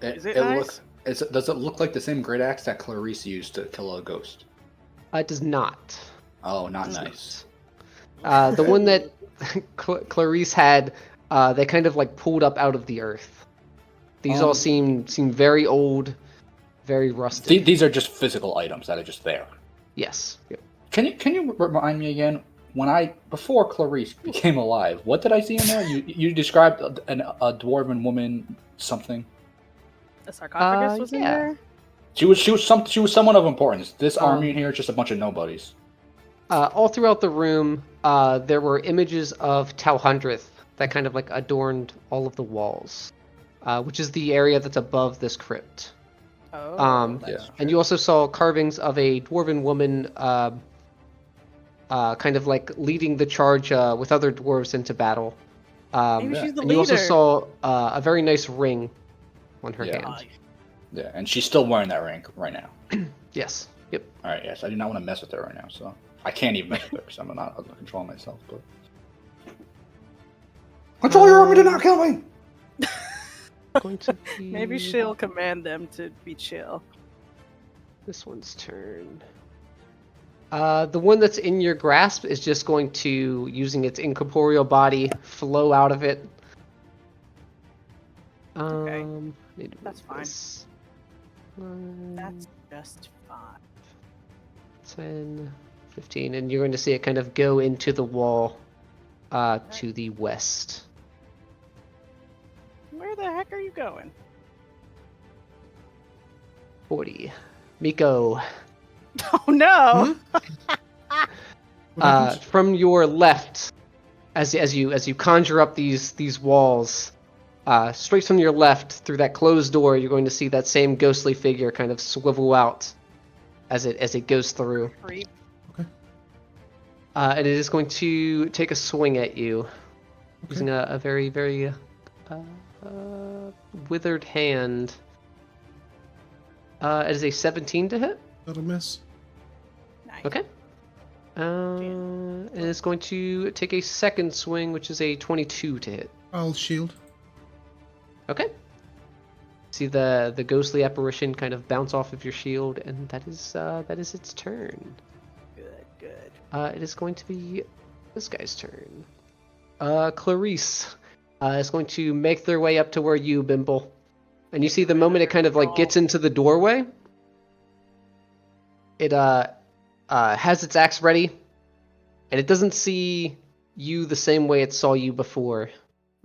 It, Is it looks. Does it look like the same great axe that Clarice used to kill a ghost? It does not. Oh, not Does nice. not. The one that Clarice had, they kind of like pulled up out of the earth. These all seem very old, very rusted. These are just physical items that are just there. Yes. Yep. Can you remind me again? Before Clarice became alive, what did I see in there? You described a dwarven woman something. The sarcophagus was in yeah. there? She was someone of importance. This army in here is just a bunch of nobodies. All throughout the room, there were images of Talhundrith that kind of like adorned all of the walls, which is the area that's above this crypt. Oh, Yeah. And you also saw carvings of a dwarven woman, kind of like leading the charge with other dwarves into battle. maybe yeah. she's the And leader. you also saw a very nice ring on her Yeah. hand. Yeah, and she's still wearing that ring right now. Yes. Yep. All right, yes, I do not want to mess with her right now, so I can't even mess with her because I'm not able to control myself. But Control your army to not kill me. Going to be Maybe she'll command them to be chill. this one's turn. The one that's in your grasp is just going to, using its incorporeal body, flow out of it. Okay. Need to That's move fine. this. That's just fine. 10, 15, and you're going to see it kind of go into the wall to the west. Where the heck are you going? 40. Miko, Oh no! from your left, as you conjure up these walls, straight from your left through that closed door, you're going to see that same ghostly figure kind of swivel out as it goes through. Creep. And it is going to take a swing at you, using a very, very withered hand. It is a 17 to hit. That'll miss. Nice. Okay. And it's going to take a second swing, which is a 22 to hit. I'll shield. Okay. See the ghostly apparition kind of bounce off of your shield, and that is its turn. Good. It is going to be this guy's turn. Clarice is going to make their way up to where you, Bimble. And you see the moment it kind of like gets into the doorway, it has its axe ready, and it doesn't see you the same way it saw you before.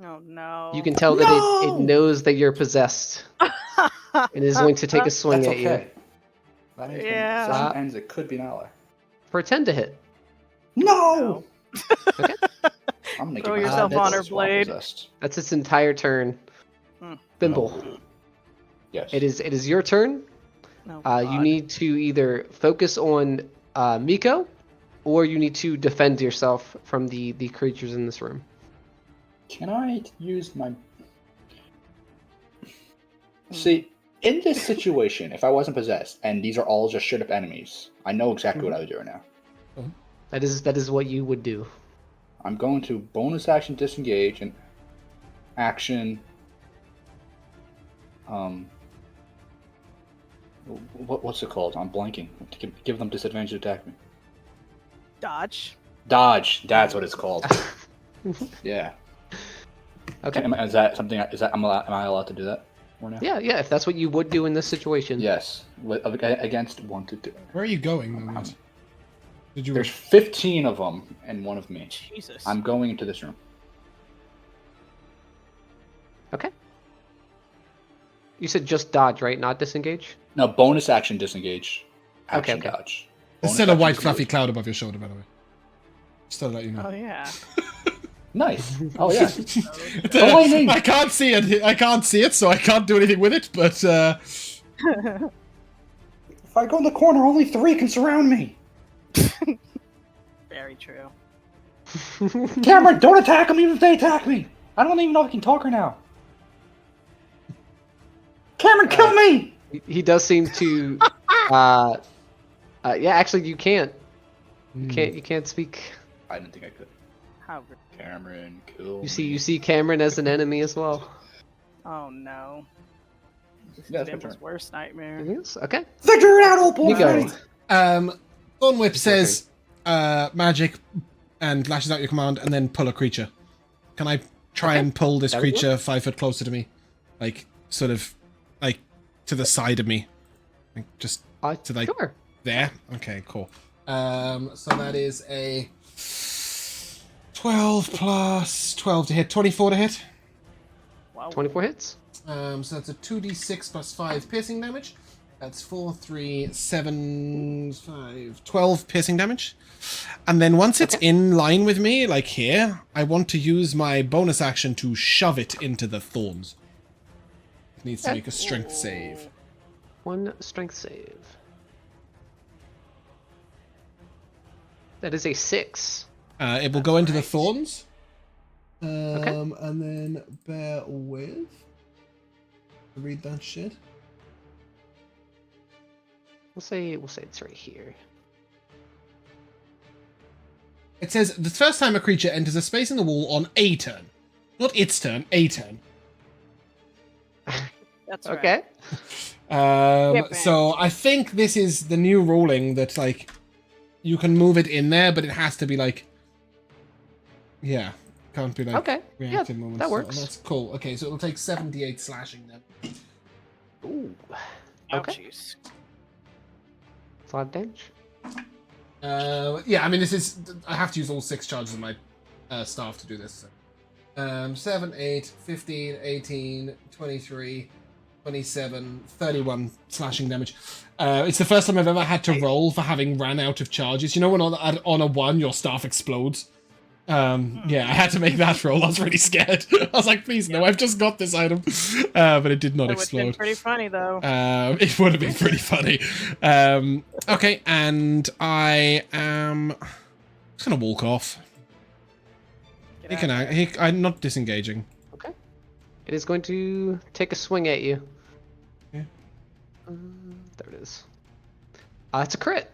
Oh no. You can tell that it knows that you're possessed, and is going to take a swing That's at you. okay. That means Yeah. when session ends, it could be an ally. For a 10 to hit. No! Okay. I'm gonna Throw give yourself myself on her this while blade. possessed. That's its entire turn. Bimble, Yes. it is your turn. No, You God. need to either focus on Miko, or you need to defend yourself from the creatures in this room. Can I use my... See, in this situation, if I wasn't possessed, and these are all just straight-up enemies, I know exactly what I would do right now. That is what you would do. I'm going to bonus action disengage and action... What's it called? I'm blanking. To give them disadvantage to attack me. Dodge. Dodge. That's what it's called. Yeah. Okay. Is that something? Am I allowed to do that? Or no? Yeah. If that's what you would do in this situation. Yes. Against 1 to 2. Where are you going, though, Matt? Did you? There's 15 of them and one of me. Jesus. I'm going into this room. Okay. You said just dodge, right? Not disengage? No, bonus action disengage. Action Okay. dodge. There's Bonus still a action white disengage. fluffy cloud above your shoulder, by the way. Just to let you know. Oh yeah. Nice. Oh yeah. Oh, lightning. I can't see it. I can't see it, so I can't do anything with it. But If I go in the corner, only 3 can surround me. Very true. Cameron, don't attack them even if they attack me. I don't even know if I can talk right now. Cameron, kill me! He does seem to. Yeah, actually, you can't. You can't speak. I didn't think I could. How rude. Cameron, kill. You see Cameron as an enemy as well. Oh no. Yeah, that's my Bimble's turn. worst nightmare. Yes. Okay. Figure it out, old boy! Nico. Thorn Whip says magic and lashes out your command, and then pull a creature. Can I try and pull this That would creature 5 foot closer to me, like sort of like to the side of me, like just to like Sure. there? Okay, cool. So that is a 12 plus 12 to hit, 24 to hit. Wow. 24 hits. So that's a 2d6 plus 5 piercing damage. That's 4, 3, 7, 5, 12 piercing damage. And then once it's in line with me, like here, I want to use my bonus action to shove it into the thorns. It needs to make a strength save. 1 strength save. That is a 6. It will go into the thorns. Okay. And then bear with. Read that shit. We'll say it's right here. It says the first time a creature enters a space in the wall on a turn. Not its turn, a turn. That's right. Okay. So I think this is the new ruling that like you can move it in there, but it has to be like, yeah, can't be like Okay. reactive Yeah, moments. that So works. that's cool. Okay, so it'll take 78 slashing then. Ooh. Okay. Ouchies. It's a lot of damage. Yeah, I mean, this is... I have to use all 6 charges of my staff to do this. So. 7, 8, 15, 18, 23, 27, 31 slashing damage. It's the first time I've ever had to roll for having ran out of charges. You know when on a 1 your staff explodes? Yeah, I had to make that roll. I was really scared. I was like, please, no, I've just got this item. But it did not That would have been explode. pretty funny though. It would have been pretty funny. Okay, and I am just gonna walk off. Get out of there. I'm not disengaging. Okay. It is going to take a swing at you. Yeah. There it is. It's a crit.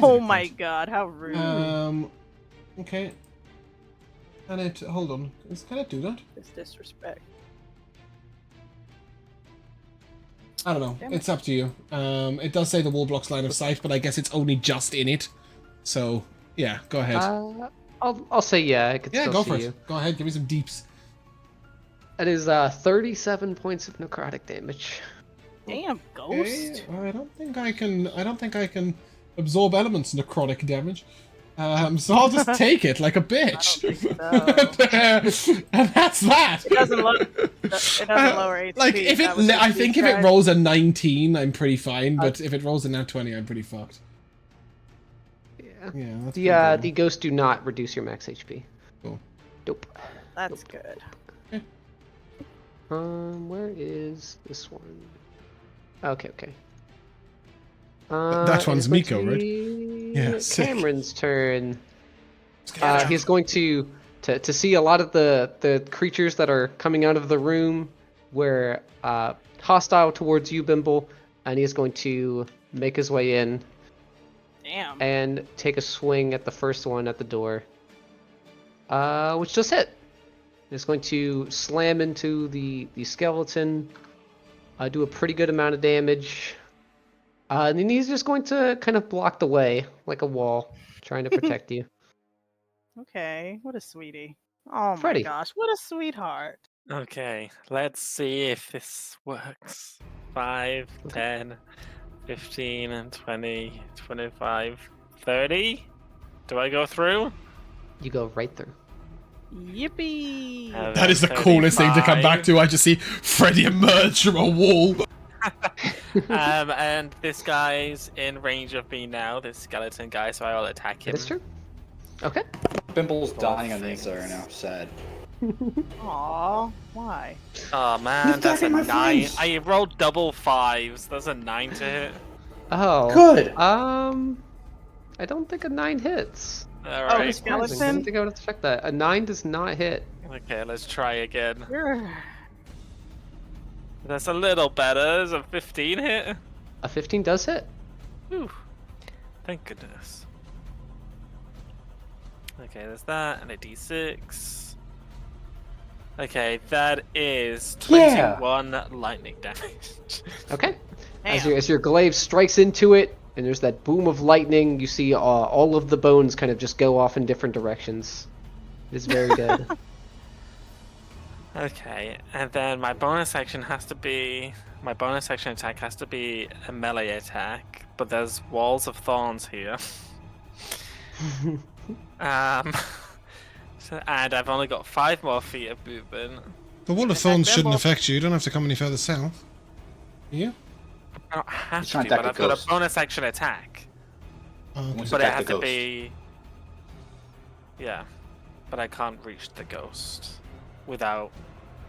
Oh my god, how rude. Okay. Can it hold on? Can it do that? This disrespect. I don't know. Damn It's up to you. It does say the wall blocks line of sight, but I guess it's only just in it. So, yeah, go ahead. I'll say yeah. I could Yeah, still go see for you. it. Go ahead, give me some deeps. That is 37 points of necrotic damage. Damn, ghost. Okay, I don't think I can absorb elements necrotic damage. So I'll just take it like a bitch. And that's that. It doesn't lower HP. Like if it, I think if it rolls a 19, I'm pretty fine. But if it rolls a nat 20, I'm pretty fucked. Yeah. Yeah. The ghosts do not reduce your max HP. Cool. Nope. That's good. Where is this one? Okay. That one's it is Miko, going to right? be Yeah, sick. Cameron's turn. He's going to see a lot of the creatures that are coming out of the room were hostile towards you, Bimble, and he is going to make his way in. Damn. And take a swing at the first one at the door. Which just hit. It's going to slam into the skeleton, do a pretty good amount of damage. And then he's just going to kind of block the way like a wall, trying to protect you. Okay, what a sweetie. Oh Freddy. my gosh, what a sweetheart. Okay, let's see if this works. 5, 10, 15, 20, 25, 30? Do I go through? You go right through. Yippee! That is the coolest thing to come back to. I just see Freddy emerge from a wall. And this guy's in range of me now, this skeleton guy, so I'll attack him. That's true. Okay. Bimble's dying on the inside right now. Sad. Aww, why? Oh man, that's a 9. I rolled double 5s. That's a 9 to hit. Oh. Good. I don't think a 9 hits. Alright. the Surprising. I skeleton? didn't think I would have to check that. A 9 does not hit. Okay, let's try again. You're... That's a little better. Is a 15 hit? A 15 does hit. Whew. Thank goodness. Okay, there's that, and a d6. Okay, that is 21 lightning damage. Okay. Damn. As your glaive strikes into it, and there's that boom of lightning, you see all of the bones kind of just go off in different directions. It is very good. Okay, and then my bonus action attack has to be a melee attack, but there's walls of thorns here. So, and I've only got 5 more feet of movement. The wall of thorns shouldn't affect you. You don't have to come any further south. Yeah. I don't have He's to, trying to but attack I've the got a ghost. bonus action attack. Wants But to it attack has the to ghost. be... Yeah. But I can't reach the ghost without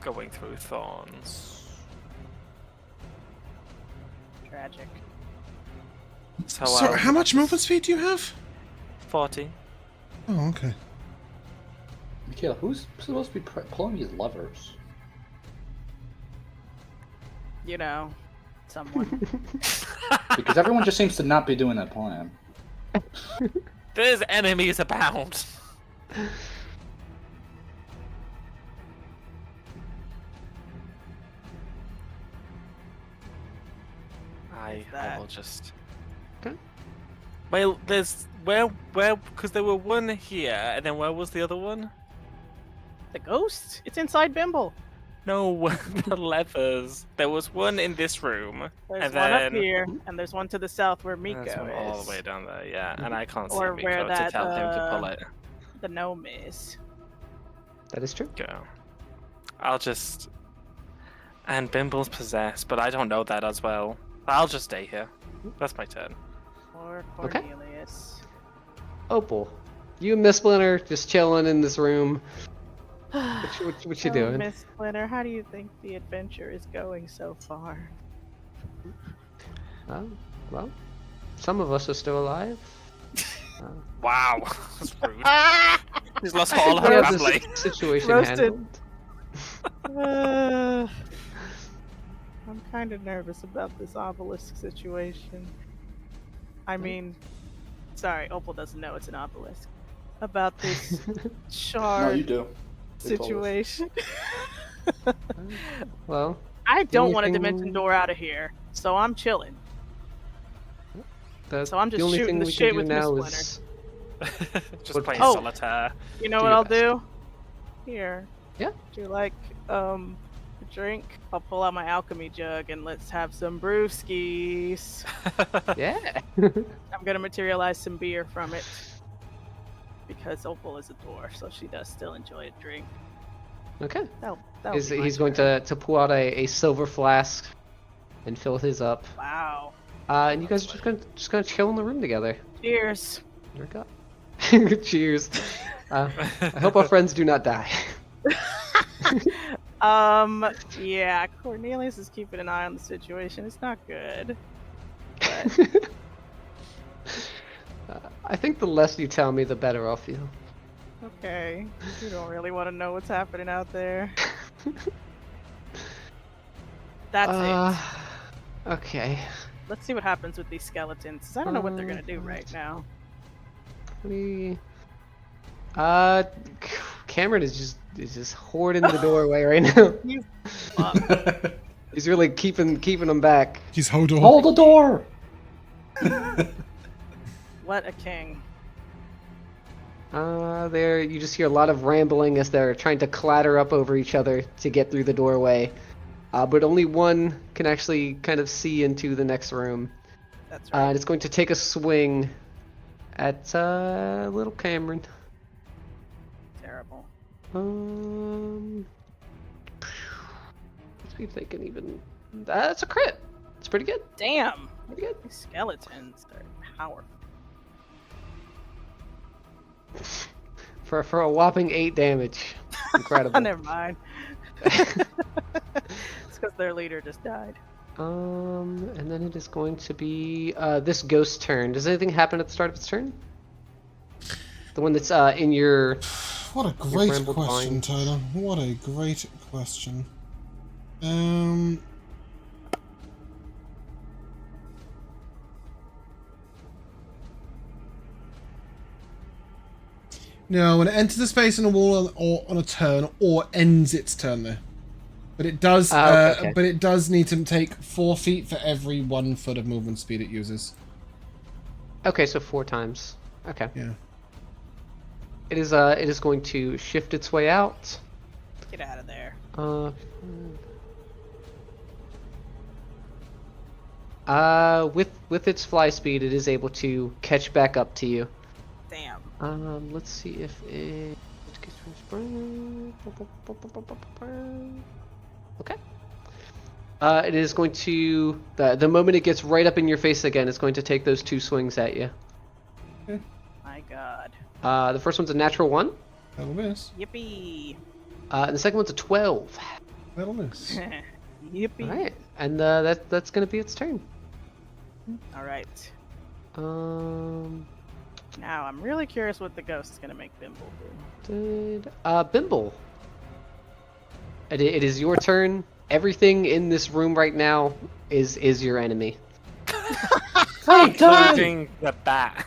going through thorns. Tragic. So, So, how much movement speed do you have? 40. Oh, okay. Michaela, who's supposed to be pulling these levers? You know, someone. Because everyone just seems to not be doing that plan. There's enemies abound. I will just... Okay. Well, there's... Where... Because there were one here, and then where was the other one? The ghost? It's inside Bimble. No, the levers. There was one in this room, There's and one then... up here, and there's one to the south where Miko There's one is. all the way down there, yeah, and I can't see Or Miko where to that, tell him to pull it. The gnome is. That is true. Go. I'll just... And Bimble's possessed, but I don't know that as well. I'll just stay here. That's my turn. Or Okay. Cornelius. Opal, you and Miss Splinter just chilling in this room. What you doing? Miss Splinter, how do you think the adventure is going so far? Well, some of us are still alive. Wow, that's rude. He's lost all We her have family. this situation Roasted. handled. I'm kind of nervous about this obelisk situation. I mean, sorry, Opal doesn't know it's an obelisk. About this No, shard you do. They told us. situation. Well, I don't want a Anything- dimension door out of here. So I'm chilling. The, So I'm just the only shooting thing the we shit can do with now Miss is Just playing Oh. solitaire. You know Do what your I'll best. do? Here. Yeah. Do you like a drink? I'll pull out my alchemy jug and let's have some brewskis. yeah. I'm gonna materialize some beer from it. Because Opal is a dwarf, so she does still enjoy a drink. Okay. That'll be my He's going turn. to pull out a silver flask and fill his up. Wow. And you guys are just gonna chill in the room together. Cheers. There we go. Cheers. I hope our friends do not die. Yeah, Cornelius is keeping an eye on the situation. It's not good. But I think the less you tell me, the better I'll feel. okay. You don't really want to know what's happening out there. That's it. Okay. Let's see what happens with these skeletons. 'Cause I don't know what they're gonna do right now. We... Cameron is just hoarding the doorway right now. He's really keeping them back. He's hold on. Hold the door! What a king. There you just hear a lot of rambling as they're trying to clatter up over each other to get through the doorway. But only one can actually kind of see into the next room. That's right. And it's going to take a swing at little Cameron. Terrible. Let's see if they can even. That's a crit. It's pretty good. Damn. Pretty good. These skeletons are powerful. For a whopping 8 damage. Incredible. Never mind. It's because their leader just died. And then it is going to be this ghost turn. Does anything happen at the start of its turn? The one that's in your. What a great brambled question, vines. Tyler. What a great question. No, when it enters the space on a wall or on a turn, or ends its turn there. But it does. Okay. But it does need to take 4 feet for every 1 foot of movement speed it uses. Okay, so 4 times. Okay. Yeah. It is going to shift its way out. Get out of there. With its fly speed, it is able to catch back up to you. Damn. Let's see if it. Okay. It is going to the moment it gets right up in your face again, it's going to take those 2 swings at you. My god. The first one's a natural 1, That'll miss. Yippee. and the second one's a 12. That'll miss. Yippee. All right, and that's going to be its turn. Alright. Um, Now, I'm really curious what the ghost is going to make Bimble do. Bimble. It is your turn. Everything in this room right now is your enemy. Including the bat.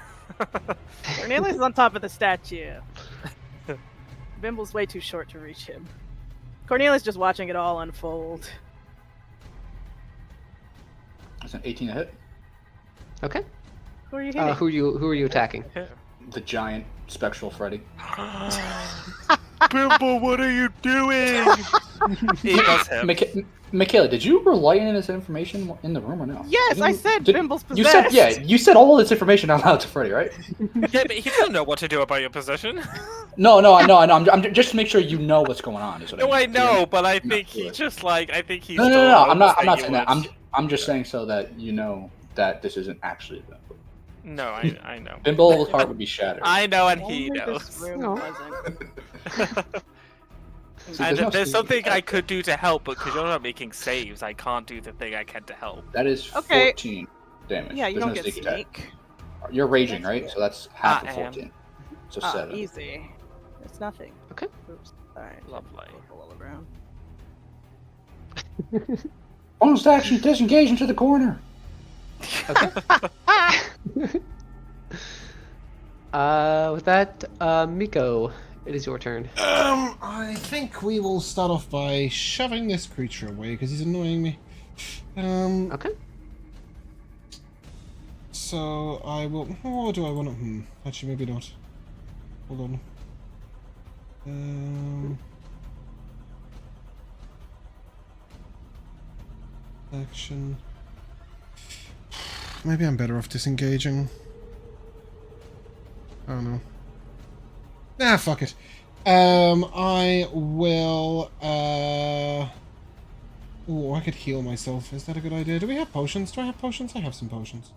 Cornelius is on top of the statue. Bimble's way too short to reach him. Cornelius just watching it all unfold. That's an 18 to hit. Okay. Who are you hitting? Who are you attacking? The giant spectral Freddy. Bimble, what are you doing? He does him. Michaela, did you relay any of this information in the room or no? Yes, I said Bimble's You said possessed. you said all this information out loud to Freddy, right? Yeah, but he doesn't know what to do about your position. No, I know. I'm just to make sure you know what's going on. Is what No, I mean. know, but I Not think he good. just like I think he's. No. I'm not saying that. I'm just saying so that you know that this isn't actually Bimble. No, I know. Bimble's heart would be shattered. I know, and he Only knows. this room No. wasn't. See, And no there's sneak something I attack. could do to help, but because you're not making saves, I can't do the thing I can to help. That is Okay. 14 damage. Yeah, you There's don't no get sneak attack. sneak. You're raging, right? So that's half I of am. 14. So Ah, 7. easy. It's nothing. Okay. Oops. Alright. Lovely. All around. Bonus action, disengage into the corner. With that, Miko, it is your turn. I think we will start off by shoving this creature away because he's annoying me. Okay. so I will. Oh, do I want to? Actually, maybe not. Hold on. Action. Maybe I'm better off disengaging. I don't know. Nah, fuck it. I will. Oh, I could heal myself. Is that a good idea? Do we have potions? Do I have potions? I have some potions.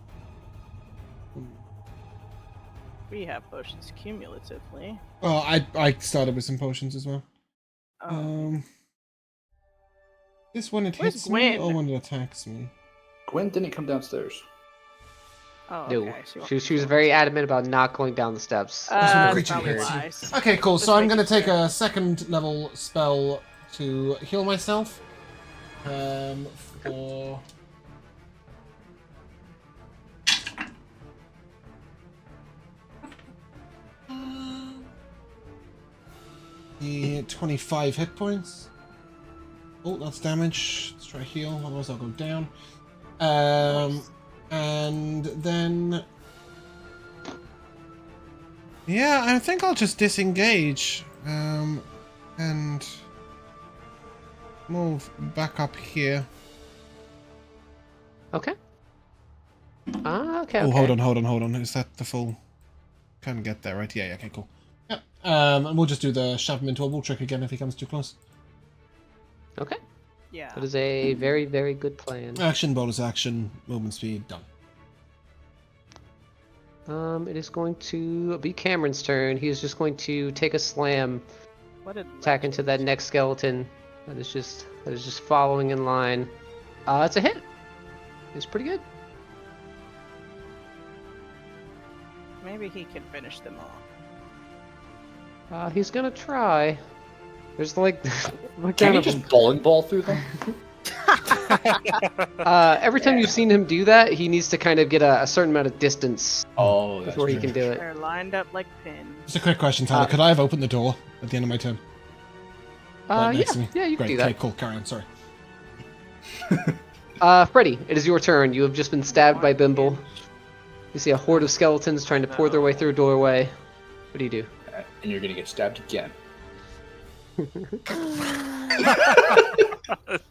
We have potions cumulatively. Oh, I started with some potions as well. This when it Where's hits me or Gwen? when it attacks me? Gwen didn't come downstairs. Oh, No, okay. she was very adamant about not going down the steps. That's creature probably hits you. wise. Okay, cool. Just So I'm making gonna take sure. a second level spell to heal myself. For the 25 hit points. Oh, that's damage. Let's try heal, otherwise I'll go down. And then... yeah, I think I'll just disengage. And... move back up here. Okay. Okay. Oh, Okay. hold on. Is that the full... can't get there, right? Yeah, okay, cool. Yeah. And we'll just do the shove him into a wall trick again if he comes too close. Okay. Yeah. That is a very, very good plan. Action, bonus action, movement speed, done. It is going to be Cameron's turn. He is just going to take a slam, What did attack into that next skeleton. That is just following in line. It's a hit. It's pretty good. Maybe he can finish them all. He's gonna try. There's like, Can you just bowling ball through them? every time you've seen him do that, he needs to kind of get a certain amount of distance Oh, before he can do it. They're lined up like pins. Just a quick question, Tyler. Could I have opened the door at the end of my turn? Right next to me? Yeah, you can Great, do that. okay, cool, carry on, sorry. Freddy, it is your turn. You have just been stabbed by Bimble. You see a horde of skeletons trying to pour their way through a doorway. What do you do? And you're gonna get stabbed again.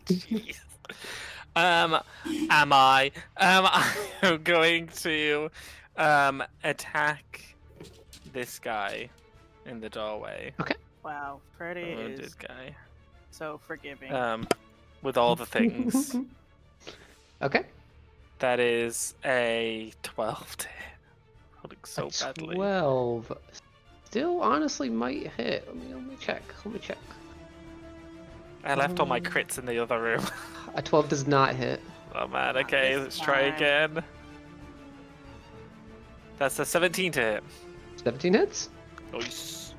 Jeez. Am I? I'm going to attack this guy in the doorway. Wow, Freddy Wounded is guy. so forgiving. With all the things. Okay. That is a 12 to hit. Rolling so A badly. 12. Still honestly might hit. Let me check. I left all my crits in the other room. A 12 does not hit. Oh man, okay, this let's try time. again. That's a 17 to hit. 17 hits. Nice.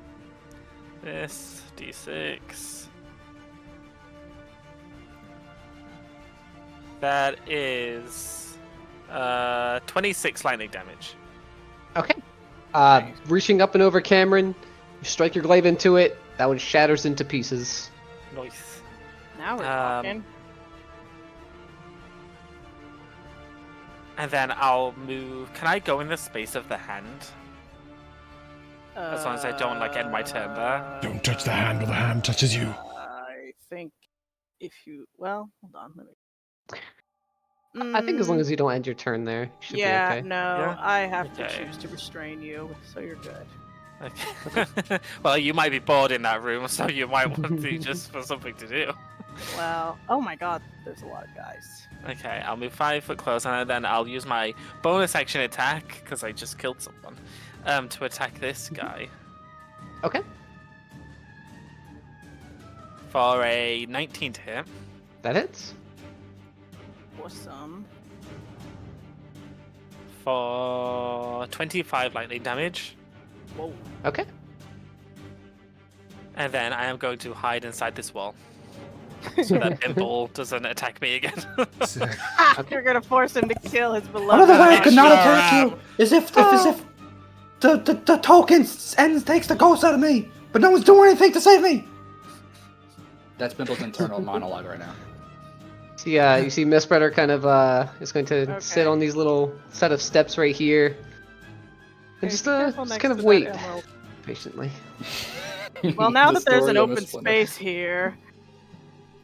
This, d6. That is 26 lightning damage. Okay. Reaching up and over Cameron, you strike your glaive into it. That one shatters into pieces. Nice. Now we're talking. And then I'll move. Can I go in the space of the hand? As long as I don't like end my turn there. Don't touch the hand or the hand touches you. I think if you hold on, let me. I think as long as you don't end your turn there, you should be okay. No, Yeah? I have to Okay. choose to restrain you, so you're good. Okay. Well, you might be bored in that room, so you might want to just for something to do. Well, oh my god, there's a lot of guys. Okay, I'll move 5 foot close, and then I'll use my bonus action attack because I just killed someone. To attack this guy Okay. for a 19 to hit. That hits. Awesome. For 25 lightning damage. Whoa. Okay. And then I am going to hide inside this wall so that Pimple doesn't attack me again. You're gonna force him to kill his beloved. Another way I could not Sure attack you is if the token takes the ghost out of me, but no one's doing anything to save me. That's Bimble's internal monologue right now. You see Mistbrunner kind of is going to sit Okay. on these little set of steps right here. And Okay, just be careful just next kind to of that wait emerald. patiently. Well, now The that there's an story of open Miss Splinter. space here,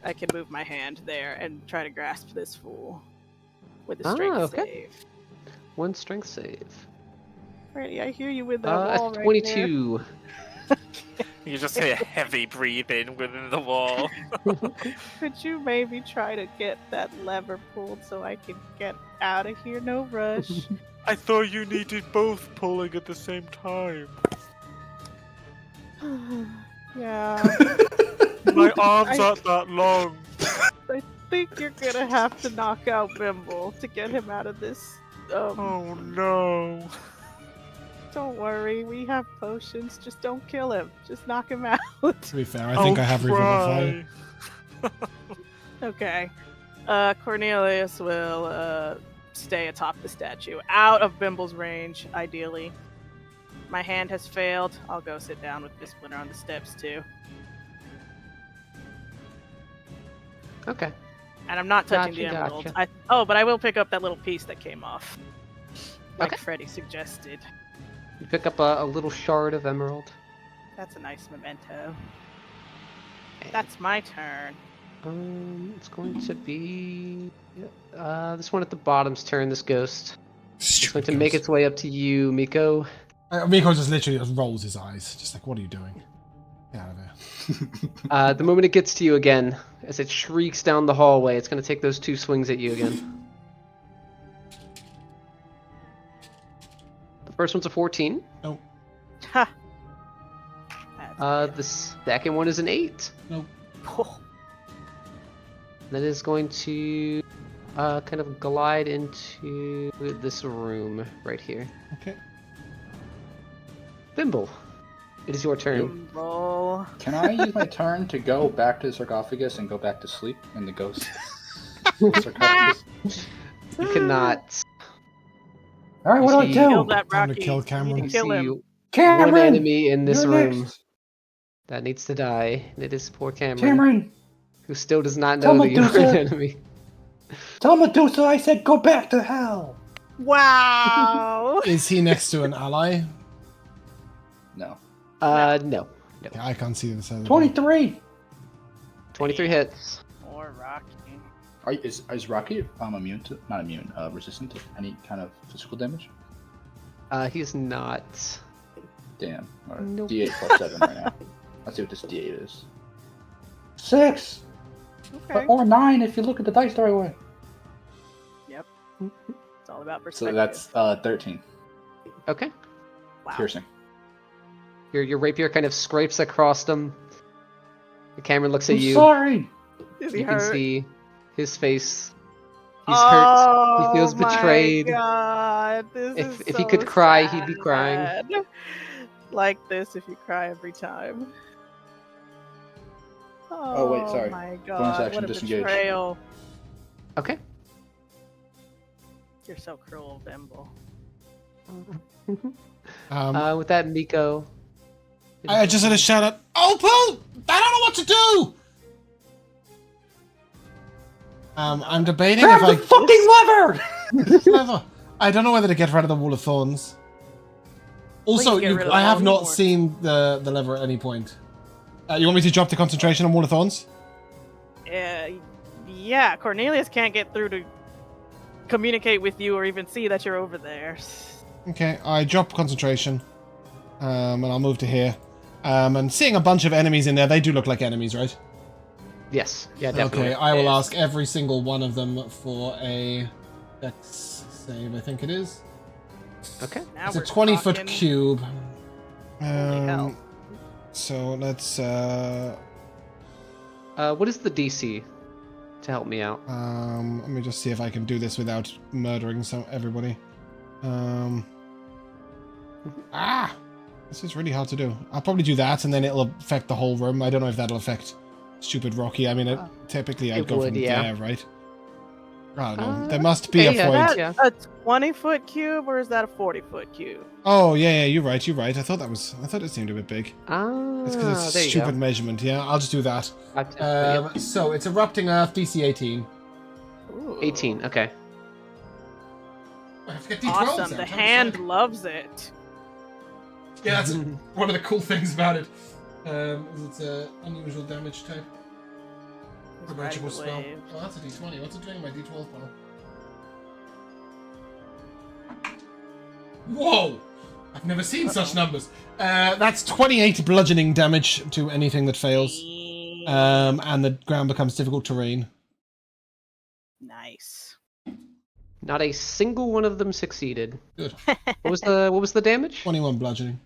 I can move my hand there and try to grasp this fool with a strength okay. save. 1 strength save. Ready, I hear you with that wall right 22. You just hear heavy breathing within the wall. there. Could you maybe try to get that lever pulled so I can get out of here? No rush. I thought you needed both pulling at the same time. Yeah, My arms aren't that long. I think you're gonna have to knock out Bimble to get him out of this. Oh no. Don't worry, we have potions. Just don't kill him. Just knock him out. To be fair, I think I have revivify. Okay. Cornelius will stay atop the statue, out of Bimble's range, ideally. My hand has failed. I'll go sit down with this Splinter on the steps too. Okay. And I'm not touching the Gotcha, emerald. gotcha. But I will pick up that little piece that came off, like Okay. Freddy suggested. You pick up a little shard of emerald. That's a nice memento. That's my turn. It's going to be this one at the bottom's turn. This ghost. It's going to make its way up to you, Miko. Miko just literally just rolls his eyes, just like, what are you doing? Get out of here. The moment it gets to you again, as it shrieks down the hallway, it's going to take those 2 swings at you again. The first one's a 14. Nope. Ha! The second one is an 8. Nope. That is going to kind of glide into this room right here. Okay. Bimble, it is your turn. Bimble. Can I use my turn to go back to the sarcophagus and go back to sleep in the ghost sarcophagus? You cannot. All right, what do I You Kill do? that Time to Rocky. kill You Cameron. need to kill him. one Cameron, enemy in this you're room next. that needs to die, and it is poor Cameron, Cameron, who still does not Tell know that you are an Medusa. enemy. tell Medusa I said go back to hell. Wow! Is he next to an ally? No. No. Yeah, I can't see the side. 23. 23 hits. Or Rocky. Is Rocky immune to resistant to any kind of physical damage? He's not. Damn. Alright. Nope. D8 plus 7 right now. Let's see what this D8 is. 6. Okay. Or 9 if you look at the dice the right way. Yep. It's all about So perspective. that's 13 Okay. wow. piercing. Your rapier kind of scrapes across him. Cameron looks at I'm you. sorry. Is he You can hurt? see his face. He's hurt. He feels betrayed. My God, this If- is if he so could cry, he'd be crying. sad. Like this, if you cry every time. Oh, wait, sorry. My Bonus God, action, what a disengage. betrayal! Okay. You're so cruel, Bimble. With that, Miko. I just had a shout out. Opal! I don't know what to do! I'm debating Grab if the fucking lever! Clever. I don't know whether to get rid of the Wall of Thorns. Also, Please get rid of I the have Wall not of Thorns. seen the lever at any point. You want me to drop the concentration on Wall of Thorns? Yeah, Cornelius can't get through to communicate with you or even see that you're over there. Okay, I drop concentration. And I'll move to here. And seeing a bunch of enemies in there, they do look like enemies, right? Yes. Yeah, definitely. Okay, I will ask every single one of them for a dex save, I think it is. Okay. Now It's a we're 20-foot talking. cube. hell. So let's What is the DC to help me out? let me just see if I can do this without murdering everybody. This is really hard to do. I'll probably do that, and then it'll affect the whole room. I don't know if that'll affect stupid Rocky. I mean, typically I'd It go would, from yeah. there, right? I don't know. There must be a yeah, point. Is Yeah. that a 20-foot cube or is that a 40-foot cube? Oh yeah, you're right. I thought it seemed a bit big. Ah, It's because it's there you stupid go. measurement. Yeah, I'll just do that. Yep. So it's erupting Earth, DC 18. Ooh. 18. Okay. I have to get D12s Awesome. out. The I'm hand excited. loves it. Yeah, that's one of the cool things about it. It's an unusual damage type. He's Approachable riding the spell. wave. Oh, that's a D20. What's it doing in my D12 panel? Whoa! I've never seen such numbers. That's 28 bludgeoning damage to anything that fails. And the ground becomes difficult terrain. Nice. Not a single one of them succeeded. Good. What was the damage? 21 bludgeoning.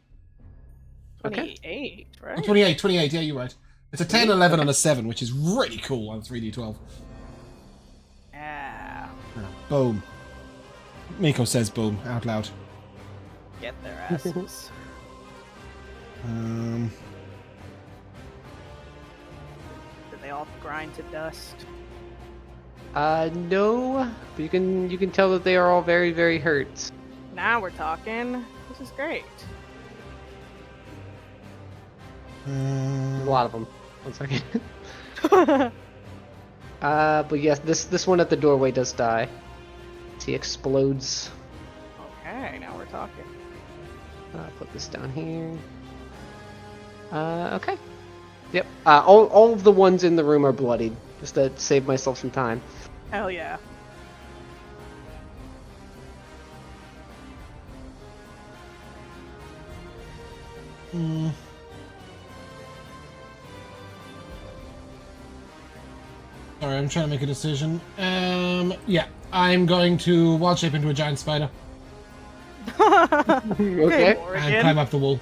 Okay. 28, right? Oh, 28, yeah, you're right. It's a 10, 11, and a 7, which is really cool on 3d12. Yeah. Boom. Miko says boom out loud. Get their asses. Um, Did they all grind to dust? No, but you can tell that they are all very, very hurt. Now we're talking. This is great. A lot of them. 1 second. But yes, this one at the doorway does die. He explodes. Okay, now we're talking. Put this down here. Okay. Yep. All of the ones in the room are bloodied, just to save myself some time. Hell yeah. Sorry, I'm trying to make a decision. Yeah, I'm going to wild shape into a giant spider Okay. and climb up the wall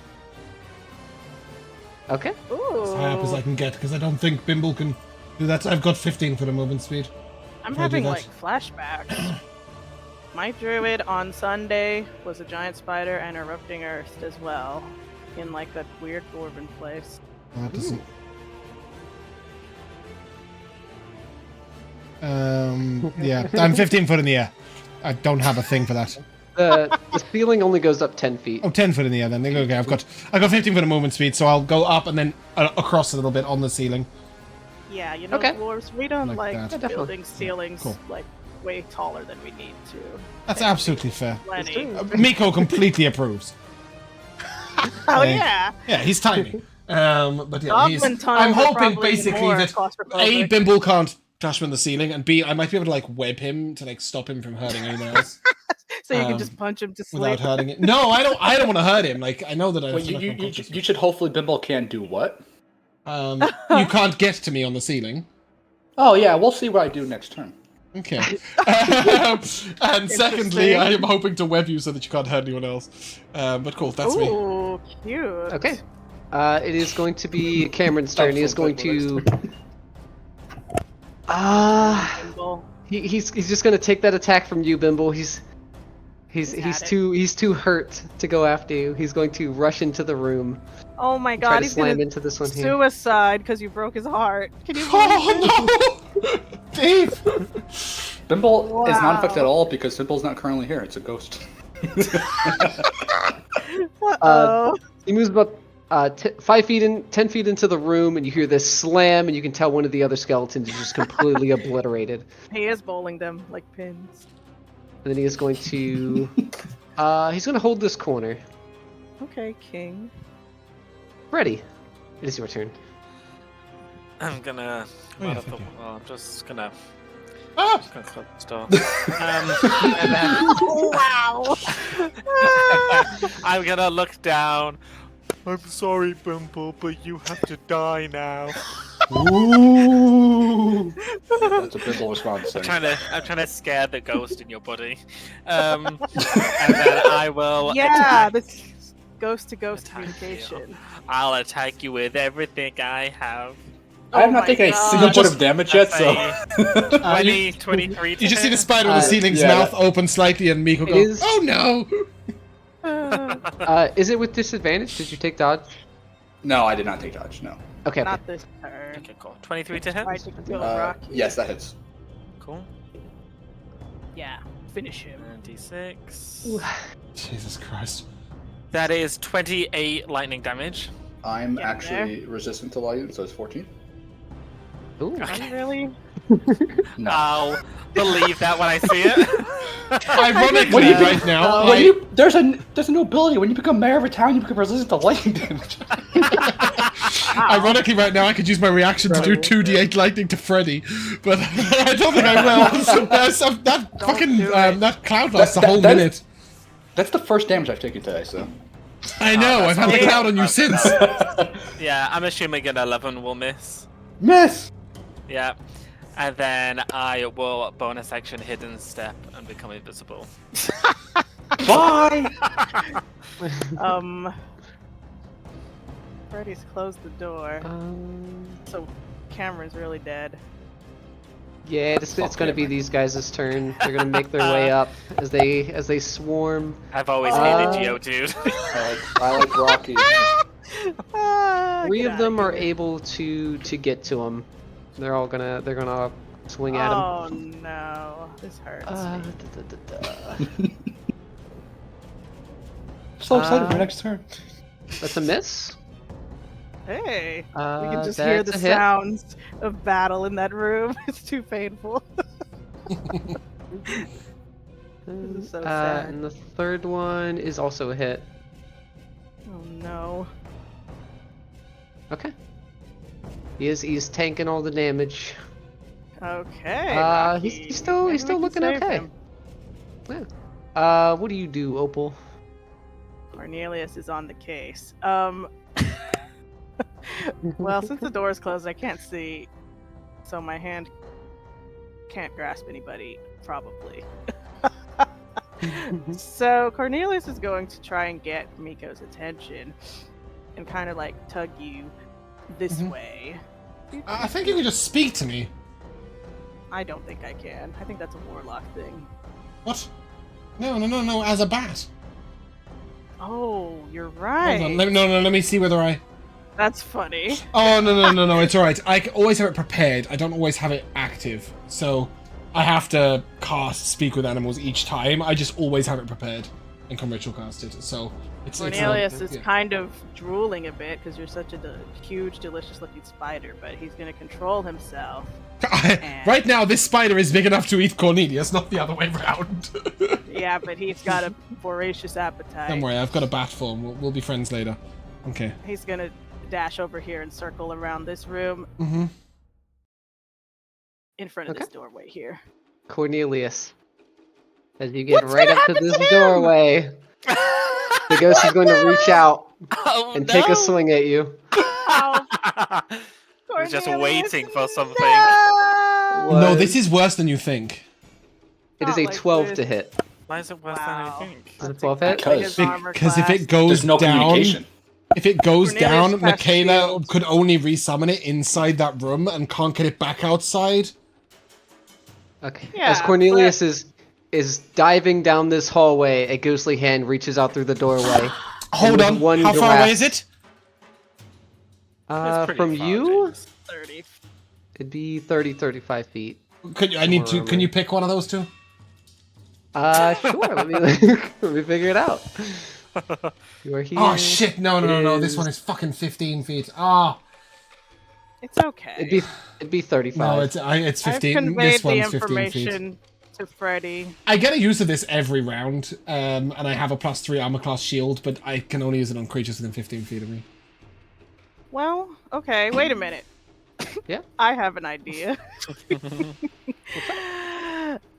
Okay. Ooh. as high up as I can get, because I don't think Bimble can do that. I've got 15 for the movement speed. I'm If I do having that. like flashbacks. My druid on Sunday was a giant spider and erupting earth as well, in like that weird dwarven place. That doesn't. Yeah, I'm 15 foot in the air. I don't have a thing for that. The ceiling only goes up 10 feet. Oh, 10 foot in the air then. Okay, I've got 15 foot of movement speed, so I'll go up and then across a little bit on the ceiling. Yeah, you know, Okay. dwarves, we don't Like like that. Yeah, definitely. building ceilings Cool. like way taller than we need to. That's absolutely fair. Plenty. Miko completely approves. Oh yeah. Yeah, he's tiny. But yeah, Goblin tunnels I'm are hoping probably basically more that claustrophobic. A, Bimble can't touch him on the ceiling, and B, I might be able to like web him to like stop him from hurting anyone else So you can just punch him to sleep. without hurting it. No, I don't want to hurt him. Like I know that I. Wait, you should hopefully Bimble can do what? You can't get to me on the ceiling. Oh yeah, we'll see what I do next turn. Okay. And secondly, I am hoping to web you so that you can't hurt anyone else. But cool, that's me. Ooh, cute. Okay. It is going to be Cameron's turn. He is going to. Bimble. He's just going to take that attack from you, Bimble. He's had it. too hurt to go after you. He's going to rush into the room. Oh my Try god, to he's slam gonna into this one here. suicide because you broke his heart. Can you Oh no, Dave! Bimble is Wow. not affected at all because Bimble's not currently here. It's a ghost. Uh-oh. He moves about 5 feet in, 10 feet into the room, and you hear this slam, and you can tell one of the other skeletons is just completely obliterated. He is bowling them like pins. And then he is going to, he's going to hold this corner. Okay, king. Freddy, it is your turn. I'm gonna Oh, come yeah, out of the thank you. wall. I'm just gonna Ah! close the door. And then Wow. I'm gonna look down. I'm sorry, Bimble, but you have to die now. Ooh! That's a Bimble response. I'm Thing. trying to scare the ghost in your body. And then I will Yeah, attack. this ghost-to-ghost Attack you. communication. I'll attack you with everything I have. I have Oh not my taken a God. single point Just- of damage yet, so. That's 20, 23 to You just see the hit. spider on the ceiling's yeah, mouth that- open slightly, and Miko It goes, is- "Oh no!" Is it with disadvantage? Did you take dodge? No, I did not take dodge. No. Okay. Not this turn. Okay, cool. 23 to hit. Tried to kill Rocky. Yes, that hits. Cool. Yeah, finish him. And D6. Jesus Christ! That is 28 lightning damage. I'm Getting actually resistant to lightning, so it's 14. Ooh. I'm really. No. I'll believe that when I see it. Ironically, right now, There's a new ability. When you become mayor of a town, you become resistant to lightning damage. ironically, right now, I could use my reaction to do 2d8 lightning to Freddy, but I don't think I will. That cloud lasts a whole minute. That's the first damage I've taken today, so. I know, I've had the cloud on you since. Yeah, I'm assuming an 11 will miss. Miss! Yeah. And then I will bonus action hidden step and become invisible. Bye! Freddy's closed the door, so Cameron's really dead. Yeah, it's going to be these guys' turn. They're going to make their way up as they swarm. I've always hated Geodude. I like Rocky. Three of them are able to get to him. They're gonna swing at him. Oh no, this hurts. So excited for my next turn. That's a miss. Hey, we can just hear the that's a hit. sounds of battle in that room. It's too painful. This is so sad. And the third one is also a hit. Oh no. Okay. He's tanking all the damage. Okay. He's still looking okay. Yeah. What do you do, Opal? Cornelius is on the case. Well, since the door is closed, I can't see, so my hand can't grasp anybody, probably. So Cornelius is going to try and get Miko's attention and kind of like tug you this way. I think you can just speak to me. I don't think I can. I think that's a warlock thing. What? No, as a bat. Oh, you're right. Hold on, let me see whether I... That's funny. Oh, no, it's alright. I always have it prepared. I don't always have it active. So, I have to cast Speak with Animals each time. I just always have it prepared and can ritual cast it. So, Cornelius is kind of drooling a bit because you're such a huge, delicious-looking spider, but he's going to control himself. Right now, this spider is big enough to eat Cornelius, not the other way around. Yeah, but he's got a voracious appetite. Don't worry, I've got a bat form. We'll be friends later. Okay. He's going to dash over here and circle around this room. Mm-hmm. In front of this doorway here. Cornelius. As you get right up to this doorway, the ghost is going to reach out and take a swing at you. I'm just waiting for something. No, this is worse than you think. It is a 12 to hit. Why is it worse than I think? Is it 12 hit? Because if it goes There's no down, communication. if it goes Cornelius down, has Michaela shield. could only resummon it inside that room and can't get it back outside. Okay. Yeah, As Cornelius is diving down this hallway, a ghostly hand reaches out through the doorway. Hold And on, with one how far grasp- away is it? It's pretty From far, you, James. 30. it'd be 30, 35 feet. Can you pick one of those two? Sure. Let me figure it out. You are here. Oh shit, no, this is- one is fucking 15 feet. Ah, It's okay. It'd be 35. no, it's 15. I've conveyed This the one's 15 feet. information to Freddy. I get a use of this every round, and I have a +3 armor class shield, but I can only use it on creatures within 15 feet of me. Well, okay, wait a minute. Yeah. I have an idea.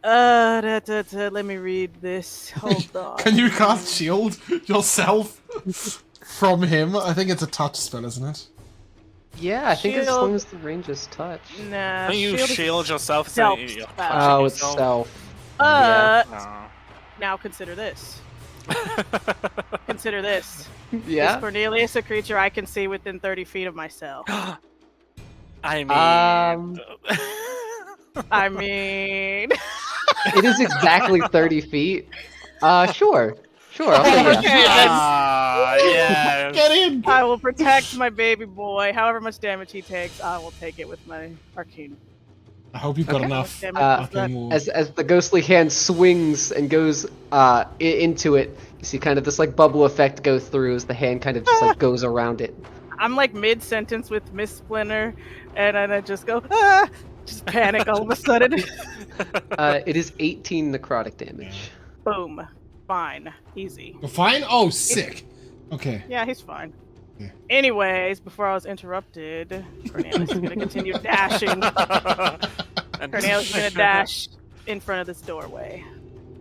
Let me read this. Hold on. Can you cast shield yourself from him? I think it's a touch spell, isn't it? Yeah, I think as Shield. long as the range is touch. Nah, Don't you shield is shield yourself? So stealth you're spell. touching Oh, it's yourself? stealth. No. Now consider this. Consider this. Yeah. Is Cornelius a creature I can see within 30 feet of myself? I mean, I mean... It is exactly 30 feet. Sure. I'll say yes. Okay, yeah. Get in! I will protect my baby boy. However much damage he takes, I will take it with my arcane. I hope you've got Okay. enough. Damage is that- arcane ward. As the ghostly hand swings and goes into it, you see kind of this like bubble effect go through as the hand kind of just like goes around it. I'm like mid-sentence with Miss Splinter, and then I just go, ah! Just panic all of a sudden. It is 18 necrotic damage. Boom. Fine. Easy. You're fine? Oh, sick. Okay. Yeah, he's fine. Yeah. Anyways, before I was interrupted, Cornelius is gonna continue dashing. Cornelius is gonna dash in front of this doorway.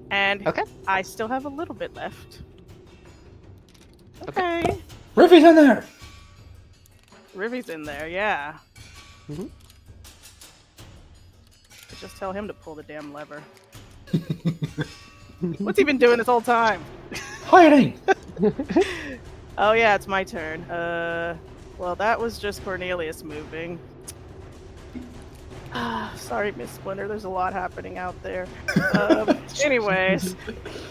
And Okay. I still have a little bit left. Okay. Riffy's in there! Rivy's in there, yeah. Mhm. Just tell him to pull the damn lever. What's he been doing this whole time? Hiding! Oh yeah, it's my turn. Well, that was just Cornelius moving. Sorry, Miss Splinter. There's a lot happening out there. Anyways,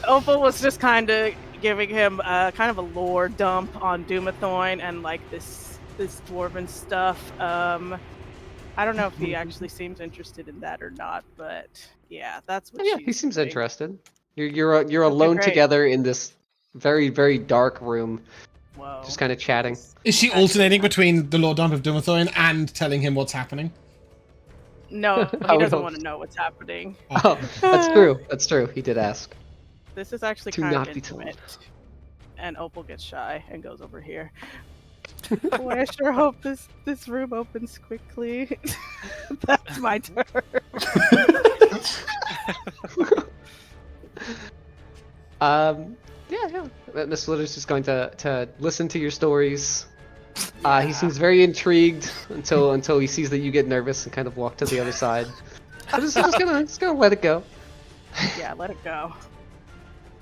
Opal was just kind of giving him kind of a lore dump on Doomathoin and like this dwarven stuff. I don't know if he actually seems interested in that or not, but yeah, that's what. Yeah, she's he seems doing. interested. You're alone great. together in this very, very dark room, Whoa. just kind of chatting. Is she alternating between the Lord Dump of Dumathoin and telling him what's happening? No, I he would doesn't hope want to know what's happening. Oh, that's true. That's true. He did ask. This is actually To kind not of be told. intimate. And Opal gets shy and goes over here. Boy, I sure hope this room opens quickly. That's my turn. Yeah. Miss Slitter's just going to listen to your stories. He seems very intrigued until he sees that you get nervous and kind of walk to the other side. So just gonna let it go. Yeah, let it go.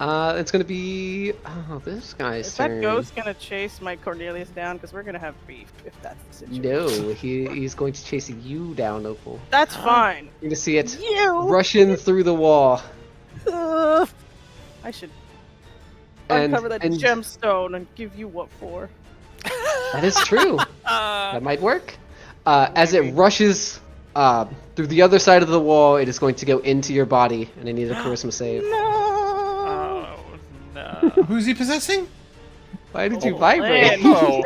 It's gonna be this guy's Is turn. that ghost gonna chase my Cornelius down? Because we're gonna have beef if that's the situation. No, he's going to chase you down, Opal. That's fine. You're gonna see it You. rush in through the wall. I should And- uncover that and- gemstone and give you what for. That is true. That might work. As it rushes through the other side of the wall, it is going to go into your body, and I need a charisma save. No. Oh no. Who's he possessing? Why did you Oh, vibrate? man. Oh.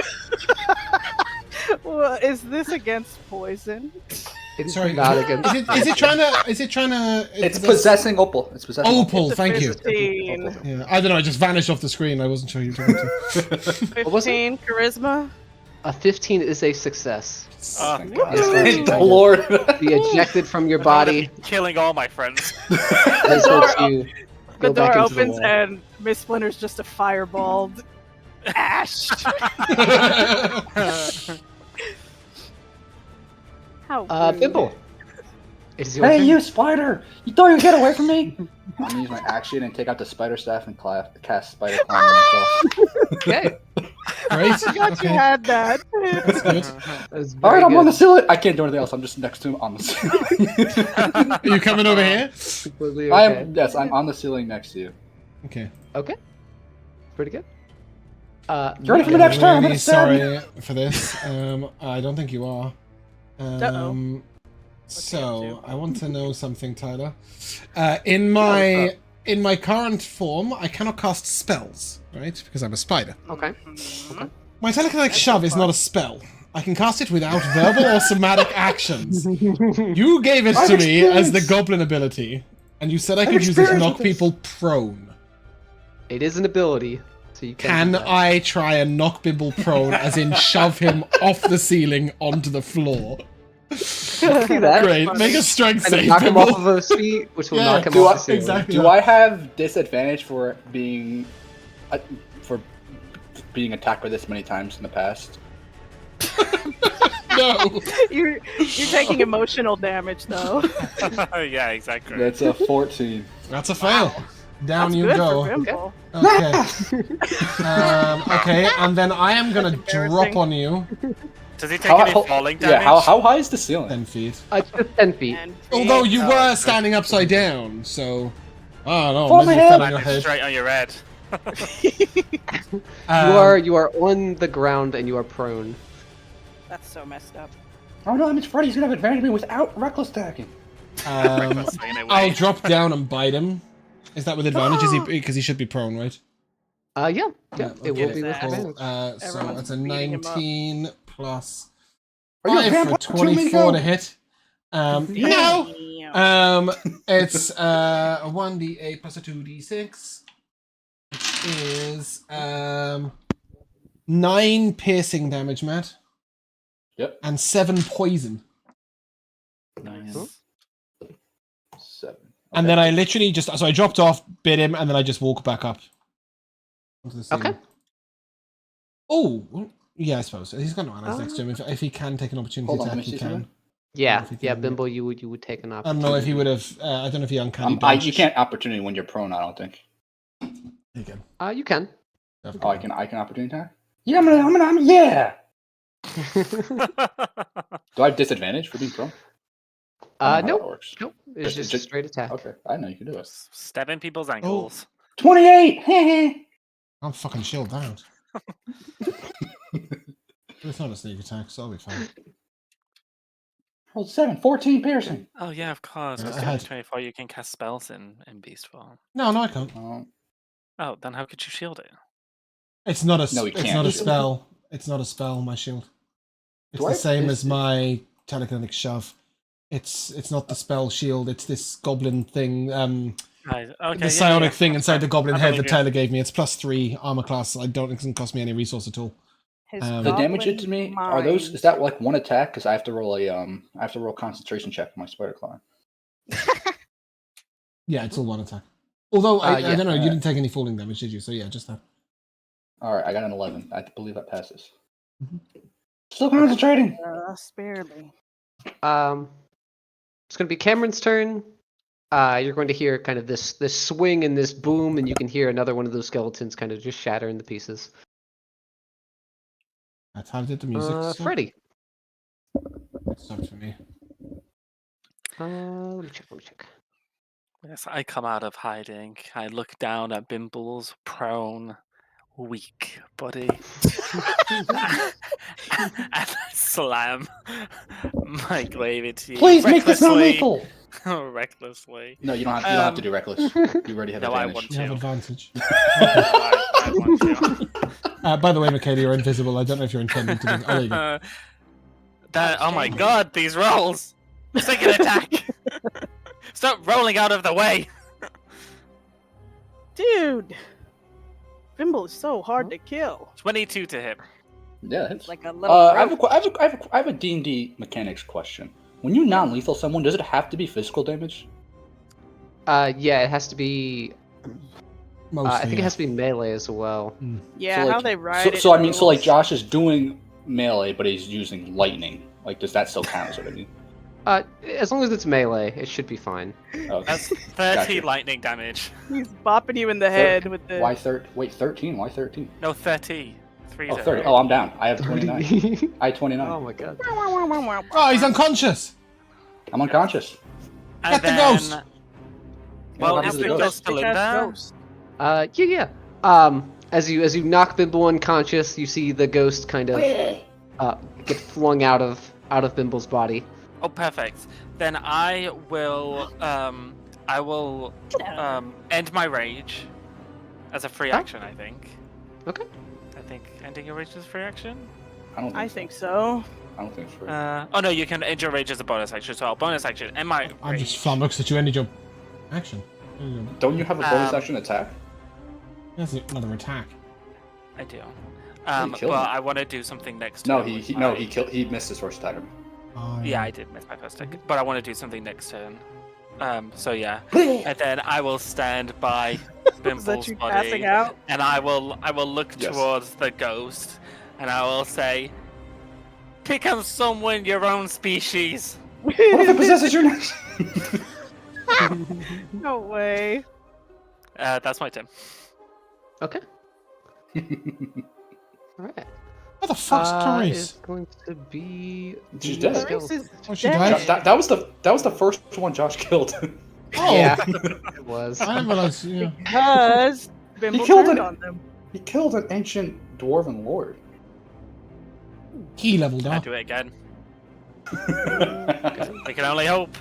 Well, is this against poison? It's Sorry, not against. is it trying to? It's possessing Opal. It's possessing Opal, It's a thank you. 15. Yeah, I don't know. I just vanished off the screen. I wasn't sure you were talking to. 15 charisma. A 15 is a success. Oh, Thank God. It's going to Lord. be ejected from your body. Killing all my friends. And it's going to The go back door into the opens wall. and Miss Splinter's just a fireballed ash. How rude. Thimble. It is your Hey, turn. you spider! You thought you'd get away from me? I'm gonna use my action and take out the spider staff and cast spider climb on myself. Okay. Great. I forgot you Okay. had that. That's good. That was Alright, very I'm on the good. ceiling! I can't do anything else, I'm just next to him on the ceiling. Are you coming over here? Completely I okay. am, yes, I'm on the ceiling next to you. Okay. Okay. Pretty good. You ready for I'm the next turn? I'm really gonna stab you. sorry for this. I don't think you are. Uh-oh. So I want to know something, Tyler. In my current form, I cannot cast spells, right? Because I'm a spider. Okay. Mhm. My telekinetic shove is not a spell. I can cast it without verbal or somatic actions. You gave it to I've me as the experienced- goblin ability, and you said I I've could use it to experienced knock with this. people prone. It is an ability, so you Can do that. I try and knock Bimble prone, as in shove him off the ceiling onto the floor? do that? Great, funny. make a strength And save, knock him Bimble. off of his feet, which will Yeah, knock him do off I- the ceiling. exactly. Do I have disadvantage for being attacked by this many times in the past? No. You're taking emotional damage though. Yeah, exactly. That's a 14. That's a fail. Down That's you good go. for Bimble. Okay. Okay, and then I am gonna drop embarrassing. on you Does he take any falling damage? Yeah, how high is the ceiling? 10 feet. It's just 10 feet. And Although you Oh, were okay. standing upside down, so I don't know. Fall on Maybe my you fell head. on your Landed head. straight on your head. You are on the ground and you are prone. that's so messed up. Oh no, that means Freddy's gonna have advantage of me without reckless attacking. Recklessly, in a way. I'll drop down and bite him. Is that with advantage? Is he because he should be prone, right? Yeah, it will okay, be with Cool. advantage. So Everyone's it's a beating him up. 19 plus Are you a 5 for vampire too, 24 Mingo? to hit. No. It's a 1d8 plus a 2d6, which is 9 piercing damage, Matt. Yep. And 7 poison. 9, 7. And then I literally just I dropped off, bit him, and then I just walk back up onto the scene. Okay. Oh, yeah, I suppose he's got no allies next to him. If he can take an opportunity Hold on, attack, let me he see can. something. Yeah, If he yeah, can, Bimbo, you would take an I opportunity. don't know if he would have. I don't know if he uncanny dodged. You can't opportunity when you're prone. I don't think. You can. You can. Oh, I can opportunity attack. Yeah, yeah. Do I have disadvantage for being prone? I don't know how that Nope. works. Nope. It's just a straight attack. Okay, I know you can do it. Step in people's ankles. 28. I'm fucking shielded out. But it's not a sneak attack, so I'll be fine. Rolled 7. 14 piercing. Oh yeah, of course. Yeah, With I had- 24, you can cast spells in beast form. No, I can't. Oh, then how could you shield it? It's not a. No, he It's can't not a shield. spell. It's not a spell. My shield. It's Do I the have same this- as my telekinetic shove. It's not the spell shield. It's this goblin thing. Right. Okay. The psionic thing inside the Fine. goblin I head believe that you. Tyler gave me. It's +3 armor class. I don't think it doesn't cost me any resource at all. His The damage it to me are those? Is that like one attack? Because I have to roll a concentration check for my spider claw. Yeah, it's all one attack. Although I yeah. don't know, you didn't take any falling damage, did you? So yeah, just that. All right, I got an 11. I believe that passes. Still concentrating. Barely. It's going to be Cameron's turn. You're going to hear kind of this swing and this boom, and you can hear another one of those skeletons kind of just shatter into pieces. That's how did the music stop? Freddy. It stopped for me. Let me check. Yes, I come out of hiding. I look down at Bimble's prone, weak body. And I slam my glaive into you. Please make this not recklessly. lethal. Recklessly. No, you don't have to do reckless. You already have No, I advantage. want You have to. advantage. I want to. By the way, Michaela, you're invisible. I don't know if you're intending to do. Oh, there you go. Oh my god, these rolls! Second attack! Stop rolling out of the way! Dude! Bimble is so hard to kill. 22 to hit. Yeah, it's It's like a little. I roach. have a D&D mechanics question. When you non-lethal someone, does it have to be physical damage? Yeah, it has to be. Mostly, I think it has to be melee as well. Yeah, So, how like- they ride it. So I mean, so like rules. Josh is doing melee, but he's using lightning. Like, does that still count? Is what I mean. As long as it's melee, it should be fine. Okay. That's 30 Gotcha. lightning damage. He's bopping you in the head with the. Why 13? Why 13? No, 30. 30. Oh, 30. Oh, I'm down. I have 29. I have 29. Oh my god. Oh, he's unconscious. I'm unconscious. And Get the ghost. Well, What is happens the to the ghost still in there? Ghost. Yeah. As you knock Bimble unconscious, you see the ghost kind of get flung out of Bimble's body. Oh, perfect. Then I will end my rage as a free action, I think. Okay. I think ending your rage is a free action? I think so. I don't think it's free. Oh no, you can end your rage as a bonus action, so bonus action, end my I'm just rage. flummoxed that you ended your action. There you go. Don't you have a bonus Um, action attack? That's another attack. I do. killed But him. I want to do something next No, turn. he with he my- no he killed. He missed his first attack. Oh, Yeah, I did miss my first attack, but I want to do something next turn. So yeah, and then I will stand by Is Bimble's that you body, passing out? and I will look Yes. towards the ghost, and I will say, "Pick up someone your own species." What if it possesses your next? No way. That's my turn. Okay. All right. Where the fuck's Is Clarice? going to be. She's the dead. skeleton. Clarice is Oh, she dead. died? That was the first one Josh killed. Oh, Yeah, it was. I didn't realize. Yeah. Because Bimble killed turned it. on them. He killed an ancient dwarven lord. He leveled Can't up. do it again. We can only hope.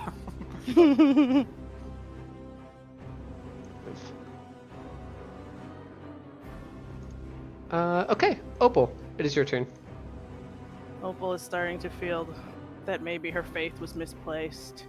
Okay, Opal, it is your turn. Opal is starting to feel that maybe her faith was misplaced.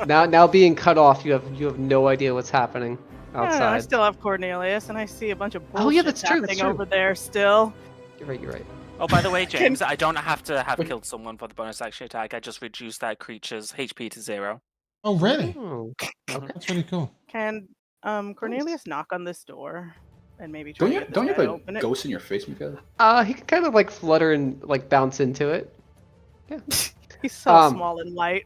Now being cut off, you have no idea what's happening I don't know, I outside. still have Cornelius, and I see a bunch of bullshit Oh, yeah, that's true, happening that's true. over there still. You're right. Oh, by the way, James, I don't have to have killed someone for the bonus action attack. I just reduced that creature's HP to 0. Oh, really? Oh, okay. That's really cool. Can Cornelius knock on this door and maybe try Don't to you get this don't you guy have to a open it? ghost in your face, Mikael? He can kind of like flutter and like bounce into it. Yeah. He's so small and light.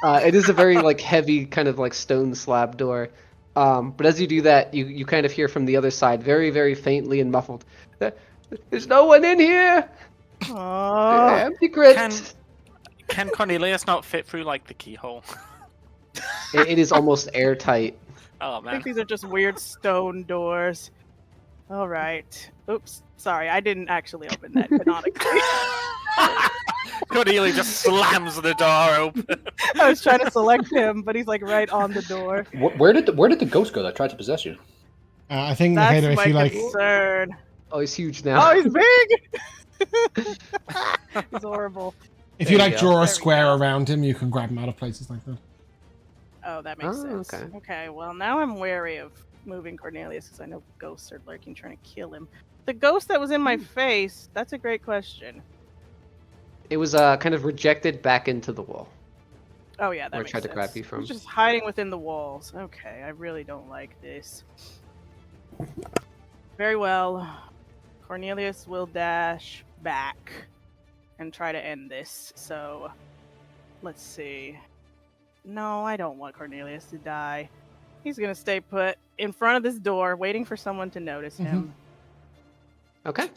It is a very like heavy kind of like stone slab door. But as you do that, you kind of hear from the other side, very, very faintly and muffled, "There's no one in here! Oh, Empty crypt!" Can Cornelius not fit through like the keyhole? It is almost airtight. Oh I think man. these are just weird stone doors. All right. Oops. Sorry, I didn't actually open that canonically. Cornelius just slams the door open. I was trying to select him, but he's like right on the door. Where did the ghost go that tried to possess you? I think, That's Nikita, if my you like... concern. Oh, he's huge now. Oh, he's big. He's horrible. If There you you like go. draw There a we square go. around him, you can grab him out of places like that. Oh, that makes Oh, sense. okay. Okay, well now I'm wary of moving Cornelius because I know ghosts are lurking, trying to kill him. The ghost that was in my face, that's a great question. It was kind of rejected back into the wall. Oh yeah, that Where it makes tried to sense. grab you from. He's just hiding within the walls. Okay, I really don't like this. Very well. Cornelius will dash back and try to end this. So, let's see. No, I don't want Cornelius to die. He's gonna stay put in front of this door, waiting for someone to notice him. Okay.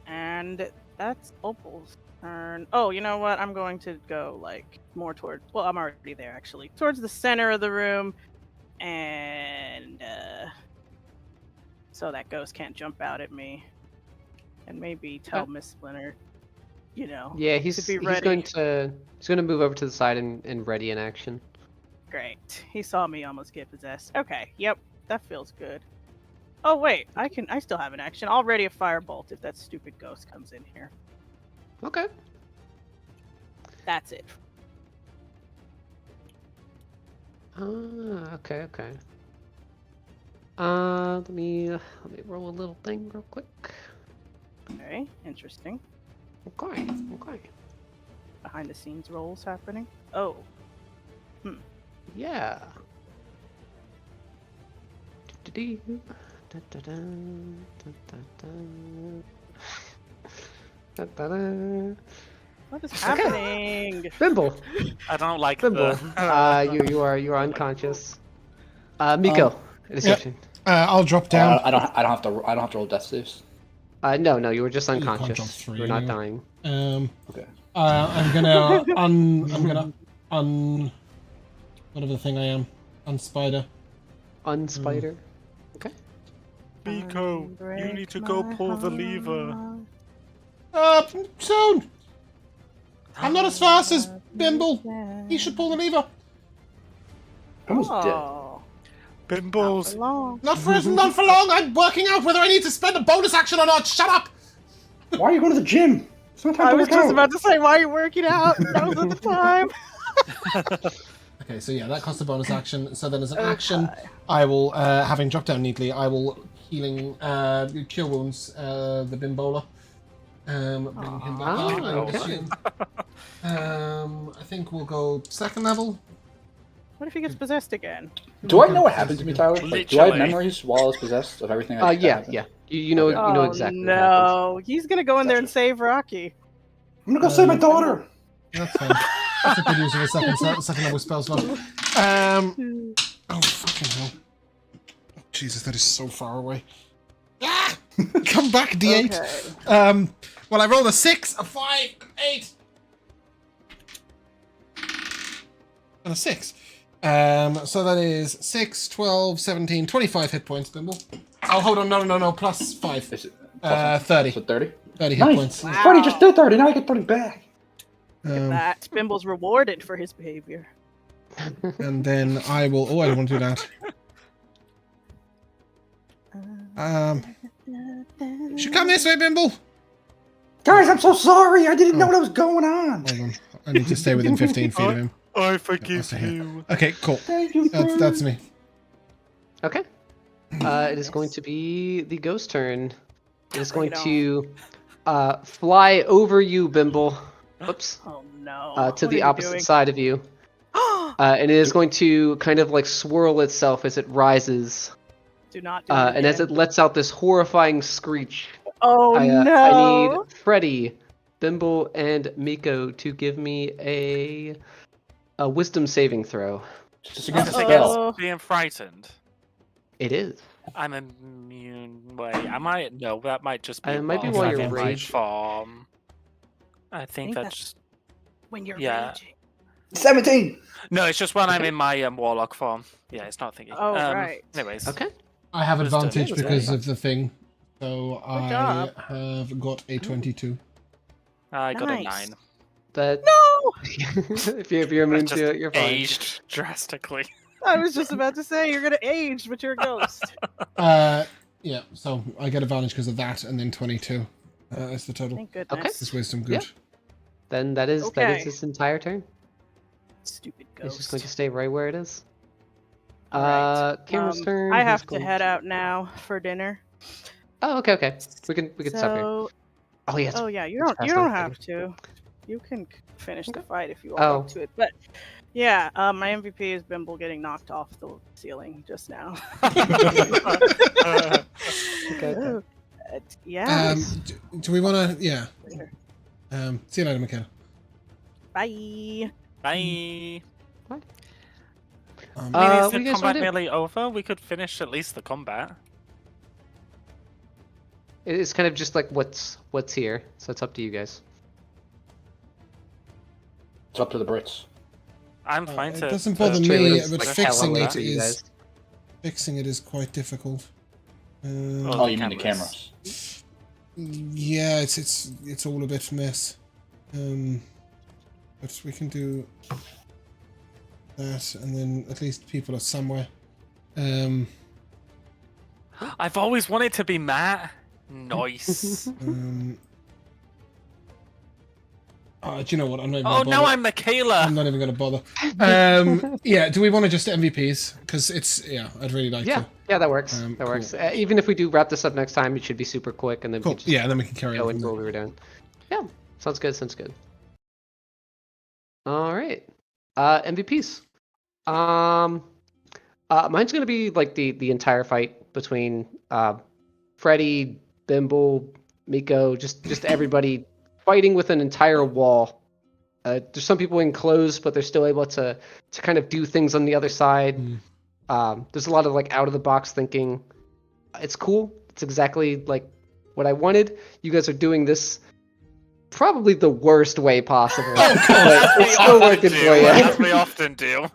And that's Opal's turn. Oh, you know what? I'm going to go like more toward. Well, I'm already there actually. Towards the center of the room, and so that ghost can't jump out at me. And maybe tell Miss Splinter, you know. Yeah, to he's be ready. going to move over to the side and ready in action. Great. He saw me almost get possessed. Okay. Yep. That feels good. Oh wait, I still have an action. I'll ready a firebolt if that stupid ghost comes in here. Okay. That's it. Okay. Let me roll a little thing real quick. Okay. Interesting. Okay. Behind the scenes rolls happening. Oh. Yeah. What is happening? Bimble. I don't like Bimble. the. You are unconscious. Miko, it is your yeah. turn. I'll drop down. I don't have to roll death saves. No, you were just can't drop unconscious. three You're not anyway. dying. Okay. I'm gonna whatever the thing I am, unspider. Unspider. Okay. Miko, you need to go pull the lever. Soon. I'm not as fast as Bimble. He should pull the lever. Almost dead. Oh, Bimbles. long. Not for long. I'm working out whether I need to spend a bonus action or not. Shut up. Why are you going to the gym? It's not time I to was work just out. about to say, why are you working out? That was at the time. Okay, so yeah, that costs a bonus action. So then as an action, I will, having dropped down neatly, I will healing, cure wounds, the Bimbola. Bring him back up. I would assume. I think we'll go second level. What if he gets possessed again? Do I know what happened to me, Tyler? Like, do I have Literally. memories while I was possessed of everything? that Yeah. happened? You know Oh exactly what happened. no, he's gonna go in there and save Rocky. I'm going to go save my daughter. That's fine. That's a good use of a second level spell slot. Oh fucking hell! Oh, Jesus, that is so far away. Ah! Come back, D8. Okay. Well, I rolled a 6, a 5, an 8, and a 6. So that is 6, 12, 17, 25 hit points, Bimble. Oh, hold on, no, plus 5. Is it 30. so 30? 30 hit Nice. points. Wow. Freddie just did 30. Now I get 30 back. That Bimble's rewarded for his behavior. And then I will... Oh, I don't want to do that. You should come this way, Bimble. Guys, I'm so sorry. I didn't know what was going on. Hold on. I need to stay within 15 feet of him. I I'll forgive stay here. you. Okay, cool. Thank you, That's me. Okay. It is going to be the ghost turn. It is going to fly over you, Bimble. Whoops. Oh no. To What the are you opposite doing? side of you. And it is going to kind of like swirl itself as it rises. Do not do it And as again. it lets out this horrifying screech, Oh I no. need Freddy, Bimble, and Miko to give me a wisdom saving throw. Just Is against this the against spell. being frightened? It is. I'm immune. Wait, I might. No, that might just be. It might be whilst while I'm you're in my raging. form. I think think that's. When you're Yeah. raging. 17. No, it's just when I'm Okay. in my warlock form. Yeah, it's not thinking. Oh, right. Anyways. Okay. I have Wisdom. advantage Yeah, because that's of the thing. So I job. have got a 22. I got a Nice. 9. That No! if you're immune Just to it, you're fine. aged drastically. I was just about to say you're gonna age, but you're a ghost. Yeah, so I get advantage because of that, and then 22 is the total. Thank goodness. Is wisdom good? Yeah. Then that is Okay. its entire turn. Stupid It's ghost. just going to stay right where it is. Alright, Camera's turn. I Who's have to going head out now for dinner. Oh, okay. We can stop here. So, Oh yeah. oh yeah, you it's don't past you don't our have to. You can finish the Okay. fight if you walk Oh. up to it. But yeah, my MVP is Bimble getting knocked off the ceiling just now. Okay. Yeah. Do we want to? Yeah. Later. See you later, Michaela. Bye. Bye. Um, I mean, what is do the you guys wanna combat do? nearly over? We could finish at least the combat. It's kind of just like what's here, so it's up to you guys. It's up to the Brits. I'm fine it to. doesn't bother to me, release but the fixing camera. it for you is fixing it is quite difficult. Oh, Oh, you mean the cameras? Yeah, it's all a bit mess. But we can do that, and then at least people are somewhere. I've always wanted to be Matt. Nice. Do you know what? I'm not even Oh, gonna now bother. I'm Michaela. I'm not even going to bother. Yeah, do we want to just MVPs? Because I'd really like Yeah, to. yeah, that works. That Cool. works. Even if we do wrap this up next time, it should be super quick, and then we Cool. can just Yeah, and then we can carry go on. into from what we were doing. Yeah, sounds good. Sounds good. All right, MVPs. Mine's gonna be like the entire fight between Freddy, Bimble, Miko, just everybody fighting with an entire wall. There's some people enclosed, but they're still able to kind of do things on the other side. There's a lot of like out of the box thinking. It's cool. It's exactly like what I wanted. You guys are doing this probably the worst way possible. But it's still working for you. As we often do.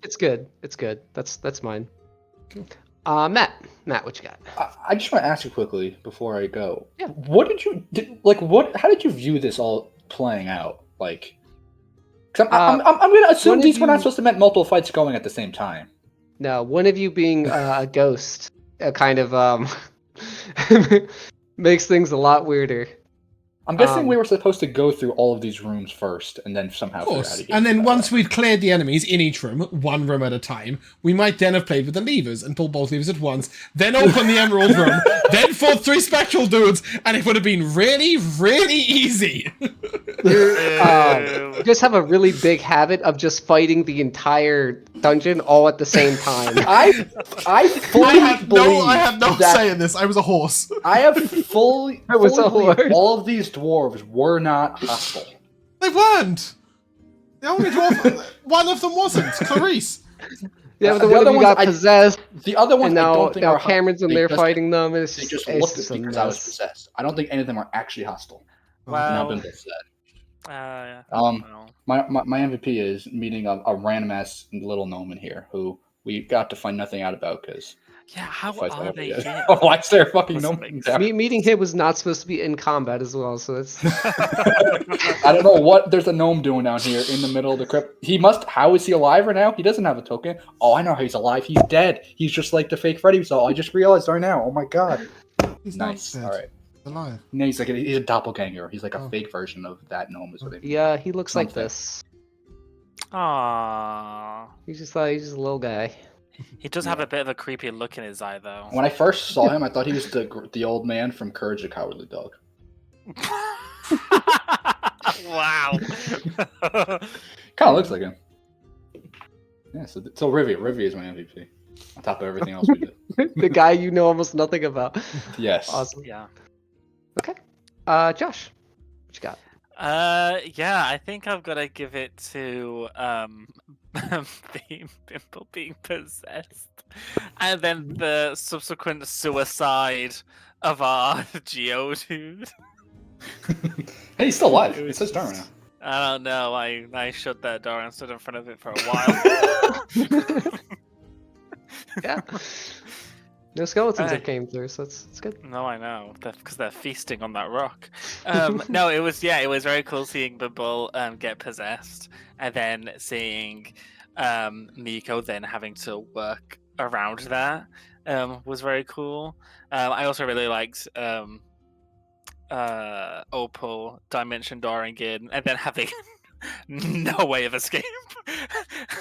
It's good. It's good. That's mine. Cool. Matt, what you got? I just want to ask you quickly before I go. Yeah. What did you how did you view this all playing out? Like, cause I'm going to assume one of these were not you- supposed to meant multiple fights going at the same time. No, one of you being a ghost kind of makes things a lot weirder. I'm guessing we were supposed to go through all of these rooms first, and then somehow Of figure out how course. to get And then that once way. we'd cleared the enemies in each room, one room at a time, we might then have played with the levers and pulled both levers at once, then open the emerald room, then fought 3 spectral dudes, and it would have been really, really easy. You guys have a really big habit of just fighting the entire dungeon all at the same time. I fully believe I had no that say in this. I was a horse. I have fully I was a believe horse. all of these dwarves were not hostile. They weren't. The only dwarf, one of them wasn't. Clarice. Yeah, but The the one other of you ones got I- possessed, The other ones and I now don't think are hostile. Cameron's in They there just- fighting them. And it's They just, just it's looked at just me a because I was mess. possessed. I don't think any of them are actually hostile. Wow. Now Bimble said. Well, My MVP is meeting a random ass little gnome in here who we got to find nothing out about because yeah, how fights are that they yet. here? Why is there a fucking Doesn't gnome? make down? Meeting him was not supposed to be in combat as well, so it's I don't know what there's a gnome doing down here in the middle of the crypt. How is he alive right now? He doesn't have a token. Oh, I know how he's alive. He's dead. He's just like the fake Freddy we saw. I just realized right now. Oh my god. He's not Nice. dead. All right. Alive. No, he's a doppelganger. He's like a Oh. fake version of that gnome. Is what they mean. Yeah, he looks like Something. this. Aww. He's just a little guy. He does have a bit of a creepy look in his eye, though. When I first saw him, I thought he was the old man from Courage the Cowardly Dog. Wow. Kind of looks like him. Yeah, so Rivy is my MVP. On top of everything else we did. The guy you know almost nothing about. Yes. Awesome. Yeah. Okay. Josh, what you got? Yeah, I think I've got to give it to Bimble being possessed, and then the subsequent suicide of our Geodude. Hey, he's still alive. It says Darwin now. I don't know. I shut that door and stood in front of it for a while. Yeah. No skeletons Hey. that came through, so it's good. No, I know, because they're feasting on that rock. No, it was very cool seeing Bimble get possessed, and then seeing Miko then having to work around that was very cool. I also really liked Opal dimension dooring in, and then having no way of escape.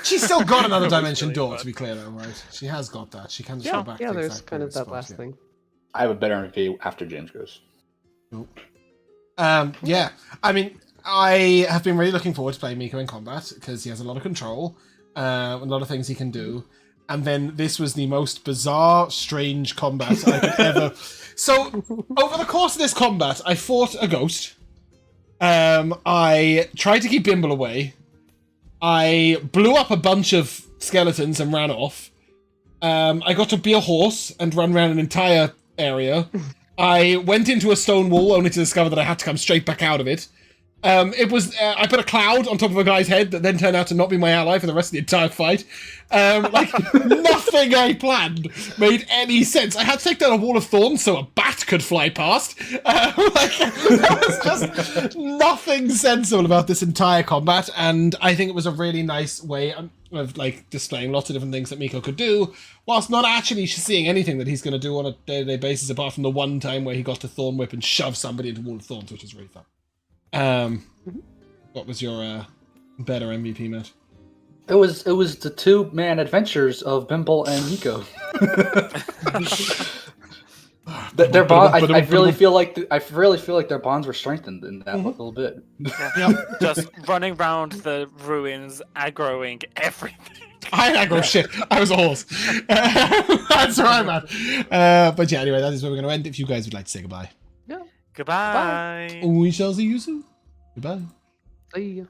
She's still got another That was dimension really door, fun. to be clear, though, right? She has got that. She can just Yeah, go back to the there's exact kind of previous that spot, last yeah. thing. I have a better MVP after James goes. Yeah, I mean, I have been really looking forward to playing Miko in combat because he has a lot of control, a lot of things he can do, and then this was the most bizarre, strange combat I could ever. So, over the course of this combat, I fought a ghost. I tried to keep Bimble away. I blew up a bunch of skeletons and ran off. I got to be a horse and run around an entire area. I went into a stone wall only to discover that I had to come straight back out of it. I put a cloud on top of a guy's head that then turned out to not be my ally for the rest of the entire fight. Nothing I planned made any sense. I had to take down a wall of thorns so a bat could fly past. There was just nothing sensible about this entire combat, and I think it was a really nice way of displaying lots of different things that Miko could do, whilst not actually seeing anything that he's going to do on a day-to-day basis, apart from the one time where he got to Thorn Whip and shove somebody into a wall of thorns, which was really fun. What was your better MVP, Matt? It was the 2-man adventures of Bimble and Miko. Their bond. I really feel like their bonds were strengthened in that little bit. Just running around the ruins, aggroing everything. I didn't aggro shit. I was a horse. That's right, man. But yeah, anyway, that is where we're going to end. If you guys would like to say goodbye. Goodbye. We shall see you soon. Goodbye. See ya.